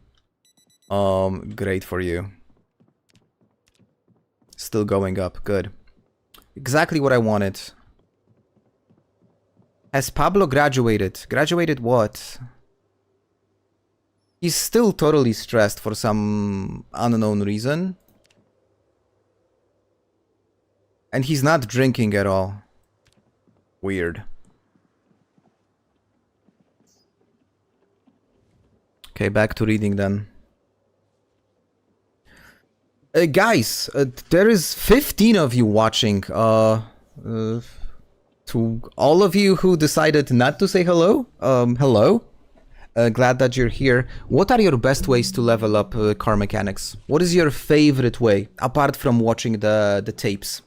great for you. Still going up. Good. Exactly what I wanted. Has Pablo graduated? Graduated what? He's still totally stressed for some unknown reason. And he's not drinking at all. Weird. Okay, back to reading then. Guys, there is 15 of you watching. To all of you who decided not to say hello, hello. Glad that you're here. What are your best ways to level up car mechanics? What is your favorite way, apart from watching the tapes?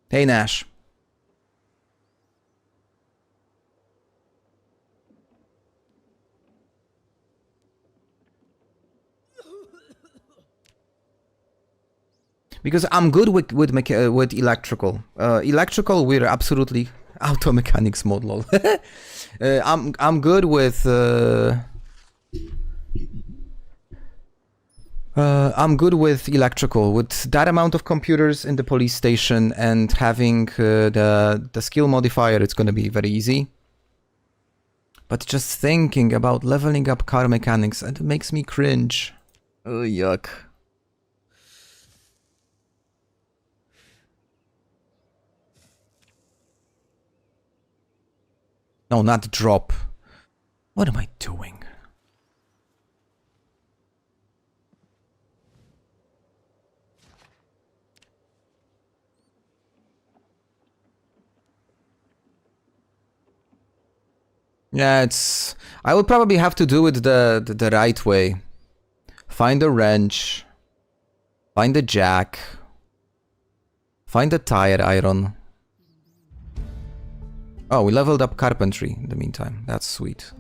Hey, Nash. Because I'm good with electrical. Electrical, we're absolutely auto mechanics mode. Lol. I'm good with. I'm good with electrical. With that amount of computers in the police station and having the skill modifier, it's gonna be very easy. But just thinking about leveling up car mechanics, it makes me cringe. Oh, yuck. No, not drop. What am I doing? Yeah, it's... I would probably have to do it the right way. Find a wrench. Find a jack. Find a tire iron. Oh, we leveled up carpentry in the meantime. That's sweet.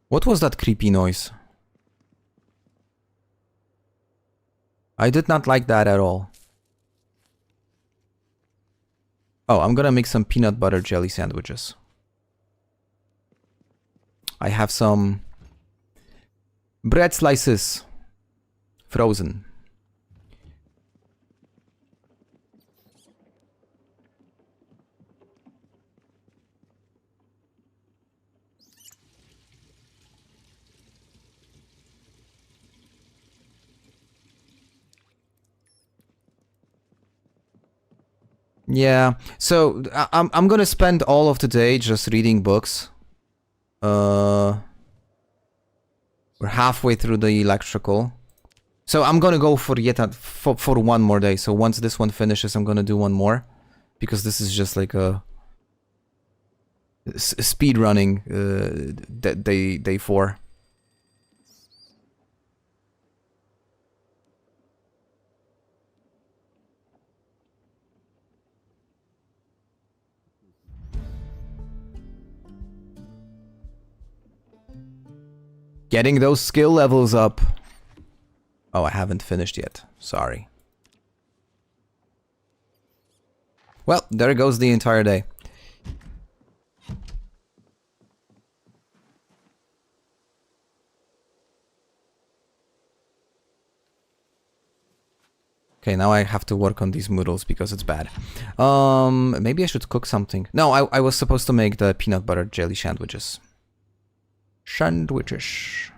What was that creepy noise? I did not like that at all. Oh, I'm gonna make some peanut butter jelly sandwiches. I have some bread slices, frozen. Yeah, so I'm gonna spend all of today just reading books. We're halfway through the electrical, so I'm gonna go for for one more day. So once this one finishes, I'm gonna do one more, because this is just like a speed running day 4. Getting those skill levels up. Oh, I haven't finished yet. Sorry. Well, there goes the entire day. Okay, now I have to work on these noodles because it's bad. Maybe I should cook something. No, I was supposed to make the peanut butter jelly sandwiches. Sandwiches.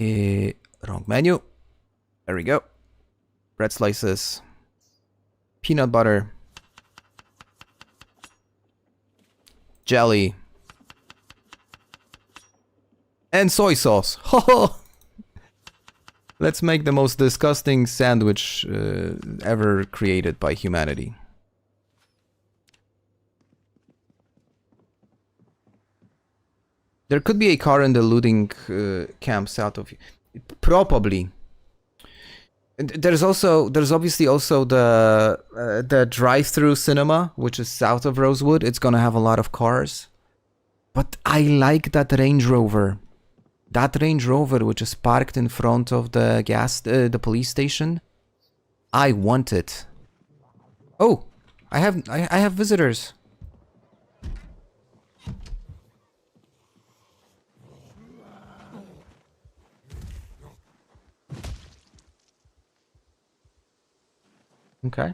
Wrong menu. There we go. Bread slices. Peanut butter. Jelly. And soy sauce. Let's make the most disgusting sandwich ever created by humanity. There could be a car in the looting camp south of... Probably. There's obviously also the drive-through cinema, which is south of Rosewood. It's gonna have a lot of cars. But I like that Range Rover. That Range Rover, which is parked in front of the police station. I want it. Oh, I have visitors. Okay.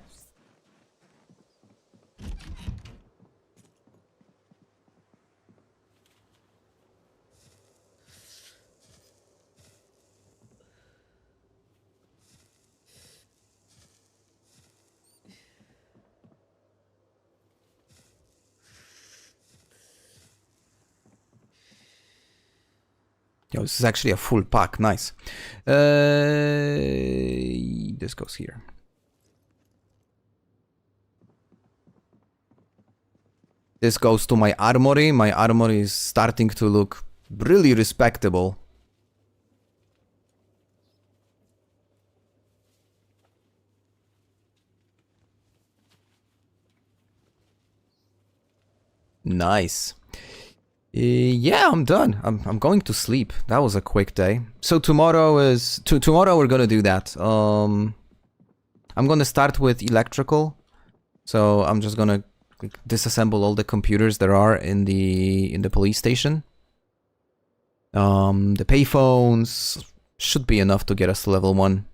Yo, this is actually a full pack. Nice. This goes here. This goes to my armory. My armory is starting to look really respectable. Nice. Yeah, I'm done. I'm going to sleep. That was a quick day. So tomorrow we're gonna do that. I'm gonna start with electrical. So I'm just gonna disassemble all the computers there are in the police station. The payphones should be enough to get us to level 1.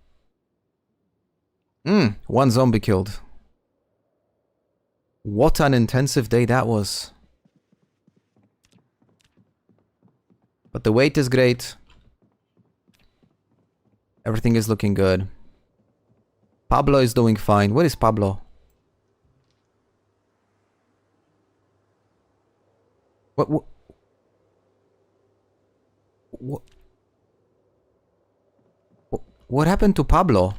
One zombie killed. What an intensive day that was. But the weight is great. Everything is looking good. Pablo is doing fine. Where is Pablo? What? What happened to Pablo?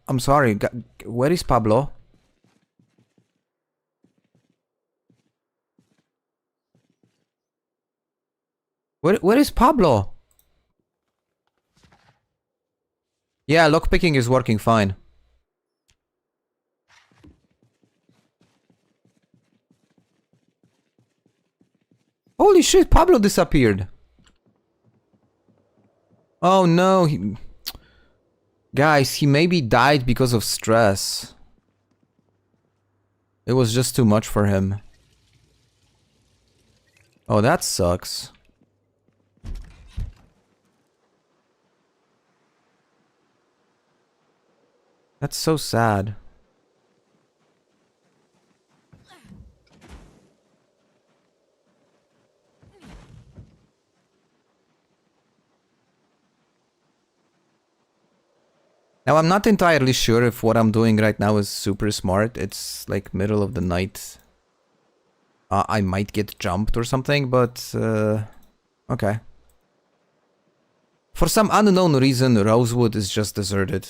I'm sorry. Where is Pablo? Where is Pablo? Yeah, lockpicking is working fine. Holy shit, Pablo disappeared. Oh no, guys, he maybe died because of stress. It was just too much for him. Oh, that sucks. That's so sad. Now, I'm not entirely sure if what I'm doing right now is super smart. It's like middle of the night. I might get jumped or something, but okay. For some unknown reason, Rosewood is just deserted.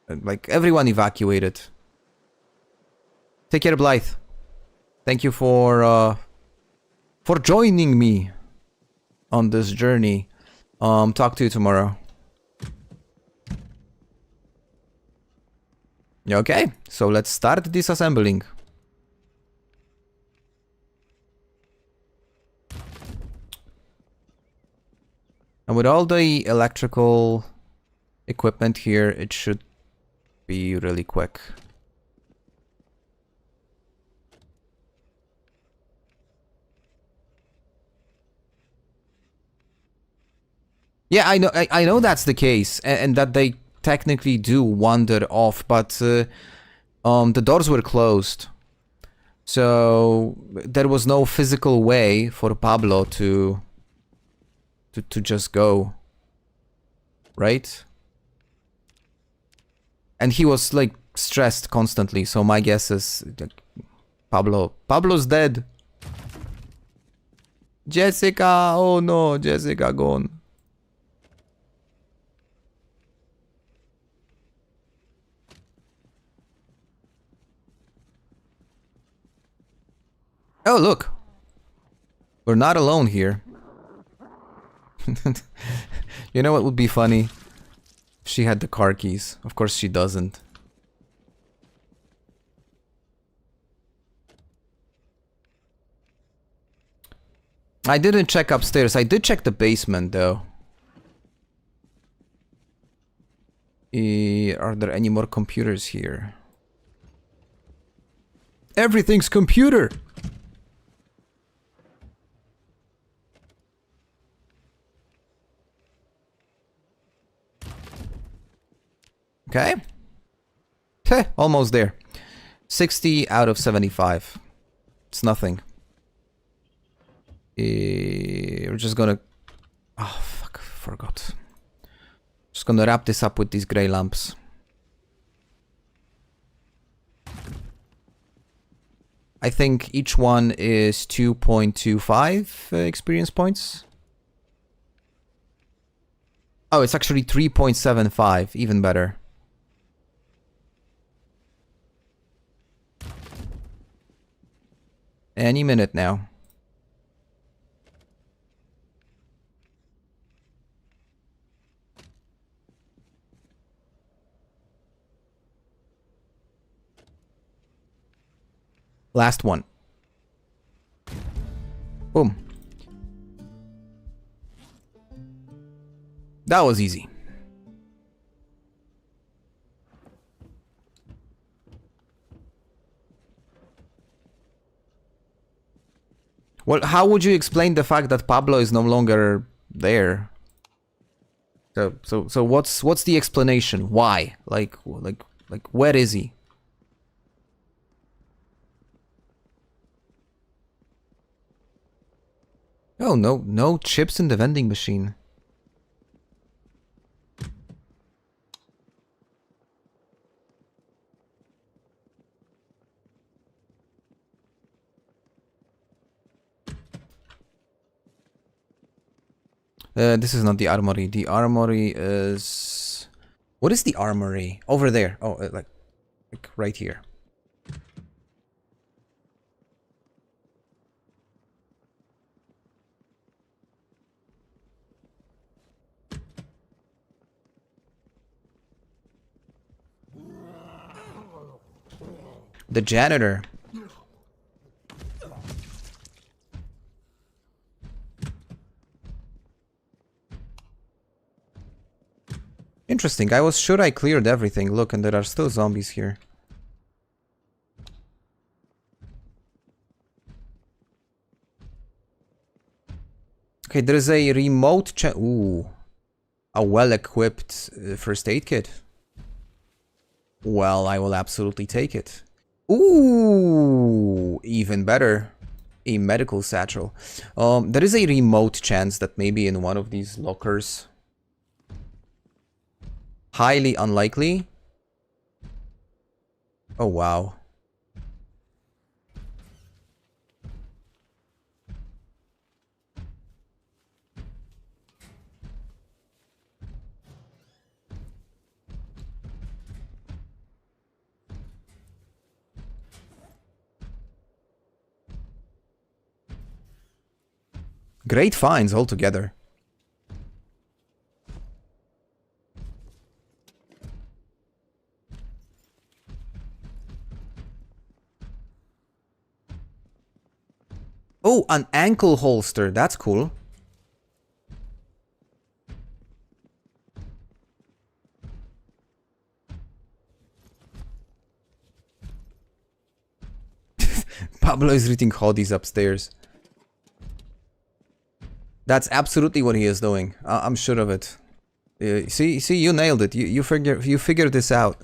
Like, everyone evacuated. Take care, Blythe. Thank you for joining me on this journey. Talk to you tomorrow. Okay, so let's start disassembling. And with all the electrical equipment here, it should be really quick. Yeah, I know that's the case, and that they technically do wander off, but the doors were closed. So there was no physical way for Pablo to just go. Right? And he was like stressed constantly, so my guess is Pablo's dead. Jessica, oh no, Jessica gone. Oh, look. We're not alone here. You know what would be funny? If she had the car keys. Of course she doesn't. I didn't check upstairs. I did check the basement, though. Are there any more computers here? Everything's computer! Okay. Heh, almost there. 60 out of 75. It's nothing. We're just gonna... Oh, fuck. Forgot. Just gonna wrap this up with these gray lamps. I think each one is 2.25 experience points. Oh, it's actually 3.75. Even better. Any minute now. Last one. Boom. That was easy. Well, how would you explain the fact that Pablo is no longer there? So what's the explanation? Why? Like where is he? Oh, no chips in the vending machine. This is not the armory. The armory is... What is the armory? Over there. Oh, like right here. The janitor. Interesting. I was sure I cleared everything. Look, and there are still zombies here. Okay, there is a remote ooh. A well-equipped first aid kit. Well, I will absolutely take it. Ooh, even better. A medical satchel. There is a remote chance that maybe in one of these lockers. Highly unlikely. Oh, wow. Great finds altogether. Oh, an ankle holster. That's cool. Pablo is reading hotties upstairs. That's absolutely what he is doing. I'm sure of it. See, you nailed it. You figured this out.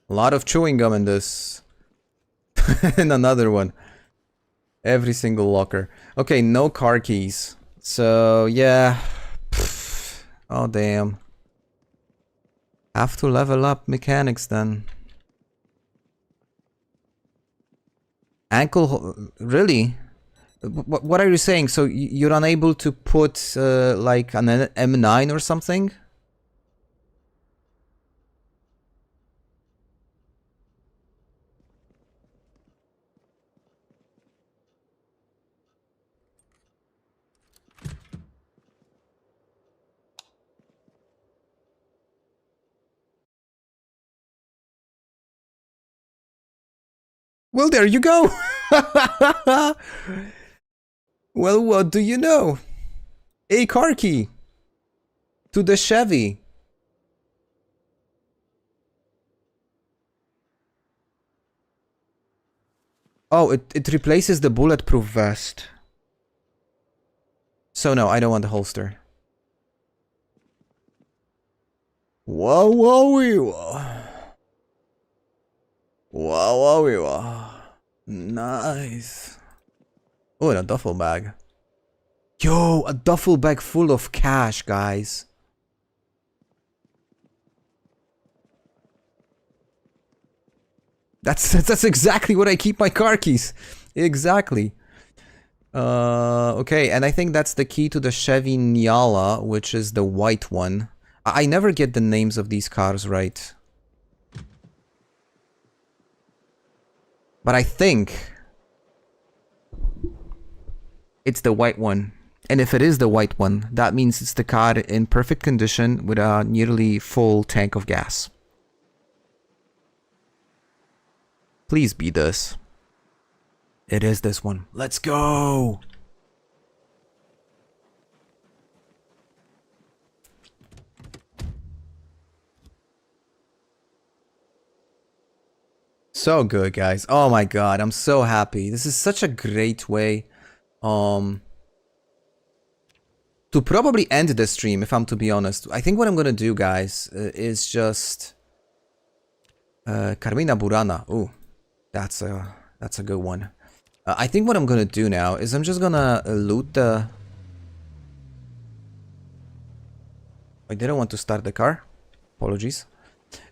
A lot of chewing gum in this. And another one. Every single locker. Okay, no car keys. So, yeah. Pfft. Oh, damn. Have to level up mechanics then. Really? What are you saying? So you're unable to put like an M9 or something? Well, there you go. Well, what do you know? A car key to the Chevy. Oh, it replaces the bulletproof vest. So no, I don't want the holster. Whoa, whoa, whoa. Wow, wow, wow. Nice. Oh, and a duffel bag. Yo, a duffel bag full of cash, guys. That's exactly what I keep my car keys. Exactly. Okay, and I think that's the key to the Chevy Niala, which is the white one. I never get the names of these cars right. But I think it's the white one. And if it is the white one, that means it's the car in perfect condition with a nearly full tank of gas. Please be this. It is this one. Let's go! So good, guys. Oh my god, I'm so happy. This is such a great way to probably end the stream, if I'm to be honest. I think what I'm gonna do, guys, is just Carmina Burana. Ooh, that's a good one. I think what I'm gonna do now is I'm just gonna loot the... I didn't want to start the car. Apologies.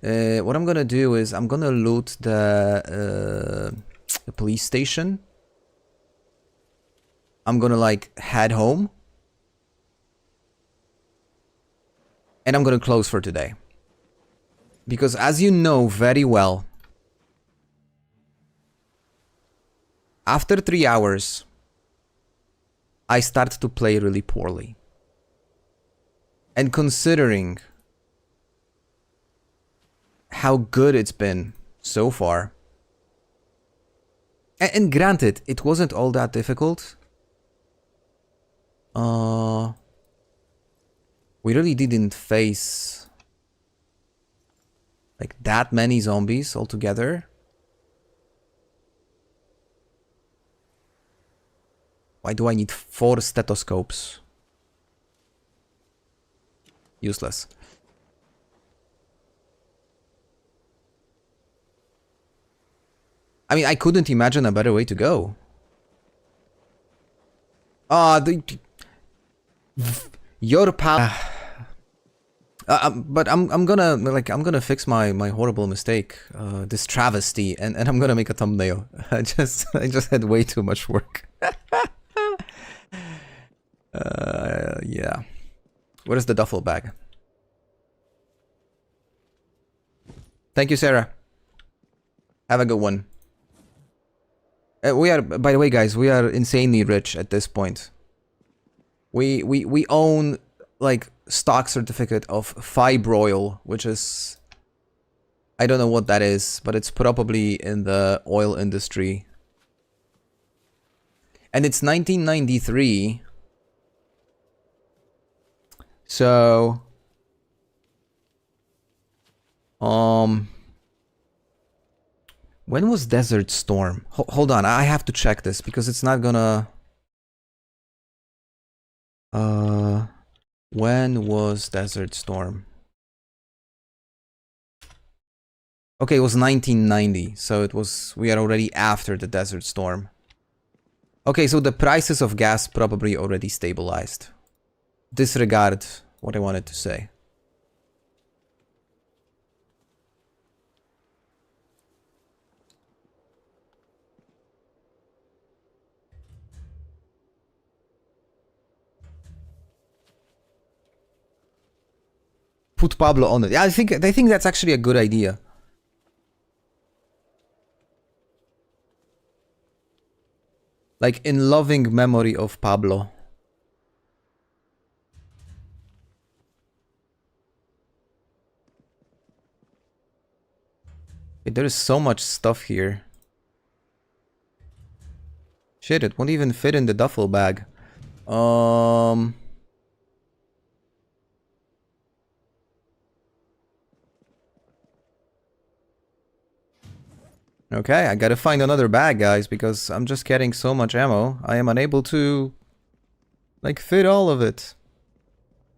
What I'm gonna do is I'm gonna loot the police station. I'm gonna like head home. And I'm gonna close for today. Because as you know very well, after 3 hours, I start to play really poorly. And considering how good it's been so far, and granted, it wasn't all that difficult. We really didn't face like that many zombies altogether. Why do I need 4 stethoscopes? Useless. I mean, I couldn't imagine a better way to go. Your power. But I'm gonna fix my horrible mistake, this travesty, and I'm gonna make a thumbnail. I just had way too much work. Yeah. What is the duffel bag? Thank you, Sarah. Have a good one. We are, by the way, guys, we are insanely rich at this point. We own like stock certificate of fibroil, which is, I don't know what that is, but it's probably in the oil industry. And it's 1993. So when was Desert Storm? Hold on, I have to check this because it's not gonna... when was Desert Storm? Okay, it was 1990, so it was... we are already after the Desert Storm. Okay, so the prices of gas probably already stabilized. Disregard what I wanted to say. Put Pablo on it. Yeah, I think that's actually a good idea. Like in loving memory of Pablo. Okay, there is so much stuff here. Shit, it won't even fit in the duffel bag. Okay, I gotta find another bag, guys, because I'm just getting so much ammo. I am unable to, like, fit all of it.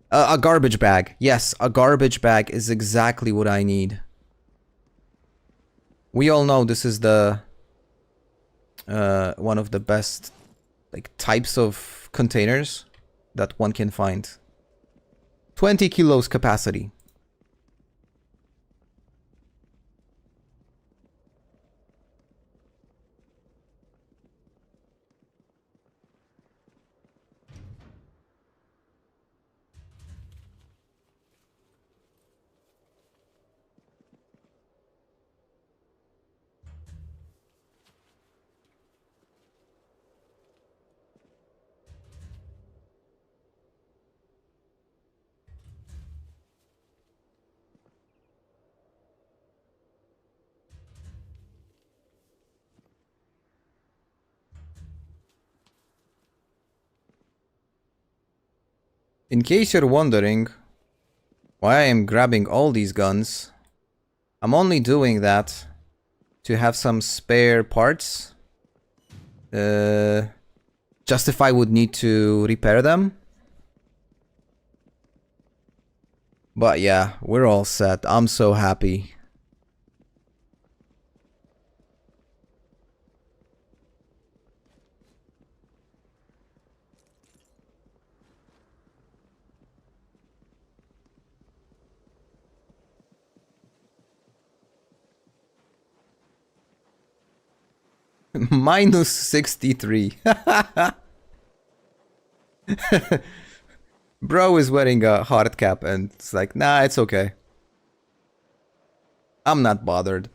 A garbage bag. Yes, a garbage bag is exactly what I need. We all know this is the... one of the best, like, types of containers that one can find. 20 kilos capacity. In case you're wondering why I am grabbing all these guns, I'm only doing that to have some spare parts. Just if I would need to repair them. But yeah, we're all set. I'm so happy. Minus 63. Bro is wearing a hard cap and it's like, nah, it's okay. I'm not bothered.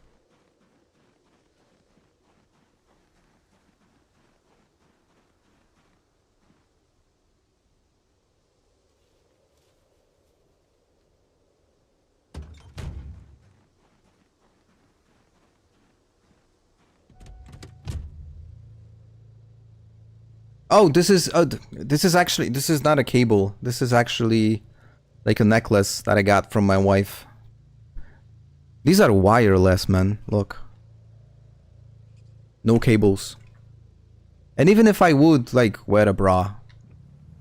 Oh, this is actually, this is not a cable. This is actually like a necklace that I got from my wife. These are wireless, man. Look. No cables. And even if I would, like, wear a bra,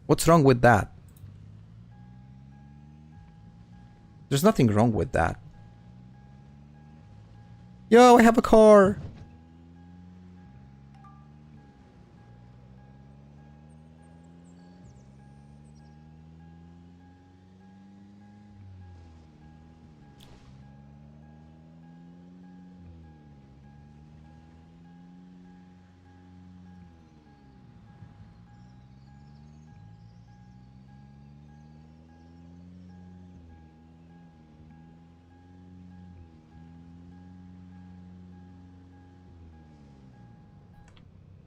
what's wrong with that? There's nothing wrong with that. Yo, I have a car!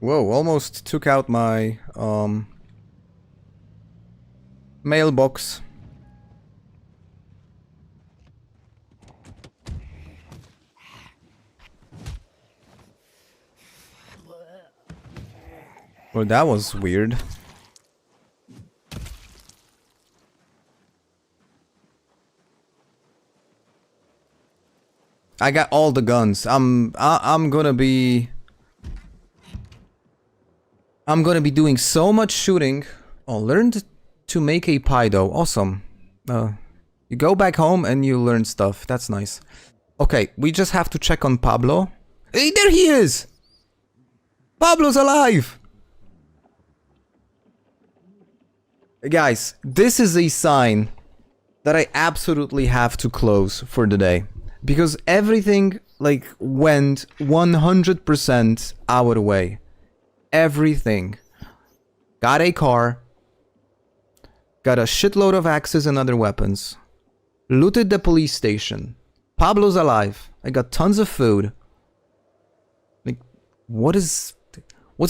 Whoa, almost took out my mailbox. Well, that was weird. I got all the guns. I'm gonna be doing so much shooting. Oh, learned to make a pie dough. Awesome. You go back home and you learn stuff. That's nice. Okay, we just have to check on Pablo. Hey, there he is! Pablo's alive! Guys, this is a sign that I absolutely have to close for the day. Because everything, like, went 100% our way. Everything. Got a car. Got a shitload of axes and other weapons. Looted the police station. Pablo's alive. I got tons of food. Like, what's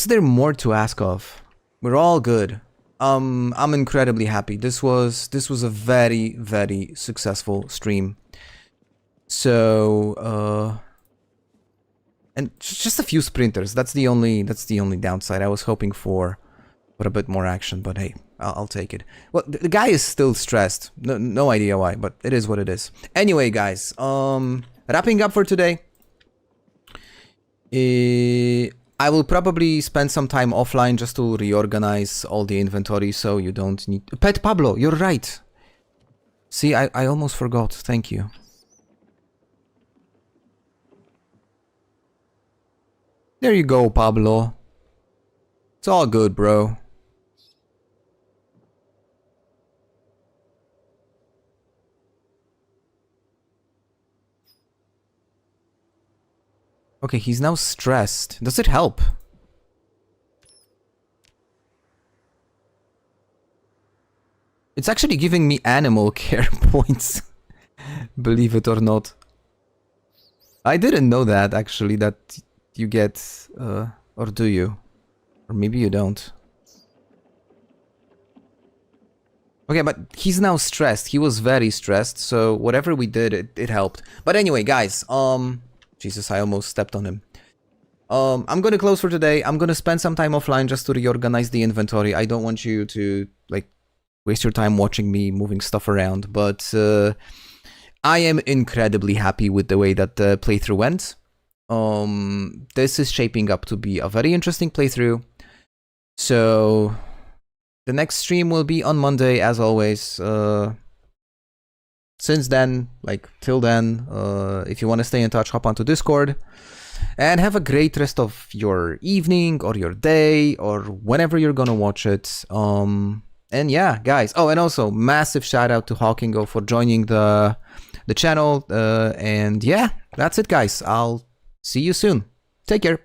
there more to ask of? We're all good. I'm incredibly happy. This was a very, very successful stream. So, and just a few sprinters. That's the only downside. I was hoping for a bit more action, but hey, I'll take it. Well, the guy is still stressed. No idea why, but it is what it is. Anyway, guys, wrapping up for today. I will probably spend some time offline just to reorganize all the inventory so you don't need... Pet Pablo, you're right. See, I almost forgot. Thank you. There you go, Pablo. It's all good, bro. Okay, he's now stressed. Does it help? It's actually giving me animal care points. Believe it or not. I didn't know that, actually, that you get... or do you? Or maybe you don't. Okay, but he's now stressed. He was very stressed, so whatever we did, it helped. But anyway, guys, Jesus, I almost stepped on him. I'm gonna close for today. I'm gonna spend some time offline just to reorganize the inventory. I don't want you to, like, waste your time watching me moving stuff around. But I am incredibly happy with the way that the playthrough went. This is shaping up to be a very interesting playthrough. So the next stream will be on Monday, as always. Since then, like till then, if you want to stay in touch, hop onto Discord. And have a great rest of your evening or your day or whenever you're gonna watch it. And yeah, guys. Oh, and also massive shout out to Hawkingo for joining the channel. And yeah, that's it, guys. I'll see you soon. Take care.